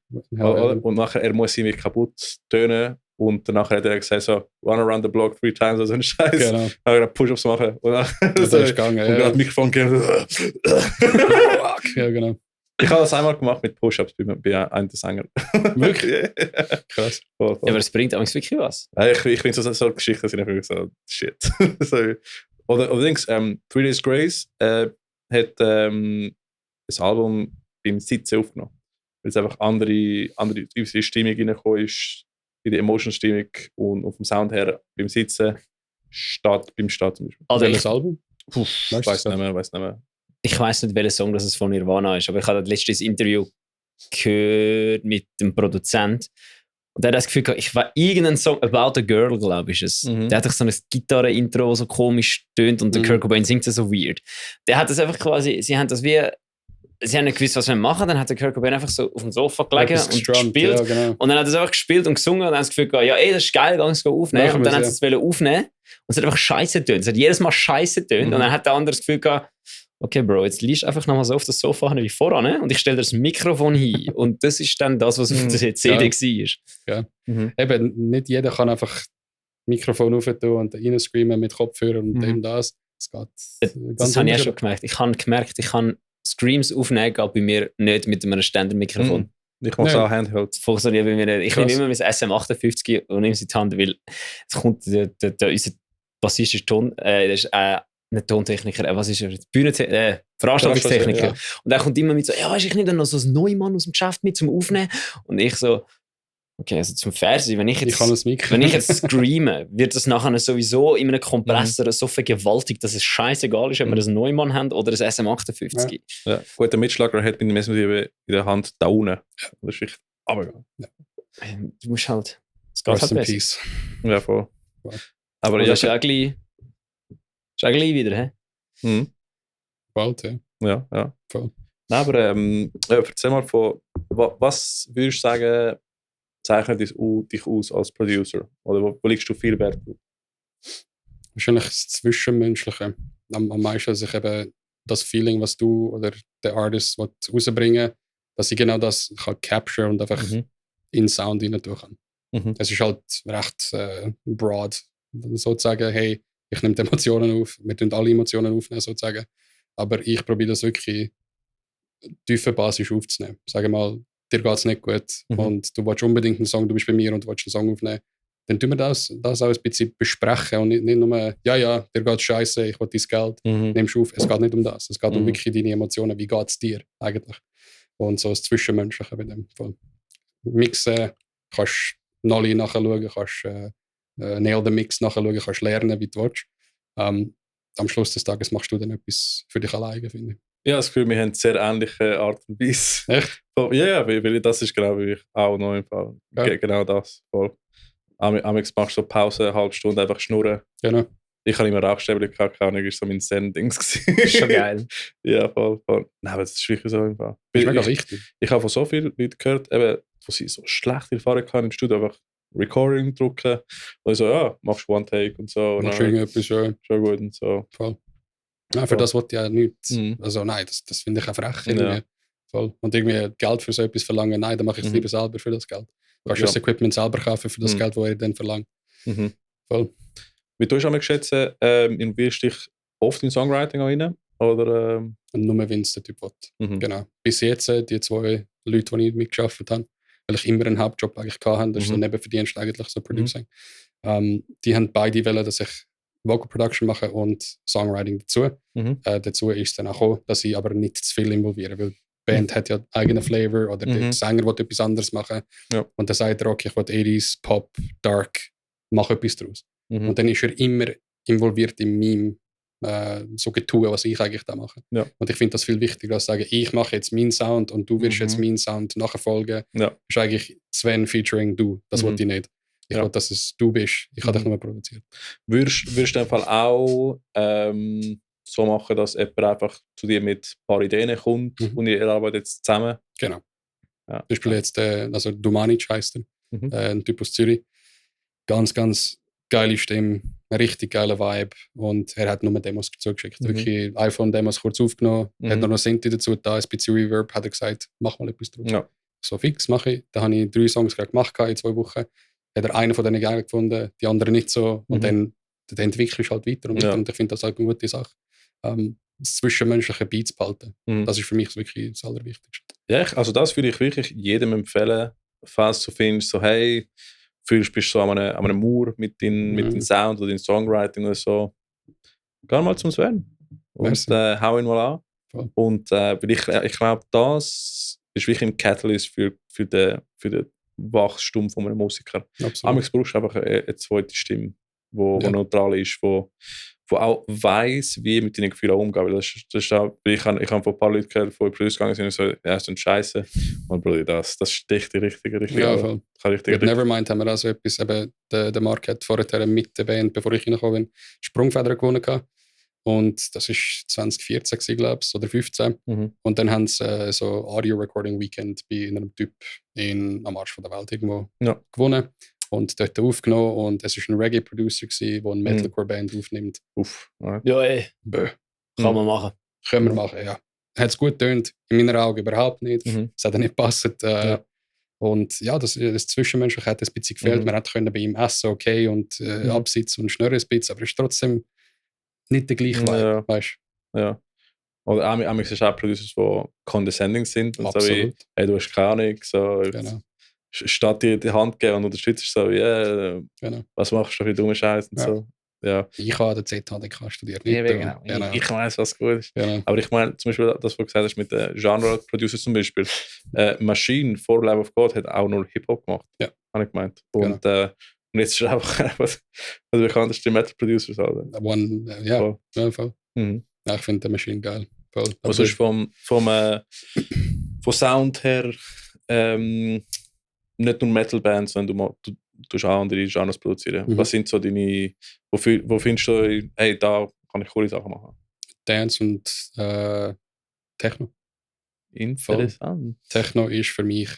Und nachher er muss irgendwie kaputt tönen und danach hat er gesagt so run around the block 3 times oder so ein Scheiß. Genau. Dann hat er Push-ups machen und dann Das ist gegangen. und gerade Mikrofon gegeben. Ja, genau. Ich habe das einmal gemacht mit Push-ups bei einem der Sänger. Wirklich? Krass. Voll. Ja, aber es bringt eigentlich wirklich was. Ja, ich finde so Geschichten sind einfach so shit. So. Oder allerdings, 3 Days Grace hat ein Album beim Sitzen aufgenommen. Weil es einfach andere Stimmung reingekommen ist, in die Emotion-Stimmung und auf dem Sound her beim Sitzen statt beim Start zum Beispiel. Also Welches Album? Ich weiß nicht mehr. Ich weiß nicht, welcher Song das von Nirvana ist, aber ich habe das letztes Interview gehört mit dem Produzent. Und der hat das Gefühl gehabt, ich war irgendein Song, About a Girl, glaube ich, ist es. Der hat doch so ein Gitarre-Intro, das so komisch tönt und der Kurt Cobain singt das so weird. Der hat das einfach quasi, sie haben nicht gewusst, was wir machen, dann hat der Kurt Cobain einfach so auf dem Sofa gelegen und gespielt. Ja, genau. Und dann hat er es einfach gespielt und gesungen und dann hat das Gefühl gehabt, ja, das ist geil, ganz aufnehmen. Ja, und dann hat er es aufnehmen und es hat einfach scheiße getönt. Es hat jedes Mal scheiße getönt und dann hat der andere das Gefühl gehabt, okay, Bro, jetzt liegst du einfach nochmal so auf das Sofa wie voran und ich stelle dir das Mikrofon hin. Und das ist dann das, was auf der CD war. Ja. Eben, nicht jeder kann einfach Mikrofon aufnehmen und reinscreamen mit Kopfhörer und dem das. Das geht das habe ich auch schon gemerkt. Ich habe gemerkt, ich kann Screams aufnehmen, aber bei mir nicht mit einem Ständer-Mikrofon. Ich mache es auch Handheld. Funktioniert bei mir nicht. Ich nehme immer mein SM58 und nehme es in die Hand, weil es kommt unser Bassist ist nicht Tontechniker, was ist er? Veranstaltungstechniker. Ja. Und er kommt immer mit so, ja, weißt du, ich nehme dann noch so einen Neumann aus dem Geschäft mit zum Aufnehmen. Und ich so, okay, also zum Fernsehen, wenn ich jetzt screame, wird das nachher sowieso in einem Kompressor so vergewaltigt, dass es scheißegal ist, ob wir einen Neumann haben oder ein SM58. Ja. Gut, der Mitschlager hat mit dem Messer in der Hand da unten. Das ist wirklich aber ja. Du musst halt, es geht halt besser. Ja, voll. Wow. Aber ja, das ist eigentlich wieder, hä? Bald, ja. Ja. Voll. Nein, aber erzähl mal von, was würdest du sagen, zeichnet dich aus als Producer? Oder wo legst du viel Wert drauf? Wahrscheinlich das Zwischenmenschliche. Am meisten, dass ich eben das Feeling, was du oder der Artist rausbringen, dass ich genau das kann capture und einfach in Sound rein tun kann. Es ist halt recht broad, sozusagen, hey, ich nehme die Emotionen auf, wir tun alle Emotionen aufnehmen, sozusagen. Aber ich probiere das wirklich tiefe Basis aufzunehmen. Sage mal, dir geht es nicht gut und du willst unbedingt einen Song, du bist bei mir und du willst einen Song aufnehmen. Dann tun wir das auch ein bisschen besprechen und nicht nur, ja, dir geht es scheiße, ich will dein Geld, nimmst du auf. Es geht nicht um das. Es geht um wirklich deine Emotionen. Wie geht es dir eigentlich? Und so das Zwischenmenschliche bei dem Fall. Mixen, kannst Nolly nachschauen, kannst Nail the Mix nachschauen, kannst lernen, wie du willst. Am Schluss des Tages machst du dann etwas für dich alleine, finde ich. Ja, das Gefühl, wir haben sehr ähnliche Art und Weise. Echt? Ja, weil das ist, glaube ich, auch noch im Fall. Ja. Genau das. Voll. Amix machst du so Pause, eine halbe Stunde, einfach schnurren. Genau. Ich habe immer Rauchstäbchen gehabt, das war so mein Zen-Dings. Schon geil. Ja, voll. Nein, aber das ist wirklich so im Fall. Das ist mega wichtig. Ich habe von so vielen Leuten gehört, eben, wo sie so schlechte Erfahrungen hatten im Studio, einfach Recording drücken und so, ja, machst One Take und so. Machst irgendetwas schon gut und so. Voll. Nein, für das wollte ich ja nichts. Also nein, das finde ich auch frech. Ja. Voll. Und irgendwie Geld für so etwas verlangen, nein, dann mache ich es lieber selber für das Geld. Du kannst das Equipment selber kaufen für das Geld, das er dann verlangt. Voll. Wie du hast einmal geschätzt, investierst du dich oft in Songwriting auch rein? Oder, nur wenn es der Typ will. Genau. Bis jetzt, die 2 Leute, die ich mitgearbeitet habe, weil ich immer einen Hauptjob eigentlich hatte. Das ist so Nebenverdienst eigentlich, so Producing. Die haben beide wollen, dass ich Vocal Production mache und Songwriting dazu. Dazu ist es dann auch gekommen, dass ich aber nicht zu viel involviere, weil die Band hat ja eigenen Flavor oder der Sänger will etwas anderes machen. Ja. Und dann sagt er, okay, ich will 80s, Pop, Dark, mach etwas daraus. Und dann ist er immer involviert in meinem so Getue, was ich eigentlich da mache. Ja. Und ich finde das viel wichtiger, als zu sagen, ich mache jetzt meinen Sound und du wirst jetzt meinen Sound nachfolgen. Ja. Das ist eigentlich Sven featuring du. Das wollte ich nicht. Ich will, dass es du bist. Ich habe dich nur produziert. Würdest du in dem Fall auch so machen, dass jemand einfach zu dir mit ein paar Ideen kommt und ihr arbeitet jetzt zusammen? Genau. Ja. Zum Beispiel jetzt, also Dumanic heisst er, ein Typ aus Zürich. Ganz, ganz geile Stimme, ein richtig geiler Vibe und er hat nur Demos zugeschickt. Wirklich iPhone-Demos kurz aufgenommen, hat noch Synthi dazu da, ein bisschen Reverb, hat er gesagt, mach mal etwas draus. Ja. So fix mache ich. Da habe ich 3 Songs gerade gemacht in 2 Wochen. Hat er einen von denen geil gefunden, die anderen nicht so. Und dann entwickelst du halt weiter und weiter. Und ich finde das halt eine gute Sache. Das zwischenmenschliche Beats behalten. Das ist für mich wirklich das Allerwichtigste. Ja, also das würde ich wirklich jedem empfehlen, falls du findest, so hey, bist du so an einem Mauer mit dem Sound oder dem Songwriting oder so. Geh mal zum Sven und hau ihn mal an. Voll. Und weil ich glaube, das ist wirklich ein Catalyst für den Wachstum von einem Musiker. Amigs brauchst du einfach eine zweite Stimme, die neutral ist, die auch weiss, wie mit deinen Gefühlen umgehen. Weil das ist auch, ich habe von ein paar Leuten gehört, die in die Produce gegangen sind und so, ja, ist ein Scheiße. Und Bruder, das sticht richtig. Ja, voll. Mit Nevermind haben wir auch so etwas, eben, der Mark hat vorher mit der Band, bevor ich reingekommen bin, Sprungfeder gewonnen gehabt. Und das war 2014, glaube ich, oder 2015. Und dann haben sie so Audio-Recording-Weekend bei einem Typ am Arsch von der Welt irgendwo gewonnen. Und dort aufgenommen. Und es war ein Reggae-Producer, der eine Metalcore-Band aufnimmt. Ja, ey. Kann man machen. Können wir machen, ja. Hat es gut getönt? In meinen Augen überhaupt nicht. Es hat nicht gepasst. Und ja, das Zwischenmenschliche hat ein bisschen gefehlt. Man konnte bei ihm essen, okay, und absitzen und schnurren ein bisschen. Aber es ist trotzdem nicht der gleiche Vibe, weißt du? Ja. Oder amigs ist auch Producers, die condescending sind. Und absolut. So wie, hey, du hast keine Ahnung. So, genau. Statt dir die Hand geben und unterstützt so, genau. Was machst du für dumme Scheiße und so. Ja. Ich habe den ZHDK studiert. Nicht genau. Ich weiß, was gut ist. Genau. Aber ich meine, zum Beispiel, das, was du gesagt hast mit den Genre-Producers zum Beispiel, Machine vor Lamb of God hat auch nur Hip-Hop gemacht. Ja. Habe ich gemeint. Und, und jetzt ist er einfach der bekannteste Metal-Producer. Voll. Ja, ich finde die Maschine geil. Voll. Was ist vom Sound her nicht nur Metal-Bands, sondern du tust auch andere Genres produzieren. Was sind so deine, wo findest du, hey, da kann ich coole Sachen machen? Dance und Techno. Interessant. Voll. Techno ist für mich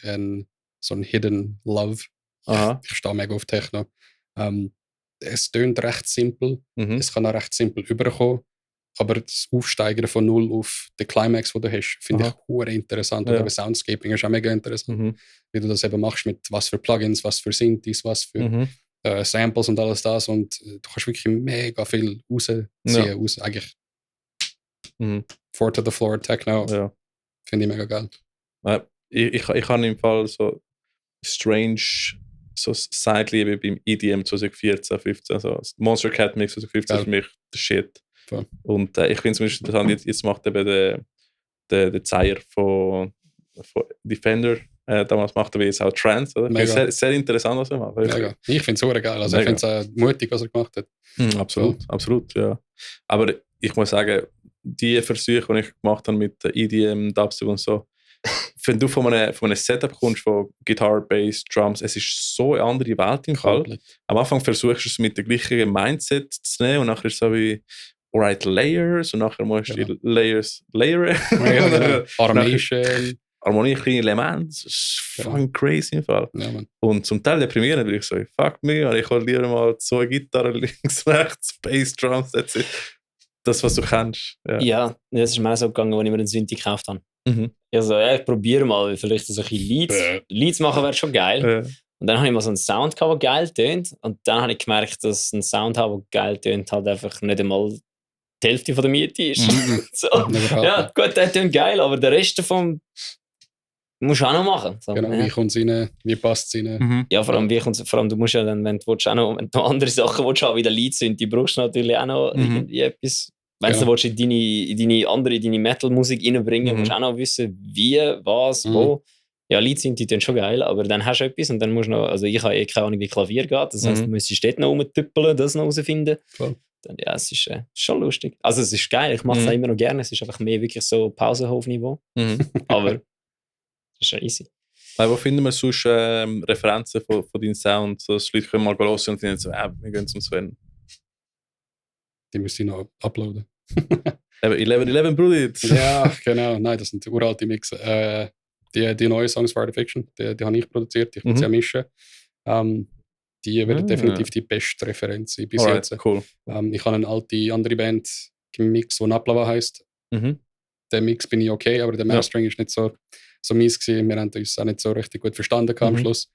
so ein Hidden Love. Ich stehe mega auf Techno. Es tönt recht simpel. Es kann auch recht simpel überkommen. Aber das Aufsteigern von 0 auf den Climax, den du hast, finde ich hure interessant. Und eben Soundscaping ist auch mega interessant. Wie du das eben machst mit was für Plugins, was für Synthes, was für Samples und alles das. Und du kannst wirklich mega viel rausziehen. Aus eigentlich 4 to the floor Techno. Finde ich mega geil. Ich habe im Fall so strange so Side-Liebe beim EDM 2014, 15. So Monster Cat Mix 2015 ist für mich der Shit. Voll. Und ich finde es interessant, jetzt macht eben der Zeier von Defender, damals macht er jetzt auch Trance. Sehr, sehr interessant, was er macht. Ich finde es super geil. Also ich finde es auch mutig, was er gemacht hat. Absolut, ja. Aber ich muss sagen, die Versuche, die ich gemacht habe mit EDM, Dubstep und so, wenn du von einem Setup kommst, von Gitarre, Bass, Drums, es ist so eine andere Welt im Fall. Am Anfang versuchst du es mit dem gleichen Mindset zu nehmen und nachher ist es so wie alright, Layers und nachher musst du die Layers layern. Harmonie, kleine Elemente, das ist fucking crazy im Fall. Ja, und zum Teil deprimierend, weil ich so, fuck me, ich hol lieber mal 2 Gitarren links, rechts, Bass, Drums, that's it. Das, was du kennst. Ja, das ist mir auch so gegangen, als ich mir den Synthi gekauft habe. Also, ich probiere mal, vielleicht so ein bisschen Leads machen wäre schon geil. Und dann habe ich mal so einen Sound gehabt, der geil tönt. Und dann habe ich gemerkt, dass ein Sound haben, der geil tönt, halt einfach nicht einmal die Hälfte von der Miete ist. So. Ja, gut, der tönt geil, aber der Rest davon musst du auch noch machen. So, Genau, wie kommt es rein, wie passt es rein. Mhm. Ja, vor allem du musst ja dann, wenn du auch noch, wenn du noch andere Sachen willst, wie der Lied sind, die brauchst du natürlich auch noch irgendwie etwas. Wenn du willst, in deine Metal-Musik reinbringen, musst du auch noch wissen, wie, was, wo. Ja, Lied sind die dann schon geil, aber dann hast du etwas und dann musst du noch, also ich habe keine Ahnung, wie Klavier geht, das heisst, du müsstest dort noch rumtüppeln, das noch herausfinden. Cool. Dann, ja, es ist schon lustig. Also es ist geil, ich mache es auch immer noch gerne, es ist einfach mehr wirklich so Pausenhof-Niveau, aber das ist schon easy. Wo finden wir sonst Referenzen von deinem Sound, so dass die Leute können mal hören und finden so, wir gehen zum Sven. Die müsste ich noch uploaden. Eben 11, Bruder. Ja, genau. Nein, das sind uralte Mix. Die neuen Songs für Artifiction, die habe ich produziert, ich will sie ja mischen. Die werden definitiv die beste Referenz sein bis jetzt. Cool. Ich habe eine alte andere Band gemixt, die Naplava heisst. Der Mix bin ich okay, aber der Mastering ist nicht so mies gewesen. Wir haben uns auch nicht so richtig gut verstanden am Schluss.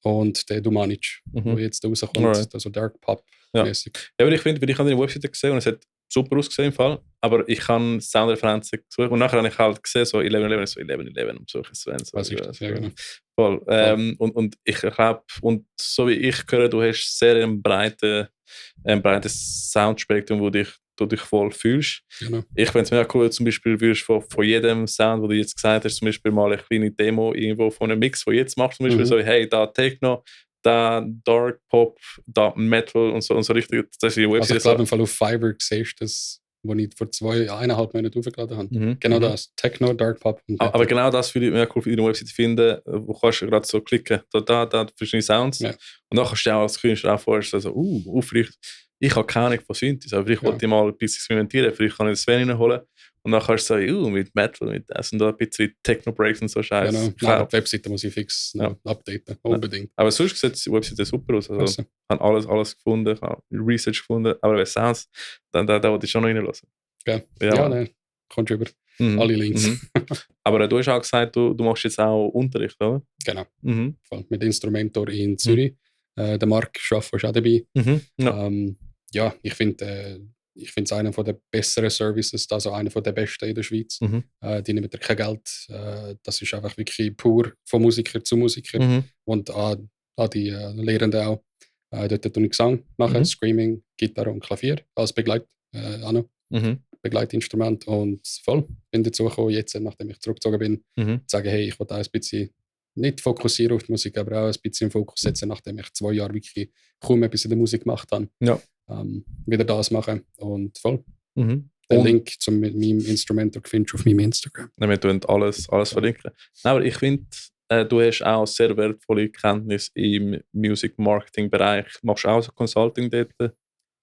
Und der Dumanic, der jetzt rauskommt, also Dark Pop-mäßig. Ja, aber ich finde, ich habe deine Webseite gesehen und es hat super ausgesehen im Fall, aber ich kann Soundreferenzen gesucht und nachher habe ich halt gesehen, so 11 so 11 und solche Sven. So, was ist das? Ja, genau. Voll. Und ich glaube, und so wie ich höre, du hast sehr ein breites Soundspektrum, wo du dich voll fühlst. Genau. Ich finde es mega cool, zum Beispiel würdest von jedem Sound, wo du jetzt gesagt hast, zum Beispiel mal eine kleine Demo irgendwo von einem Mix, wo du jetzt machst, zum Beispiel so, hey, da Techno, da Dark Pop, da Metal und so richtig. Das ist die Website. Also ich glaube, im Fall auf Fiverr siehst du das, was ich vor 1,5 Monaten aufgeladen habe. Genau das. Techno, Dark Pop und Metal. Aber genau das würde ich mega cool für deine Website finden, wo kannst du gerade so klicken, da verschiedene Sounds. Ja. Und dann kannst du auch als Künstler auch vorstellen, so, vielleicht, ich habe keine Ahnung von Synthes, aber vielleicht wollte ich mal ein bisschen experimentieren, vielleicht kann ich das Sven reinholen. Und dann kannst du sagen, mit Metal, mit das und da ein bisschen Techno-Breaks und so Scheiße. Genau, aber die Webseite muss ich fix updaten, unbedingt. Aber sonst sieht die Webseite super aus. Also, ich habe alles gefunden, ich habe Research gefunden, aber wenn Sounds, dann wollte ich schon noch reinlassen. Ja, nein, kommst du über alle Links. Aber du hast auch gesagt, du machst jetzt auch Unterricht, oder? Genau, mit Instrumentor in Zürich. Der Marc Schaff ist auch dabei. Ja, ich finde es einer der besseren Services, also einer der besten in der Schweiz. Die nehmen kein Geld. Das ist einfach wirklich pur von Musiker zu Musiker. Und an die Lehrenden auch. Dort tue ich Gesang machen, Screaming, Gitarre und Klavier als Begleitinstrument. Und voll bin dazu gekommen, jetzt, nachdem ich zurückgezogen bin, zu sagen, hey, ich will auch ein bisschen nicht fokussieren auf die Musik, aber auch ein bisschen Fokus setzen, nachdem ich 2 Jahre wirklich kaum etwas in der Musik gemacht habe. Ja. Wieder das machen und voll. Den Link zu meinem Instrumentor findest du auf meinem Instagram. Wir tun alles verlinken. Aber ich finde, du hast auch sehr wertvolle Kenntnisse im Music-Marketing-Bereich. Machst du auch so Consulting dort?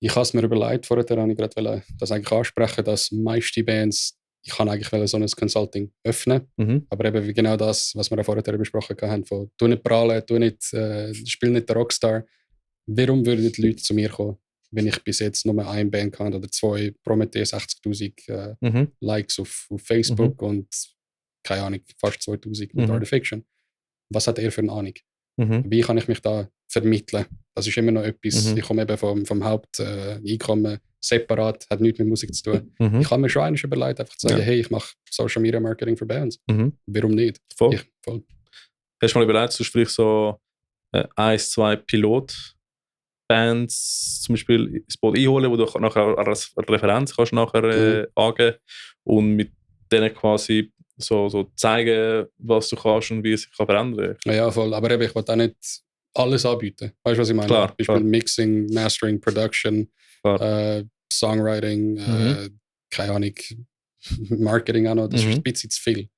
Ich habe es mir überlegt, vorher wollte ich gerade das eigentlich ansprechen, dass meiste Bands, ich kann eigentlich so ein Consulting öffnen, aber eben wie genau das, was wir ja vorher besprochen haben, von du nicht prahlen, spiel nicht den Rockstar. Warum würden die Leute zu mir kommen, wenn ich bis jetzt nur eine Band kann oder 2, Prometheus 60'000 Likes auf Facebook und keine Ahnung, fast 2000 mit Artifiction. Was hat er für eine Ahnung? Wie kann ich mich da vermitteln? Das ist immer noch etwas. Ich komme eben vom Haupteinkommen separat, hat nichts mit Musik zu tun. Ich habe mir schon einmal überlegt, einfach zu sagen, hey, ich mache Social Media Marketing für Bands. Warum nicht? Voll. Hast du mal überlegt, du sprichst so 1, 2 Pilotbands zum Beispiel ins Boot einholen, wo du nachher als Referenz kannst nachher angeben und mit denen quasi so zeigen, was du kannst und wie es sich verändern kann. Ja, voll. Aber eben, ich will auch nicht alles anbieten. Weißt du, was ich meine? Klar, Beispiel Mixing, Mastering, Production, Songwriting, keine Ahnung, Marketing auch noch. Das ist ein bisschen zu viel.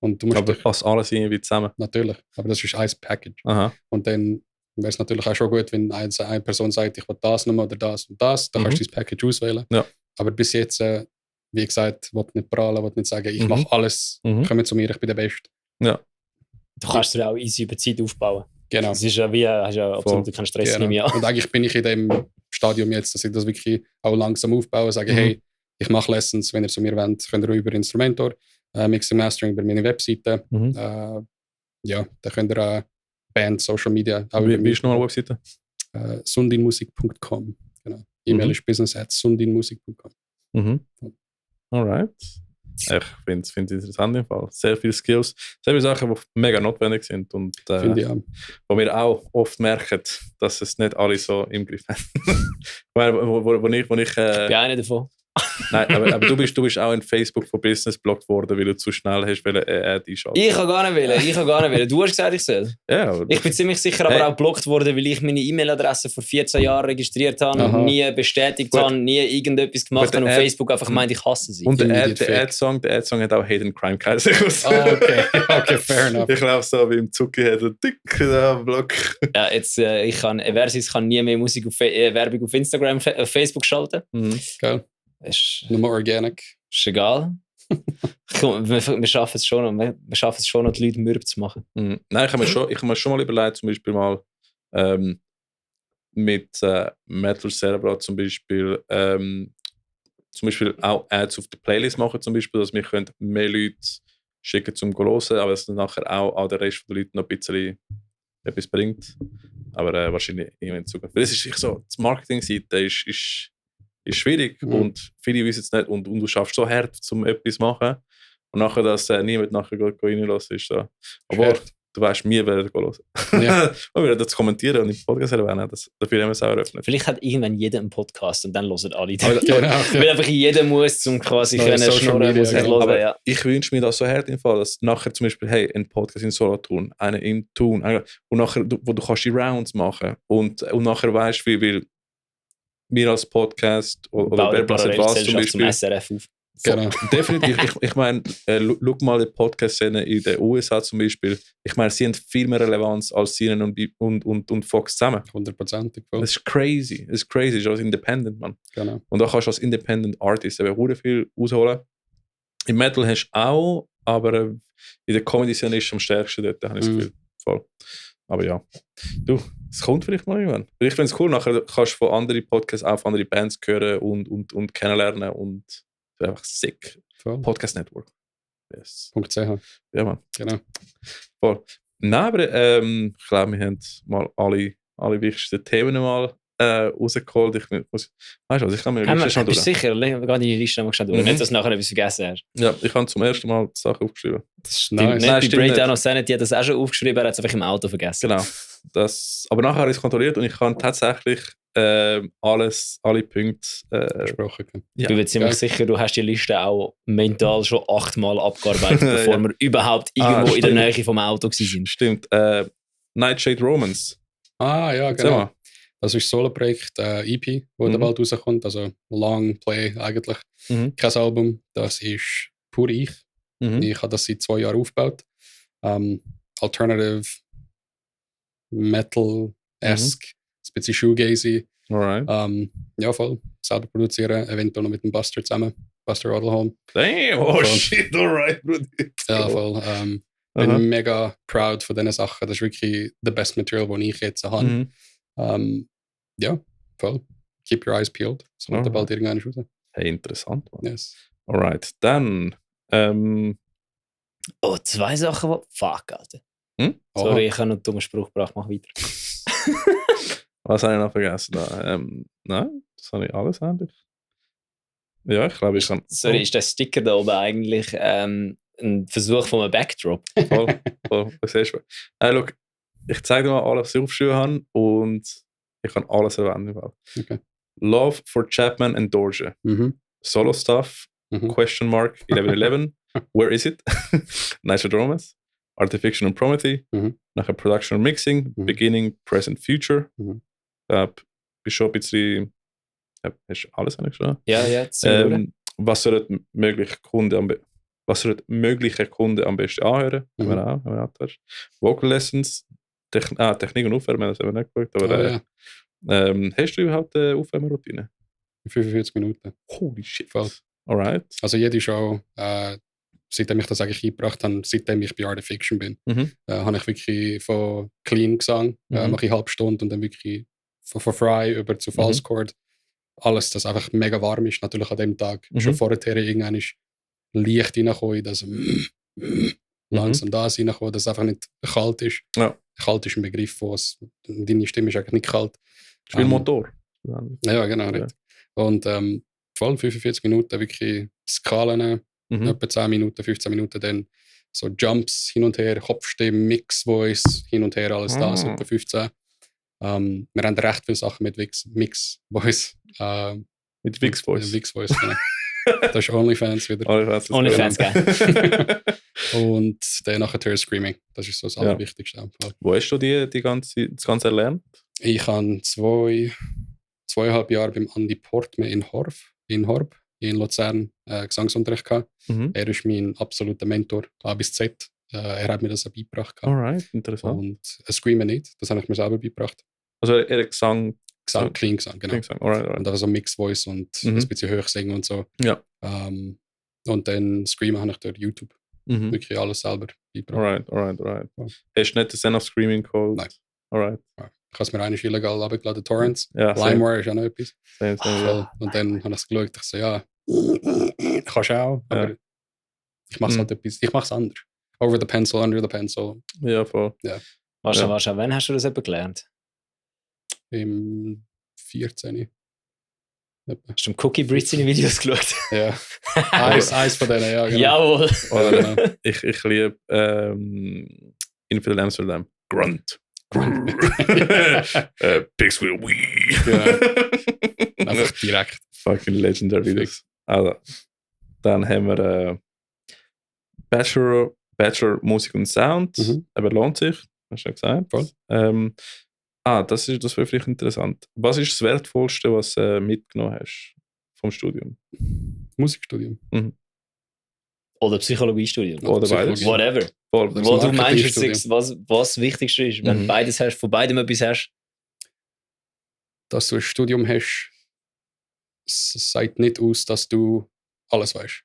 Und du musst aber passt alles irgendwie zusammen. Natürlich, aber das ist ein Package. Aha. Und dann wäre es natürlich auch schon gut, wenn eine Person sagt, ich will das nochmal oder das und das, dann kannst du das Package auswählen. Ja. Aber bis jetzt, wie gesagt, will nicht prahlen, will nicht sagen, ich mache alles, komm zu mir, ich bin der Beste. Ja. Du kannst dir auch easy über Zeit aufbauen. Genau. Das ist ja wie, hast ja absolut keinen Stress mehr. Und eigentlich bin ich in dem Stadium jetzt, dass ich das wirklich auch langsam aufbaue, sage, hey, ich mache Lessons, wenn ihr zu mir wollt, könnt ihr über Instrumentor, Mixing Mastering über meine Webseite. Ja, da könnt ihr auch Band, Social Media. Wie ist nochmal die Webseite? sundinmusik.com. Genau. E-Mail ist business@sundinmusik.com. Alright. Ich finde es interessant im Fall. Sehr viele Skills, sehr viele Sachen, die mega notwendig sind und Finde ich auch. wo wir auch oft merken, dass es nicht alle so im Griff haben. Ich meine, wo ich Ich bin einer davon. nein, aber du bist auch in Facebook von Business blockt worden, weil du zu schnell hast Ad einschalten. Ich kann gar nicht wählen. Du hast gesagt, ich soll. Ja, aber Ich bin ziemlich sicher aber Hey. auch geblockt worden, weil ich meine E-Mail-Adresse vor 14 Jahren registriert habe, Aha. nie bestätigt Gut. habe, nie irgendetwas gemacht Gut, habe und der Ad- Facebook einfach meint, ich hasse sie. und der Immediate Ad-Song hat auch Hidden Crime geheißen. Okay, okay, fair enough. Ich glaube so wie im Zucki hat er dick Block. Ja, jetzt, ich kann nie mehr Musik Werbung auf Instagram, auf Facebook schalten. Geil. Ist Nur organic. egal. Komm, wir schaffen es schon noch, die Leute mürb zu machen. Nein, ich habe mir schon mal überlegt, zum Beispiel mal mit Metal Cerebral zum Beispiel auch Ads auf der Playlist machen, zum Beispiel, dass wir können mehr Leute schicken zum hören, aber dass dann nachher auch an den Rest der Leute noch ein bisschen etwas bringt. Aber wahrscheinlich immer in Zukunft. Weil es ist so, die Marketing-Seite ist schwierig und viele wissen es nicht und du schaffst so hart, um etwas zu machen und nachher, dass niemand nachher reinlässt, ist so. Obwohl, du weißt, wir werden hören. Ja. Und wir werden das kommentieren und im Podcast erwähnen. Dafür haben wir es auch eröffnet. Vielleicht hat irgendwann jeder einen Podcast und dann hören alle Aber- den. Genau. Weil einfach jeder muss, um quasi Neue können Social schnurren, Media, muss er genau. hören, ja. Ich wünsche mir das so hart im Fall, dass nachher zum Beispiel, hey, ein Podcast in Solothurn, einen in Thun, und nachher, wo du kannst die Rounds machen und nachher weißt, wie wir als Podcast oder Bauen wer eine was zum Parallelgesellschaft zum Beispiel. SRF auf. Genau. Definitiv. Ich meine, schau mal die Podcast-Szene in den USA zum Beispiel. Ich meine, sie haben viel mehr Relevanz als CNN und Fox zusammen. 100%ig voll. Das ist crazy. Das ist crazy. Das ist als Independent, Mann. Genau. Und da kannst du als Independent Artist eben sehr viel rausholen. Im Metal hast du auch, aber in der Comedy-Szene ist es am stärksten dort, habe ich das Gefühl. Voll. Aber ja. Du, es kommt vielleicht mal irgendwann. Ich finde es cool, nachher kannst du von anderen Podcasts auch von anderen Bands hören und kennenlernen und das ist einfach sick. Voll. Podcast Network. Yes. .ch. Ja, Mann. Genau. Voll. Nein, aber ich glaube, wir haben mal alle wichtigsten Themen mal rausgeholt. Ich kann mir die Liste schon Bist du durch. sicher? Geh die Liste nochmal schnell durch. Mhm. Nicht, dass du nachher etwas vergessen hast. Ja, ich habe zum ersten Mal die Sachen aufgeschrieben. Das stimmt Nice. nicht. Nein, Bei stimmt Breakdown nicht. of Sanity hat das auch schon aufgeschrieben, er hat es einfach im Auto vergessen. Genau. Aber nachher habe ich es kontrolliert und ich kann tatsächlich alle Punkte. Besprochen können. Ich bin mir ziemlich sicher, du hast die Liste auch mental schon 8-mal abgearbeitet, bevor Ja. wir überhaupt irgendwo in der stimmt. Nähe vom Auto waren. Stimmt. Nightshade Romance. Ah, ja, Sag genau. mal. Das ist ein Solo-Projekt, EP, wo der bald rauskommt. Also Long Play eigentlich. Mhm. Kein Album. Das ist pur ich. Mhm. Ich habe das seit 2 Jahren aufgebaut. Alternative, Metal-esque, ein bisschen Shoegazy. Alright. Ja, voll. Selber produzieren, eventuell noch mit dem Buster zusammen. Buster Rodelholm. Damn, oh Voll. shit, alright, Bruder. Ja, voll. Aha. Bin mega proud von diesen Sachen. Das ist wirklich the best Material, das ich jetzt habe. Mhm. Ja, voll. Keep your eyes peeled. Es kommt Alright. bald irgendwann raus. Hey, interessant, Mann. Yes. Alright, dann. Oh, 2 Sachen, die... Fuck, Alter. Hm? Sorry, ich habe noch einen dummen Spruch gebracht, mach weiter. Was habe ich noch vergessen? Nein, das habe ich alles eigentlich. Ja, ich glaube, ich kann. Sorry, ist der Sticker da oben eigentlich ein Versuch von einem Backdrop? Voll. Das siehst du. Schau, ich zeige dir mal alles, was ich aufgeschrieben habe und ich kann alles erwähnen. Okay. Love for Chapman and Dorje. Mhm. Solo Stuff. Mhm. Question mark 1111. Where is it? Nightshade Romance. Artifiction and Promethe. Mhm. Nachher Production and Mixing. Mhm. Beginning, Present, Future. Mhm. Bist schon ein bisschen. Hast du alles eigentlich schon? Ja, Was sollten mögliche Kunden am besten anhören? Mhm. Haben wir auch gedacht. Vocal Lessons, Technik und Aufwärmen, das haben wir nicht geschaut. Aber ja. hast du überhaupt eine Aufwärmroutine? 45 Minuten. Holy shit. Voll. Alright. Also jede Show, seitdem ich das eigentlich eingebracht habe, seitdem ich bei Art of Fiction bin, Mhm. habe ich wirklich von Clean Gesang, Mhm. mache ich halbe Stunde und dann wirklich von Fry über zu False Chord. Alles, das einfach mega warm ist. Natürlich an dem Tag Mhm. schon vorher irgendwann ist Licht reingekommen, dass langsam das reinkommen, dass es einfach nicht kalt ist. Ja. Kalt ist ein Begriff, wo deine Stimme ist eigentlich nicht kalt. Ist wie ein Motor. Ja, genau. Ja. Richtig. Und voll 45 Minuten wirklich Skalen, etwa 10 Minuten, 15 Minuten, dann so Jumps hin und her, Kopfstimme, Mix, Voice, hin und her, alles das, etwa 15. Wir haben recht viele Sachen mit Mix Voice. Mit Wix Voice. Wix Voice, genau. Das ist OnlyFans wieder. OnlyFans, geil. Und dann nachher Screaming. Das ist so das Allerwichtigste. Wo hast du das Ganze erlernt? Ich habe 2,5 Jahre beim Andi Portme in Horb in Luzern Gesangsunterricht gehabt. Er ist mein absoluter Mentor, A bis Z. Er hat mir das beigebracht. Alright, interessant. Und Screamen nicht, das habe ich mir selber beigebracht. Also er hat Clean Gesang, genau. Alright. Und einfach so Mix Voice und ein bisschen hoch singen und so. Ja. Und dann Screamen habe ich durch YouTube. Wirklich alles selber beigebracht. Alright. Ja. Hast du nicht den Zen of Screaming geholt? Nein. Alright. Ja. Ich habe es mir eigentlich illegal abgeladen, Torrents. Ja, LimeWire ist auch noch etwas. Same, ja. Und dann habe ich es geschaut, ich so, ja, kannst du auch, aber ich mache es halt etwas, ich mache es anders. Over the pencil, under the pencil. Ja, voll. Ja. Wahrscheinlich, wann hast du das eben gelernt? Im 14. Hast du im Cookie Brits seine Videos geschaut? Ja. Eins von denen, ja. Genau. Jawohl. Ja, genau. Ich liebe Infidel Amsterdam. Grunt. Pigs will we. Ja. Einfach direkt. Fucking legendary Videos. Also, dann haben wir Bachelor Musik und Sound. Aber lohnt sich, hast du ja gesagt. Voll. Das wäre vielleicht interessant. Was ist das Wertvollste, was du mitgenommen hast vom Studium? Musikstudium. Oder Psychologiestudium. Oder beides. Whatever. Voll. Wo du meinst, was das Wichtigste ist, wenn du beides hast, von beidem etwas hast. Dass du ein Studium hast, sagt nicht aus, dass du alles weißt.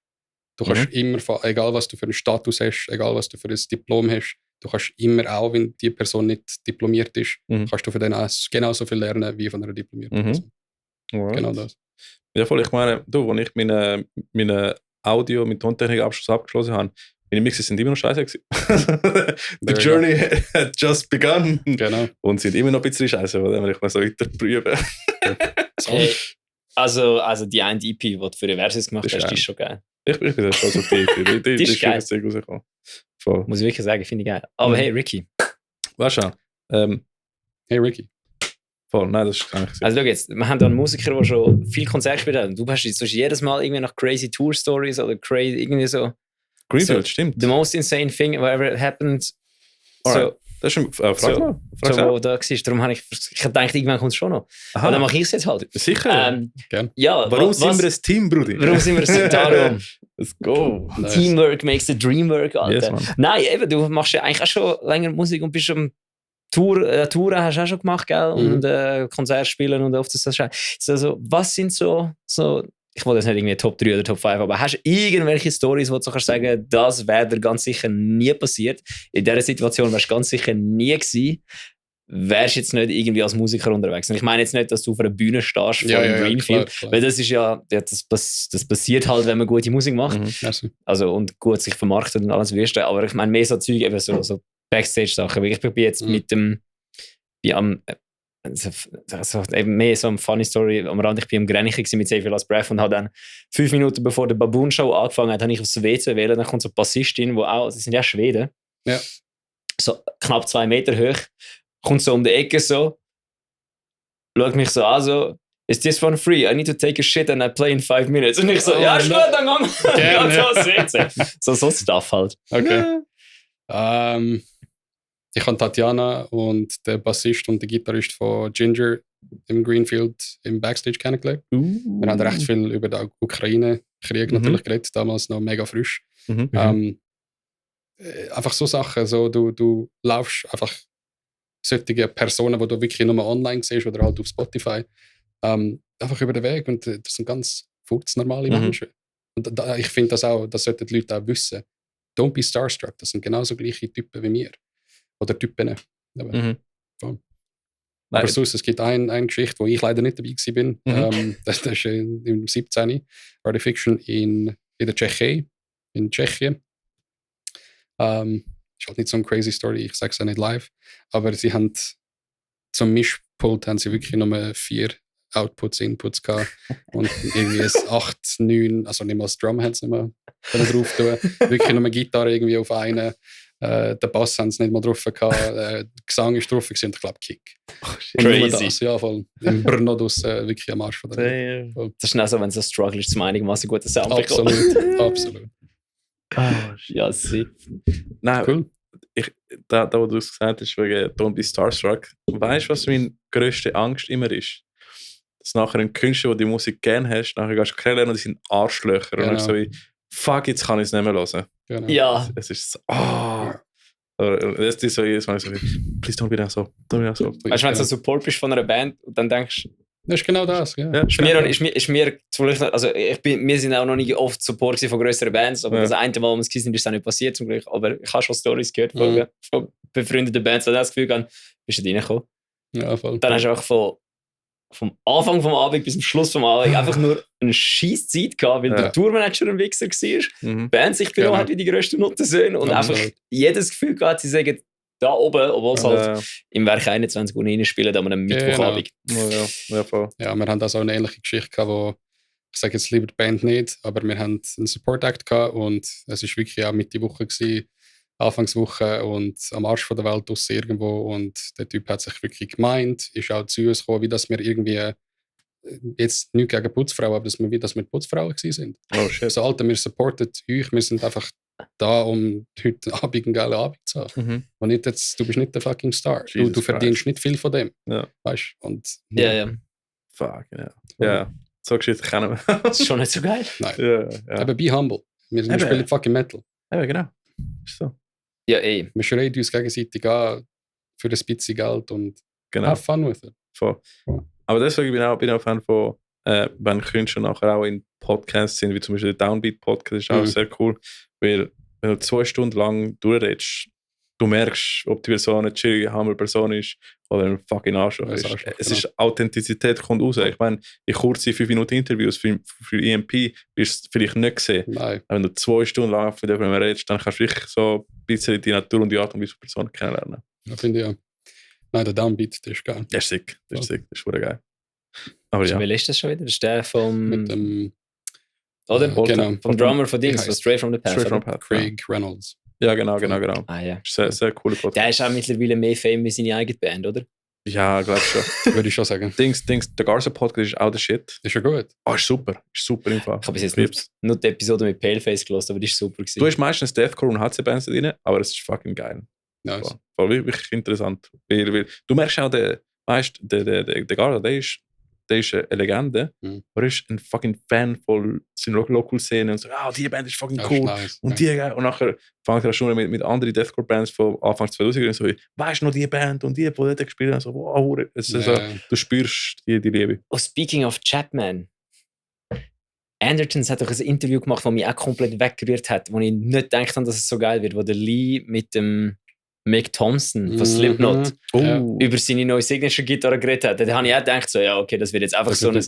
Du kannst immer, egal was du für einen Status hast, egal was du für ein Diplom hast, du kannst immer auch, wenn die Person nicht diplomiert ist, kannst du von denen auch genauso viel lernen wie von einer diplomierten Person. Alright. Genau das. Ja, voll. Ich meine, als ich meine Audio- mit Tontechnik-Abschluss abgeschlossen habe, meine Mixes sind immer noch scheiße gewesen. The journey had just begun. Genau. Und sind immer noch ein bisschen scheiße, weil ich mal so weiter prüfen. Hey, also die eine EP, die du für Reverses gemacht hast, die ist schon geil. Ich bin jetzt schon so die Die ist geil. Sehr rausgekommen. Voll. Muss ich wirklich sagen, finde ich geil. Aber hey, Ricky. Weißt du, Hey Ricky. voll, nein, das ist gar nicht. Also schau jetzt, wir haben da einen Musiker, der schon viel Konzerte gespielt hat. Und du hast jetzt jedes Mal irgendwie nach crazy Tour Stories oder crazy irgendwie so. Greenfield, so, stimmt. The most insane thing ever happened. Alright. Das ist ein, frag mal. Frag so, wo da war. Darum habe ich gedacht, irgendwann kommt es schon noch. Aha. Aber dann mache ich es jetzt halt. Sicher. Gern. Ja, Warum sind wir ein Team, Brudi? Warum sind wir ein Darum? Let's go. Nice. Teamwork makes the dream work, Alter. Yes, Nein, eben, du machst ja eigentlich auch schon länger Musik und bist am Touren hast du auch schon gemacht, gell? Und Konzerte spielen und oft ist das schon. Also, was sind so ich wollte jetzt nicht irgendwie Top 3 oder Top 5, aber hast du irgendwelche Stories, wo du kannst sagen, das wäre dir ganz sicher nie passiert? In dieser Situation wärst du ganz sicher nie gewesen, wärst du jetzt nicht irgendwie als Musiker unterwegs. Und ich meine jetzt nicht, dass du auf einer Bühne stehst vor einem Greenfield, klar. weil das ist ja, das passiert halt, wenn man gute Musik macht. Merci. Also, und gut sich vermarktet und alles Wüste. Aber ich meine mehr so Zeug, eben so Backstage-Sachen. Ich bin jetzt mit dem, eben mehr so eine funny Story am Rand. Ich bin am Grenichen mit Save Last Breath und habe dann 5 Minuten bevor der Baboon Show angefangen hat, habe ich aufs WC wählen. Dann kommt so eine Bassistin, sie sind ja Schweden, Ja. so knapp 2 Meter hoch, kommt so um die Ecke so, schaut mich so an, so, is this one free? I need to take a shit and I play in 5 minutes. Und ich so, ja, ist gut, dann gang wir. So Stuff halt. Okay. Ich habe Tatjana und der Bassist und der Gitarrist von Ginger im Greenfield im Backstage kennengelernt. Wir haben recht viel über den Ukraine-Krieg natürlich geredet, damals noch mega frisch. Einfach so Sachen, so, du laufst einfach solche Personen, die du wirklich nur online siehst oder halt auf Spotify, einfach über den Weg und das sind ganz furznormale Menschen. Und ich finde das auch, das sollten die Leute auch wissen. Don't be starstruck, das sind genauso gleiche Typen wie wir. Oder Typen. Aber sonst, es gibt eine Geschichte, wo ich leider nicht dabei war. Das ist im 17. Artifiction in der Tschechei, in Tschechien. Ist halt nicht so eine crazy Story, ich sage es auch nicht live. Aber sie haben zum Mischpult haben sie wirklich nur 4 Outputs, Inputs gehabt und irgendwie ein 8, 9, also nicht mal das Drum haben sie nicht mehr drauf tun. Wirklich nur eine Gitarre irgendwie auf einen. Der Bass haben sie nicht mal drauf gehabt. Der Gesang ist drauf gewesen und ich glaube Kick. Und nur Crazy. das, ja, voll. Im Brno wirklich am Arsch von der Welt. Das ist dann so, wenn es ein Struggle ist, zum einigermaßen guten Sound Absolut, absolut. Ja, sick. Nein, Cool. da wo du es gesagt hast, wegen Don't Be Starstruck, weißt du, was meine grösste Angst immer ist? Dass nachher ein Künstler, der die Musik gerne hast, nachher gehst du kennenlernen und die sind Arschlöcher. Genau. Und dann so wie, fuck, jetzt kann ich es nicht mehr hören. Genau. Ja, Es ist so, das ist so jedes Mal so, please don't be that so. Don't be that so. weißt du, wenn du so Support bist von einer Band und dann denkst du, Das ist genau das, ja. Ja, ist mir also wir sind auch noch nie oft Support gewesen von grösseren Bands, aber Ja. das eine Mal, wo wir es gewesen sind, ist auch nicht passiert zum Glück. Aber ich habe schon Stories gehört Mhm. von befreundeten Bands, die das Gefühl haben, bist du da reingekommen. Ja, voll. Dann hast du einfach vom Anfang vom Abend bis zum Schluss vom Abend einfach nur eine scheiß Zeit gehabt, weil Ja. der Tourmanager ein Wichser war, die Mhm. Band sich benommen Genau. hat wie die grössten Nottensöhne und Absolut. einfach jedes Gefühl gehabt, sie sagen da oben, obwohl es halt Ja, im Werk 21 Uhr reinspielen, an einem Mittwochabend. ja, voll. Ja, wir haben da so eine ähnliche Geschichte gehabt, wo ich sage jetzt lieber die Band nicht, aber wir haben einen Support Act gehabt und es war wirklich auch Mitte Woche gewesen, Anfangswoche und am Arsch von der Welt draussen irgendwo und der Typ hat sich wirklich gemeint, ist auch zu uns gekommen, wie dass wir irgendwie jetzt nicht gegen Putzfrauen, aber dass wir Putzfrauen gewesen sind. Oh shit. Also Alter, wir supporten euch, wir sind einfach da, um heute Abend einen geilen Abend zu haben. Mhm. Und nicht jetzt, du bist nicht der fucking Star. Jesus Du verdienst Christ. nicht viel von dem. Ja. Weißt du? Und Ja. Fuck, ja. Ja, so Geschichte kennen wir. Das ist schon nicht so geil. Nein. ja. Aber be humble. Wir Eben. spielen fucking Metal. Ja, genau. Ist so. Ja, eh. Wir schreien uns gegenseitig an für ein bisschen Geld und Genau. have fun with it. Voll. Ja. Aber deswegen bin ich auch Fan von, wenn Künstler nachher auch in Podcasts sind, wie zum Beispiel der Downbeat Podcast, ist auch Mhm. sehr cool, weil wenn du 2 Stunden lang durchredest, du merkst, ob die Person eine chillige, humble Person ist oder ein fucking Arschloch Ja, ist. Arschloch, Es genau. ist Authentizität kommt raus. Ich meine, in kurzen 5 Minuten Interviews für EMP wirst du vielleicht nicht sehen. Nein. Aber wenn du 2 Stunden lang mit jemandem redest, dann kannst du wirklich so ein bisschen die Natur und die Art und Weise der Person kennenlernen. Da finde ich ja. Nein, der Downbeat, der ist geil. Das ist sick. Das ist Ja. sick. Das ist verdammt geil. Aber ja. Wer ist das schon wieder? Das ist der vom, Mit dem oder? genau, Vom Drummer von Dings, Wie von heißt- Straight from the Past. Straight from oder? Path. Craig Reynolds. Ja, genau. Ah ja. Sehr, sehr cooler Podcast. Der ist auch mittlerweile mehr Fame wie seine eigene Band, oder? Ja, glaub schon. Würde ich schon sagen. Dings, der Garza Podcast ist auch der Shit. Ist ja gut. Ah, ist super. Ist super im Fall. Ich habe bis jetzt Lieb's. nur die Episode mit Paleface gehört, aber die ist super gewesen. Du hast meistens Deathcore und HC-Bands drin, aber es ist fucking geil. Nice. Voll wirklich interessant. Weil, du merkst auch, der Garza, der ist eine Legende, Mhm. aber er ist ein fucking Fan von seiner Local-Szene und so, die Band ist fucking Das cool. ist nice. Und und nachher fängt er schon mit anderen Deathcore-Bands von Anfang 2000 und so, weißt du noch die Band und die dort gespielt haben, so, wow, es ist so, Ja. du spürst die Liebe. Oh, speaking of Chapman. Andertons hat doch ein Interview gemacht, das mich auch komplett weggerührt hat, wo ich nicht gedacht habe, dass es so geil wird, wo der Lee mit dem Mick Thompson von Slipknot Ja. über seine neue Signature-Gitarre geredet hat. Da habe ich auch gedacht, so, ja, okay, das wird jetzt einfach so ein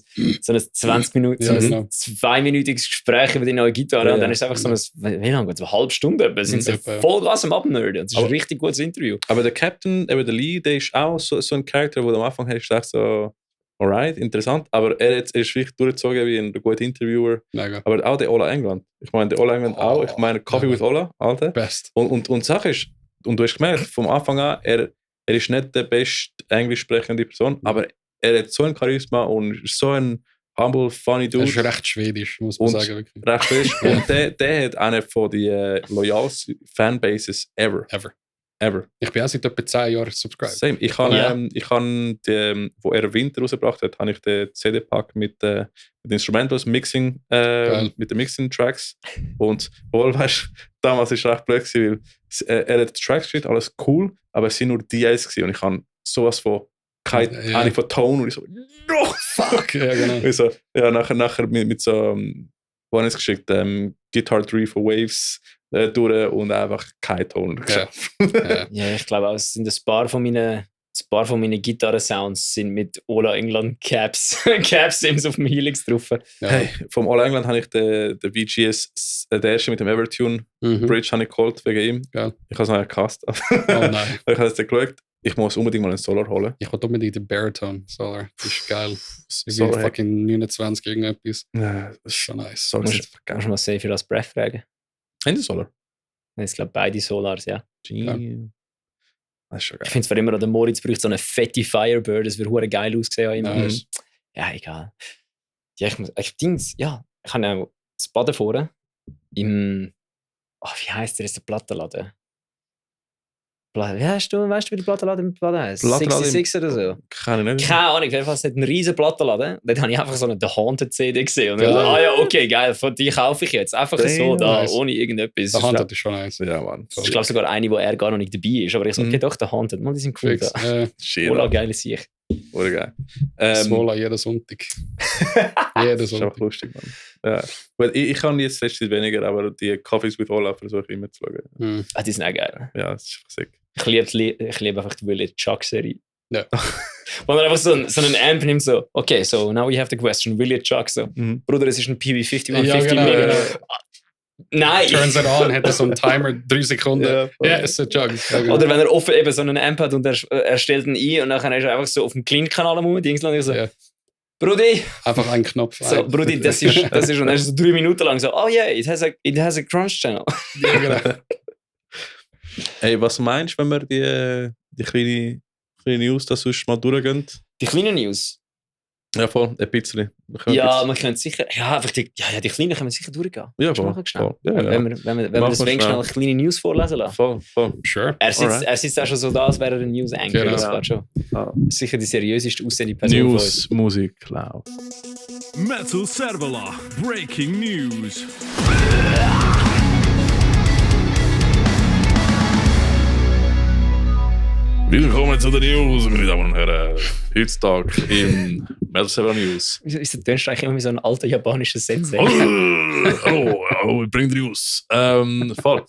20 Minuten, Ja, so genau. ein 2-minütiges Gespräch über die neue Gitarre Ja, und dann ja. ist es einfach so ein, wie lange? So eine halbe Stunde. Da sind sie Ja. Vollgas am Abnerden. Das ist ein Aber- richtig gutes Interview. Aber der Captain, eben der Lee, der ist auch so ein Charakter, wo du am Anfang hast gedacht, so, alright, interessant, aber er ist wirklich durchgezogen wie ein guter Interviewer. Mega. Aber auch der Ola England. Ich meine, der Ola England auch. Ich meine, Coffee ja. with Ola, Alter. Best. Und die Sache ist, und du hast gemerkt, vom Anfang an, er ist nicht der best englisch sprechende Person, aber er hat so ein Charisma und ist so ein humble, funny Das ist Dude. recht schwedisch, muss man Und- sagen. Wirklich. Recht frisch. Und der hat eine von den loyalsten Fanbases ever. Ever. Ich bin auch seit etwa 10 Jahren subscribed. Same. Ich habe, Ja. wo er Winter rausgebracht hat, habe ich den CD-Pack mit Instrumentals, Mixing, Geil. mit den Mixing-Tracks. Und weißt, damals war es recht blöd, gewesen, weil er hat die Tracks geschrieben, alles cool, aber es sind nur DAs gewesen. Und ich habe sowas von keine Ja. Ahnung von Ton und ich so, no! Fuck, ja genau. Ich so, ja, nachher mit so, wo habe ich es geschickt? Guitar 3 for Waves durch und einfach kein Ton. Ja. Ja. Ja, ich glaube auch, es sind ein paar von meinen Gitarren-Sounds sind mit Ola England Caps-Sims auf dem Helix drauf. Ja. Hey, vom All England habe ich den VGS, der erste mit dem Evertune Mhm. Bridge habe ich geholt wegen ihm. Geil. Ich habe es noch gehasst. Oh nein. Ich habe es dann geschaut. ich muss unbedingt mal einen Solar holen. Ich wollte unbedingt den Baritone Solar. Das ist geil. Solar Wie fucking 29 irgendetwas. Ja, Das ist schon nice. Solar Musst ist du mal safe das Breath fragen. Haben die Solar? Ich glaube, beide Solars, ja. Ja. Das ist schon Ich geil. finde es immer, der Moritz braucht so eine fette Firebird, das wird hure geil aussehen. Immer. Nice. Ja, egal. Ja, ich habe ja das Baden vorne im, wie heisst der jetzt, der Plattenladen? Weißt du, wie der Plattenladen im Baden heisst? Plattenladen 66 oder so? Kann ich nicht. Keine Ahnung, jedenfalls hat einen riesen Plattenladen. Dort habe ich einfach so eine The Haunted CD gesehen. Und Geil. dann, ja, okay, geil, von die kaufe ich jetzt. Einfach so da, Nice. ohne irgendetwas. Der Hand ist schon nice. Ja, Mann. Ich glaube sogar eine, wo er gar noch nicht dabei ist. Aber ich so, okay, doch, The Haunted. Man, die sind cool Fix. da. Shit. Oder geile Sicht. Oder geil. Smola jeden Sonntag. Jeden Das ist einfach Sonntag. lustig, Mann. Ja. Weil ich kann jetzt letztes weniger, aber die Coffees with Olaf versuche ich immer zu schauen. Hm. Ah, die sind auch geil. Ja, das ist einfach sick. Ich liebe einfach die Willie Chuck-Serie. Ja. Wo er einfach so einen Amp nimmt, so, okay, so now we have the question, Willie Chuck, so, Mhm. Bruder, es ist ein PB5150 Ja, genau, Mega. genau. Nein! Turns it on, hat er so einen Timer, 3 Sekunden. Ja, Ja, voll. es ist ein Jug. Ja, genau. Oder wenn er offen eben so einen Amp hat und er stellt ihn ein und dann ist er einfach so auf dem Clean-Kanal am Dings und ich so, Ja. Brudi, Einfach ein Knopf. so, Brudi, das ist, und dann ist so 3 Minuten lang so, oh yeah, it has a Crunch Channel. Ja, genau. Hey, was meinst du, wenn wir die kleine News da sonst mal durchgehen? Die kleinen News. Ja, voll, ein bisschen. Wir können Ja, ein man könnte sicher, einfach die kleinen können wir sicher durchgehen. Ja, Kannst du voll, machen, schnell? voll. Ja, ja. Wenn wir Machen das wir Wenk schnell. schnell kleine News vorlesen lassen. Voll. Sure. Er sitzt auch schon so da, als wäre er ein News Anchor. Genau. Das war schon Ah. sicher die seriöseste aussehende Person von uns. News, Musik, laut. Metal Servola, breaking news. Willkommen zu den News, meine Damen und Herren. Heutzutage im Metal Server News. Wieso tönst du eigentlich immer wie so ein alter japanischer Sensei? Hallo, ich bringe die News. Voll.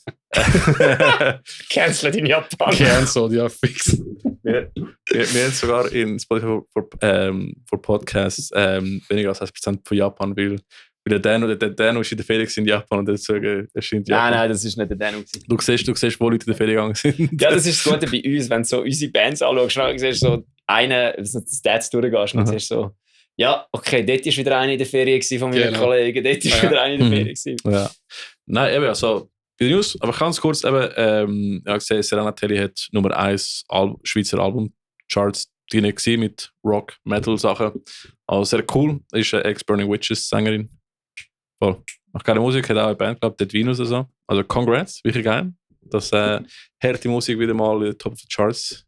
Cancel in Japan. Cancelled, ja, fix. Wir haben sogar in Spotify für Podcasts weniger als 1% von Japan, weil der Dano ist in der Ferien in Japan und deswegen erscheint Japan. Nein, das ist nicht der Dano. Du siehst, wo Leute in der Ferien gegangen sind. Ja, das ist das Gute bei uns, wenn du so unsere Bands anschaust, dann siehst du so einen, wenn du die Stats durchgehst, und dann siehst du so, ja, okay, dort war wieder einer in der Ferien von meinen Genau. Kollegen, dort war wieder einer in der Ferien gewesen. Ja. Nein, eben, also, bei den News, aber ganz kurz, eben, ja, gesehen, Serena Telly hat Nummer 1 Schweizer Albumcharts drin gewesen mit Rock, Metal-Sachen. Also sehr cool. Ist eine Ex-Burning Witches-Sängerin. Voll. Macht geile Musik, hat auch eine Band, glaube ich, Dead Venus oder so. Also congrats, wirklich geil, dass harte Musik wieder mal in den Top of the Charts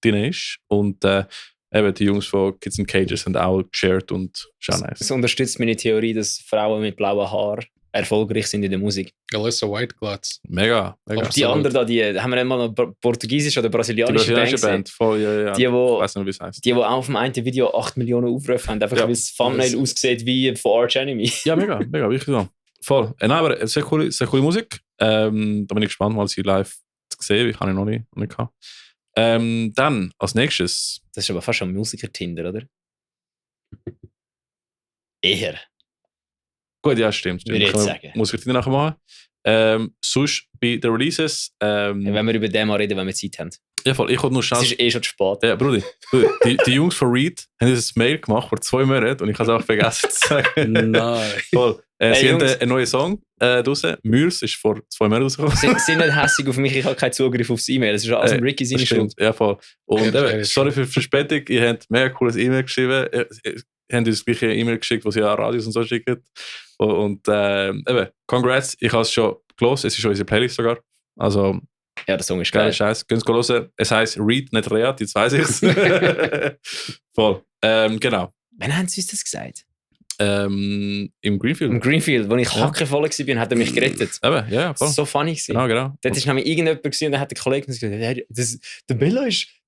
drin ist. Und eben die Jungs von Kids in Cages haben auch geshared und ist auch nice. Das unterstützt meine Theorie, dass Frauen mit blauen Haaren erfolgreich sind in der Musik. Alyssa Whiteglass. Mega. Aber die anderen da, die haben wir nicht mal eine portugiesische oder Die brasilianische brasilianische Band Band, voll, ja. Die, Ich wo, weiß nicht, wie es heißt. die auf dem einen Video 8 Millionen Aufrufe haben, einfach Ja. weil das Thumbnail aussieht wie von Arch Enemy. Ja, mega, wirklich so. Voll. Nein, aber sehr coole Musik. Da bin ich gespannt, mal sie live zu sehen. Ich habe ihn noch nicht gehabt. Dann, als nächstes, Das ist aber fast schon Musiker-Tinder, oder? Eher. gut, ja, stimmt. Würde ich jetzt Können wir sagen. Musik nachher machen. Sonst bei den Releases, Wenn wir über den mal reden, wenn wir Zeit haben. ja voll, ich wollte nur Es schnell... ist eh schon zu spät. Ja, Brudi, die Jungs von Reed haben uns ein Mail gemacht vor 2 Monaten und ich habe es auch vergessen zu sagen. Nein. Voll. Hey, Sie haben Jungs. einen neuen Song draussen. Mürs ist vor 2 Monaten rausgekommen. Sind nicht hässig auf mich, ich habe keinen Zugriff aufs E-Mail. Das ist alles im Ricky seine Das Schuld. stimmt, ja voll. Und Ja, eben, sorry für die Verspätung, ihr habt mega cooles E-Mail geschrieben. Ihr habt uns das gleiche E-Mail geschickt, was ihr an Radios und so schickt. Und eben, congrats, ich habe es schon gelesen, es ist schon unsere Playlist sogar. Also, Ja, der Song ist geiler geil. Scheiß. Könnt ihr es hören. Es heisst Read, nicht Read, jetzt weiss ich es. Voll. Genau. Wann haben sie uns das gesagt? Im Greenfield. Im Greenfield, wo ich Ja. hackevoll war, hat er mich gerettet. Eben, ja, voll. Das war so funny gewesen. Genau. Dort war nämlich irgendjemand gewesen, und dann hat der Kollege gesagt, hey, der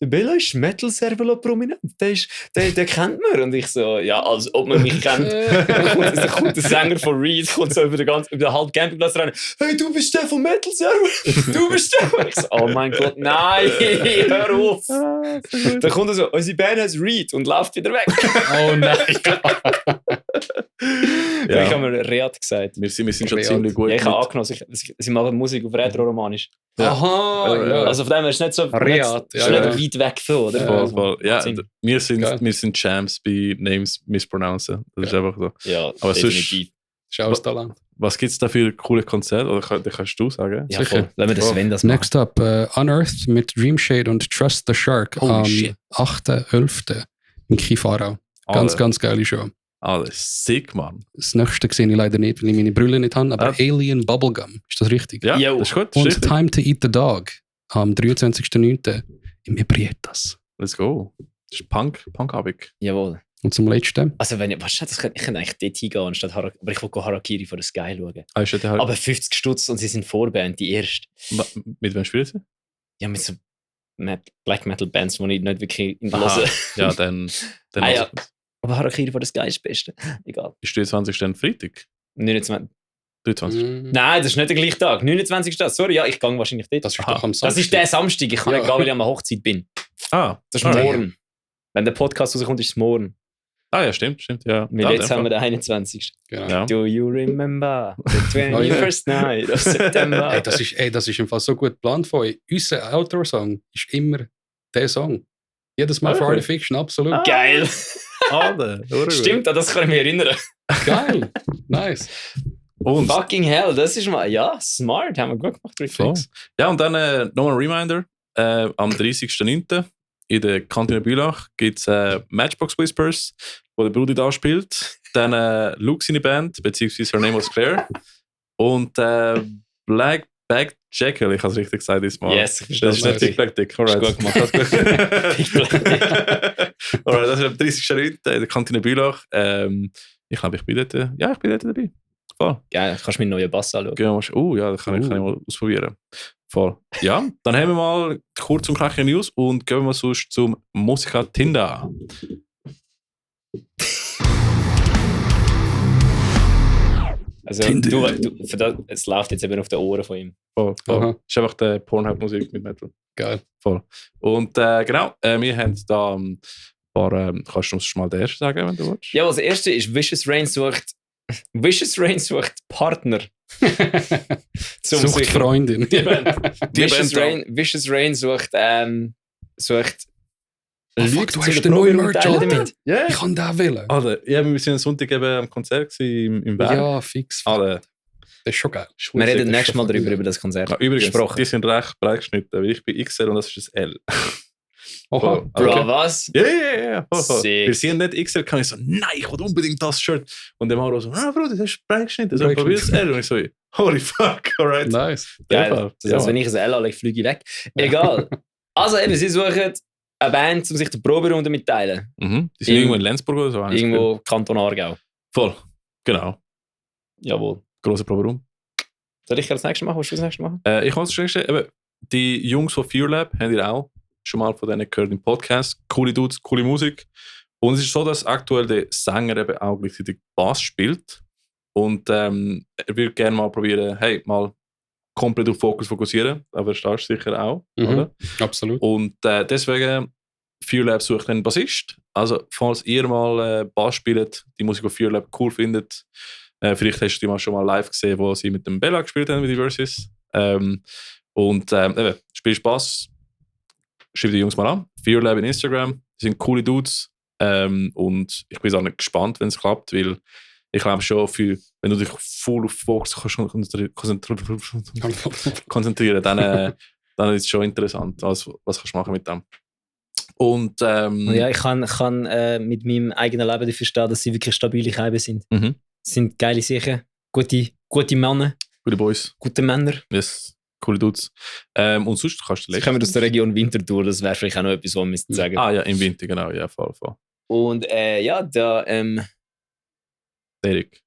Bella ist Metal-Servola prominent, der kennt man. Und ich so, ja, als ob man mich kennt. Dann kommt der Sänger von Reed, kommt so über den halben Campingplatz rein, hey, du bist der von Metal-Servola, du bist der. Und ich so, oh mein Gott, nein, hör auf. Dann kommt er so, unsere Band heißt Reed und läuft wieder weg. Oh nein. Ja. Ich habe mir Reat gesagt. Wir sind schon Reat. ziemlich gut. Ja, ich habe mit- angenommen, sie machen Musik auf Retro-Romanisch. Aha, ja. Also von dem her ist es nicht so Reat, ist ja, nicht ja. weit weg von, oder? Voll, Also, voll. Ja, macht Sinn. Geil. wir sind Champs bei Names mispronouncen. Das ist einfach so. Ja, Aber definitiv. Ist auch das Talent. Was gibt es da für coole Konzerte? Oder kannst du sagen? Ja, Sicher. voll. Lassen wir das Voll. Sven das machen. Next up, Unearthed mit Dreamshade und Trust the Shark Holy am shit. 8.11. in Kifarau. Ganz, ganz geile Show. Alles sick, Mann. Das nächste sehe ich leider nicht, weil ich meine Brille nicht habe, aber Ah. Alien Bubblegum. Ist das richtig? Ja, Yo. das ist gut. Das ist Und richtig. Time to Eat the Dog am 23.09. im Ebrietas. Let's go. Das ist Punk-Abig. Jawohl. Und zum letzten, Also wenn ich, weißt du, ich könnte eigentlich dort hingehen, anstatt aber ich will Harakiri von der Sky schauen. Ah, ist der halt, Aber 50 Stutz und sie sind Vorband, die erste. mit wem spielen sie? Ja, mit so Black Metal Bands, die ich nicht wirklich Aha. höre. Ja, dann Ah, ja. lass es. Aber Harakiri von der Sky ist das Beste. Egal. Ist der 20. Freitag? 29. 23. Nein, das ist nicht der gleiche Tag. 29. Sorry, ja, ich gehe wahrscheinlich dort. das ist Aha. doch am Das Samstag. ist der Samstag. Ich kann Ja. nicht gehen, weil ich an der Hochzeit bin. Ah, Das ist ah, morgen. Wenn der Podcast rauskommt, ist es morgen. Ah, ja, stimmt. Ja. Weil Ah, jetzt in haben wir dem den 21. Genau. Ja. Do you remember the 21st night of September? Das ist im Fall so gut geplant von euch. Unser Outdoor-Song ist immer der Song. Jedes Mal für Okay. Art Fiction, absolut. Ah. Geil. Fall. Alter, urgut. Stimmt, an das kann ich mich erinnern. Geil. Nice. Und, Fucking hell, das ist mal, ja, smart, haben wir gut gemacht. voll. Ja, und dann nochmal ein Reminder. Am 30.09. in der Kantine Bülach gibt es Matchbox Whispers, wo der Brudi da spielt. Dann Luke seine Band, beziehungsweise Her Name Was Claire. Und Black Bag Jackal, ich habe es richtig gesagt diesmal. Yes, ich verstehe Das ist nicht Big Black Dick, alright. Ist gut gemacht. Das ist gut. Big Black Alright, das ist am 30.09. in der Kantine Bülach. Ich glaube, ich bin dort dabei. Voll. Geil, kannst du meinen neuen Bass anschauen. Gehen wir mal, ja, das kann ich mal ausprobieren. Voll. Ja, dann haben wir mal kurz und knackige News und gehen wir sonst zum Musica Tinder. Also, Tinder. für das, es läuft jetzt eben auf den Ohren von ihm. Voll. Aha. Das ist einfach der Pornhub-Musik mit Metal. Geil. Voll. Und genau, wir haben da ein paar, kannst du uns schon mal den ersten sagen, wenn du willst? Ja, das erste ist Vicious Rain sucht Partner. Sucht sich- Freundin. Die Vicious Band Rain sucht Oh, fuck, Leute du zu hast der den neuen Probe Merch, teilen Alter. damit. Ja. Ich kann den wählen. Alter, ja, wir sind am Sonntag eben am Konzert gewesen im Berg. Ja, fix. Alter, Das ist schon geil. Wir reden ist nächstes Mal schon darüber, geil. über das Konzert. ja, übrigens, Gesprochen. die sind recht breit geschnitten, weil ich bin XL und das ist ein L. Oha. Bro, Okay. was? Ja. Voll. Sick. Wir sehen nicht XL, kann ich so, nein, ich will unbedingt das Shirt. Und der Mauro so, Bro, das ist breit geschnitten, so, Breit probier das L. Und ich so, holy fuck, alright. Nice. Geil. Das heißt, wenn ich ein L anlege, fliege ich weg. Egal. Also eben, sie suchen eine Band, um sich die Proberunde mitteilen. Mhm. Die sind Im- irgendwo in Lenzburg oder so. habe ich Irgendwo Kanton Aargau. gehört. Voll, genau. Jawohl. Grosser Proberaum. Soll ich das nächste machen? Willst du das nächste machen? Ich muss schon sagen, eben, die Jungs von Fear Lab haben ihr auch schon mal von denen gehört im Podcast. Coole Dudes, coole Musik. Und es ist so, dass aktuell der Sänger eben auch gleichzeitig Bass spielt. Und er würde gerne mal probieren, hey, mal komplett auf Fokus fokussieren. Aber verstehst du sicher auch, Mhm. oder? Absolut. Und deswegen, Fear Lab sucht einen Bassist. Also, falls ihr mal Bass spielt, die Musik von Fear Lab cool findet, vielleicht hast du die mal schon mal live gesehen, wo sie mit dem Bella gespielt haben, mit den Versus. Eben, spielst Bass, schreib die Jungs mal an. Fear Lab in Instagram, die sind coole Dudes. Und ich bin auch nicht gespannt, wenn es klappt, weil ich glaube schon, wenn du dich voll auf Fokus konzentrieren, dann ist es schon interessant, was kannst du machen mit dem. Und Ja, ich kann mit meinem eigenen Leben dafür stehen, dass sie wirklich stabile Scheiben sind. Mhm. Sie sind geile Sachen, gute Männer, gute Boys, gute Männer. yes, coole Dudes. Und sonst kannst du Sie kommen aus der Region Winterthur, das wäre vielleicht auch noch etwas, was wir müssten sagen. Ah ja, im Winter, genau, ja, voll. Und ja, Erik,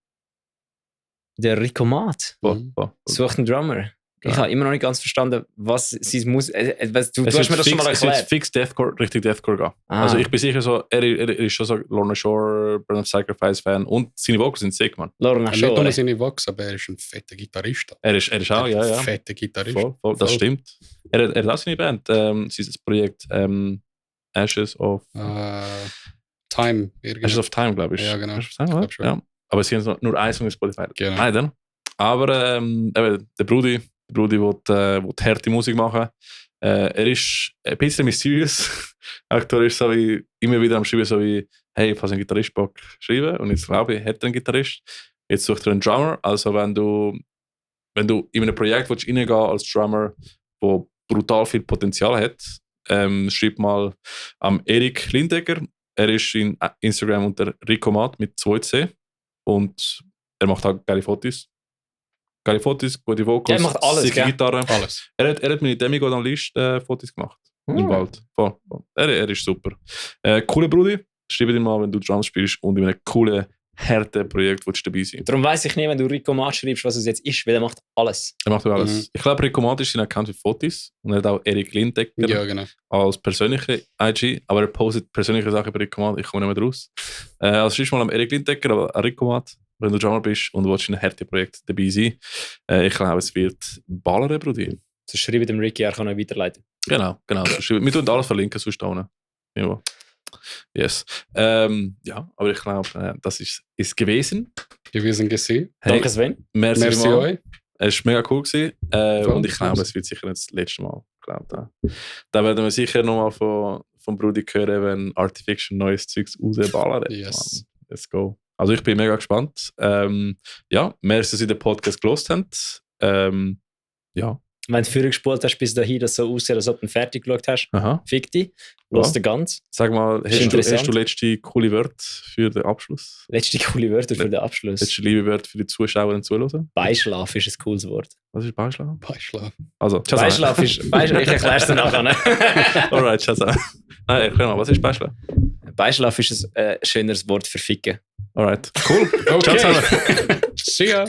der Rico Maat voll. sucht einen Drummer. Ich Ja. habe immer noch nicht ganz verstanden, was sie muss. Du Es hast mir das schon mal es erklärt. ist fix Deathcore, richtig Deathcore gehen. Ah. Also ich bin sicher so, er ist schon so Lorna Shore, Burn of Sacrifice Fan und seine Vocals sind sick, man. Lorna Nicht nur Shore. seine Vox, aber er ist ein fetter Gitarrist. Er ist auch, ja. Fetter Gitarrist. Voll, das Voll. stimmt. Er hat auch seine Band, sein Projekt Ashes of... Time. Hast du es auf Time, glaube ich? Ja, genau. Hast du auf Time, Ich glaub schon. ja. Aber sie haben nur einen Song in Spotify. Genau. Leider. Aber eben, der Brudi will harte Musik machen. Er ist ein bisschen mysterious. Aktuell ist so wie immer wieder am Schreiben, so wie, hey, falls ein Gitarrist Bock schreiben. Und jetzt glaube ich, hat er einen Gitarrist. Jetzt sucht er einen Drummer. Also wenn du in einem Projekt reingehen als Drummer, wo brutal viel Potenzial hat, schreib mal am Erik Lindecker. Er ist in Instagram unter Ricomat mit 2C. Und er macht auch geile Fotos. Geile Fotos, gute Vocals, er macht alles, sicke gell? Gitarre. Alles. Er hat mit Demigod am List Fotos gemacht. Im Wald. Voll. Er ist super. Cooler Brudi. Schreib dir mal, wenn du Drums spielst und in einem coolen, harten Projekt willst du dabei sein. Darum weiss ich nicht, wenn du Rico Mat schreibst, was es jetzt ist, weil er macht alles. Er macht alles. Mhm. Ich glaube, Rico Mat ist sein Account für Fotos und er hat auch Erik Lindecker Ja, genau. als persönliche IG, aber er postet persönliche Sachen bei Rico Mat. Ich komme nicht mehr raus. Also schreibst mal am Erik Lindecker, aber an Rico Mat, wenn du Drummer bist und willst in einem harten Projekt dabei sein. Ich glaube, es wird ballern, Brudi. So schreibe dem Ricky, er kann euch weiterleiten. Genau. Wir tun alles verlinken, sonst da unten. Ja. Yes. Ja, aber ich glaube, das ist gewesen. Gewesen gesehen. Hey, Danke, Sven. merci Merci mal. euch. Es war mega cool gewesen. Und ich glaube, cool. es wird sicher nicht das letzte Mal. Ich glaube, da werden wir sicher nochmal von Brudi hören, wenn Artifiction neues Zeugs rausballert. Yes. Mann, let's go. Also ich bin mega gespannt. Ja, merci, dass ihr den Podcast gelost habt. Ja. Wenn du vorher gespult hast, bis dahin, dass es so aussieht, als ob du ihn fertig geschaut hast, Aha. fick dich, los Ja. den ganz. Sag mal, Ist hast interessant. du letzte coole Wörter für den Abschluss? Letzte coole Wörter für den Abschluss. Letzte liebe Wörter für die Zuschauer und Zuhörer? Beischlaf ist ein cooles Wort. Was ist Beischlaf? Beischlaf. Also, ciao Beischlaf ist. Ich erkläre es dir nachher. Alright, ciao zusammen. Nein, erklär mal, was ist Beischlaf? Beischlaf ist ein schöneres Wort für Ficken. Alright, cool. Okay. Ciao zusammen. See ya.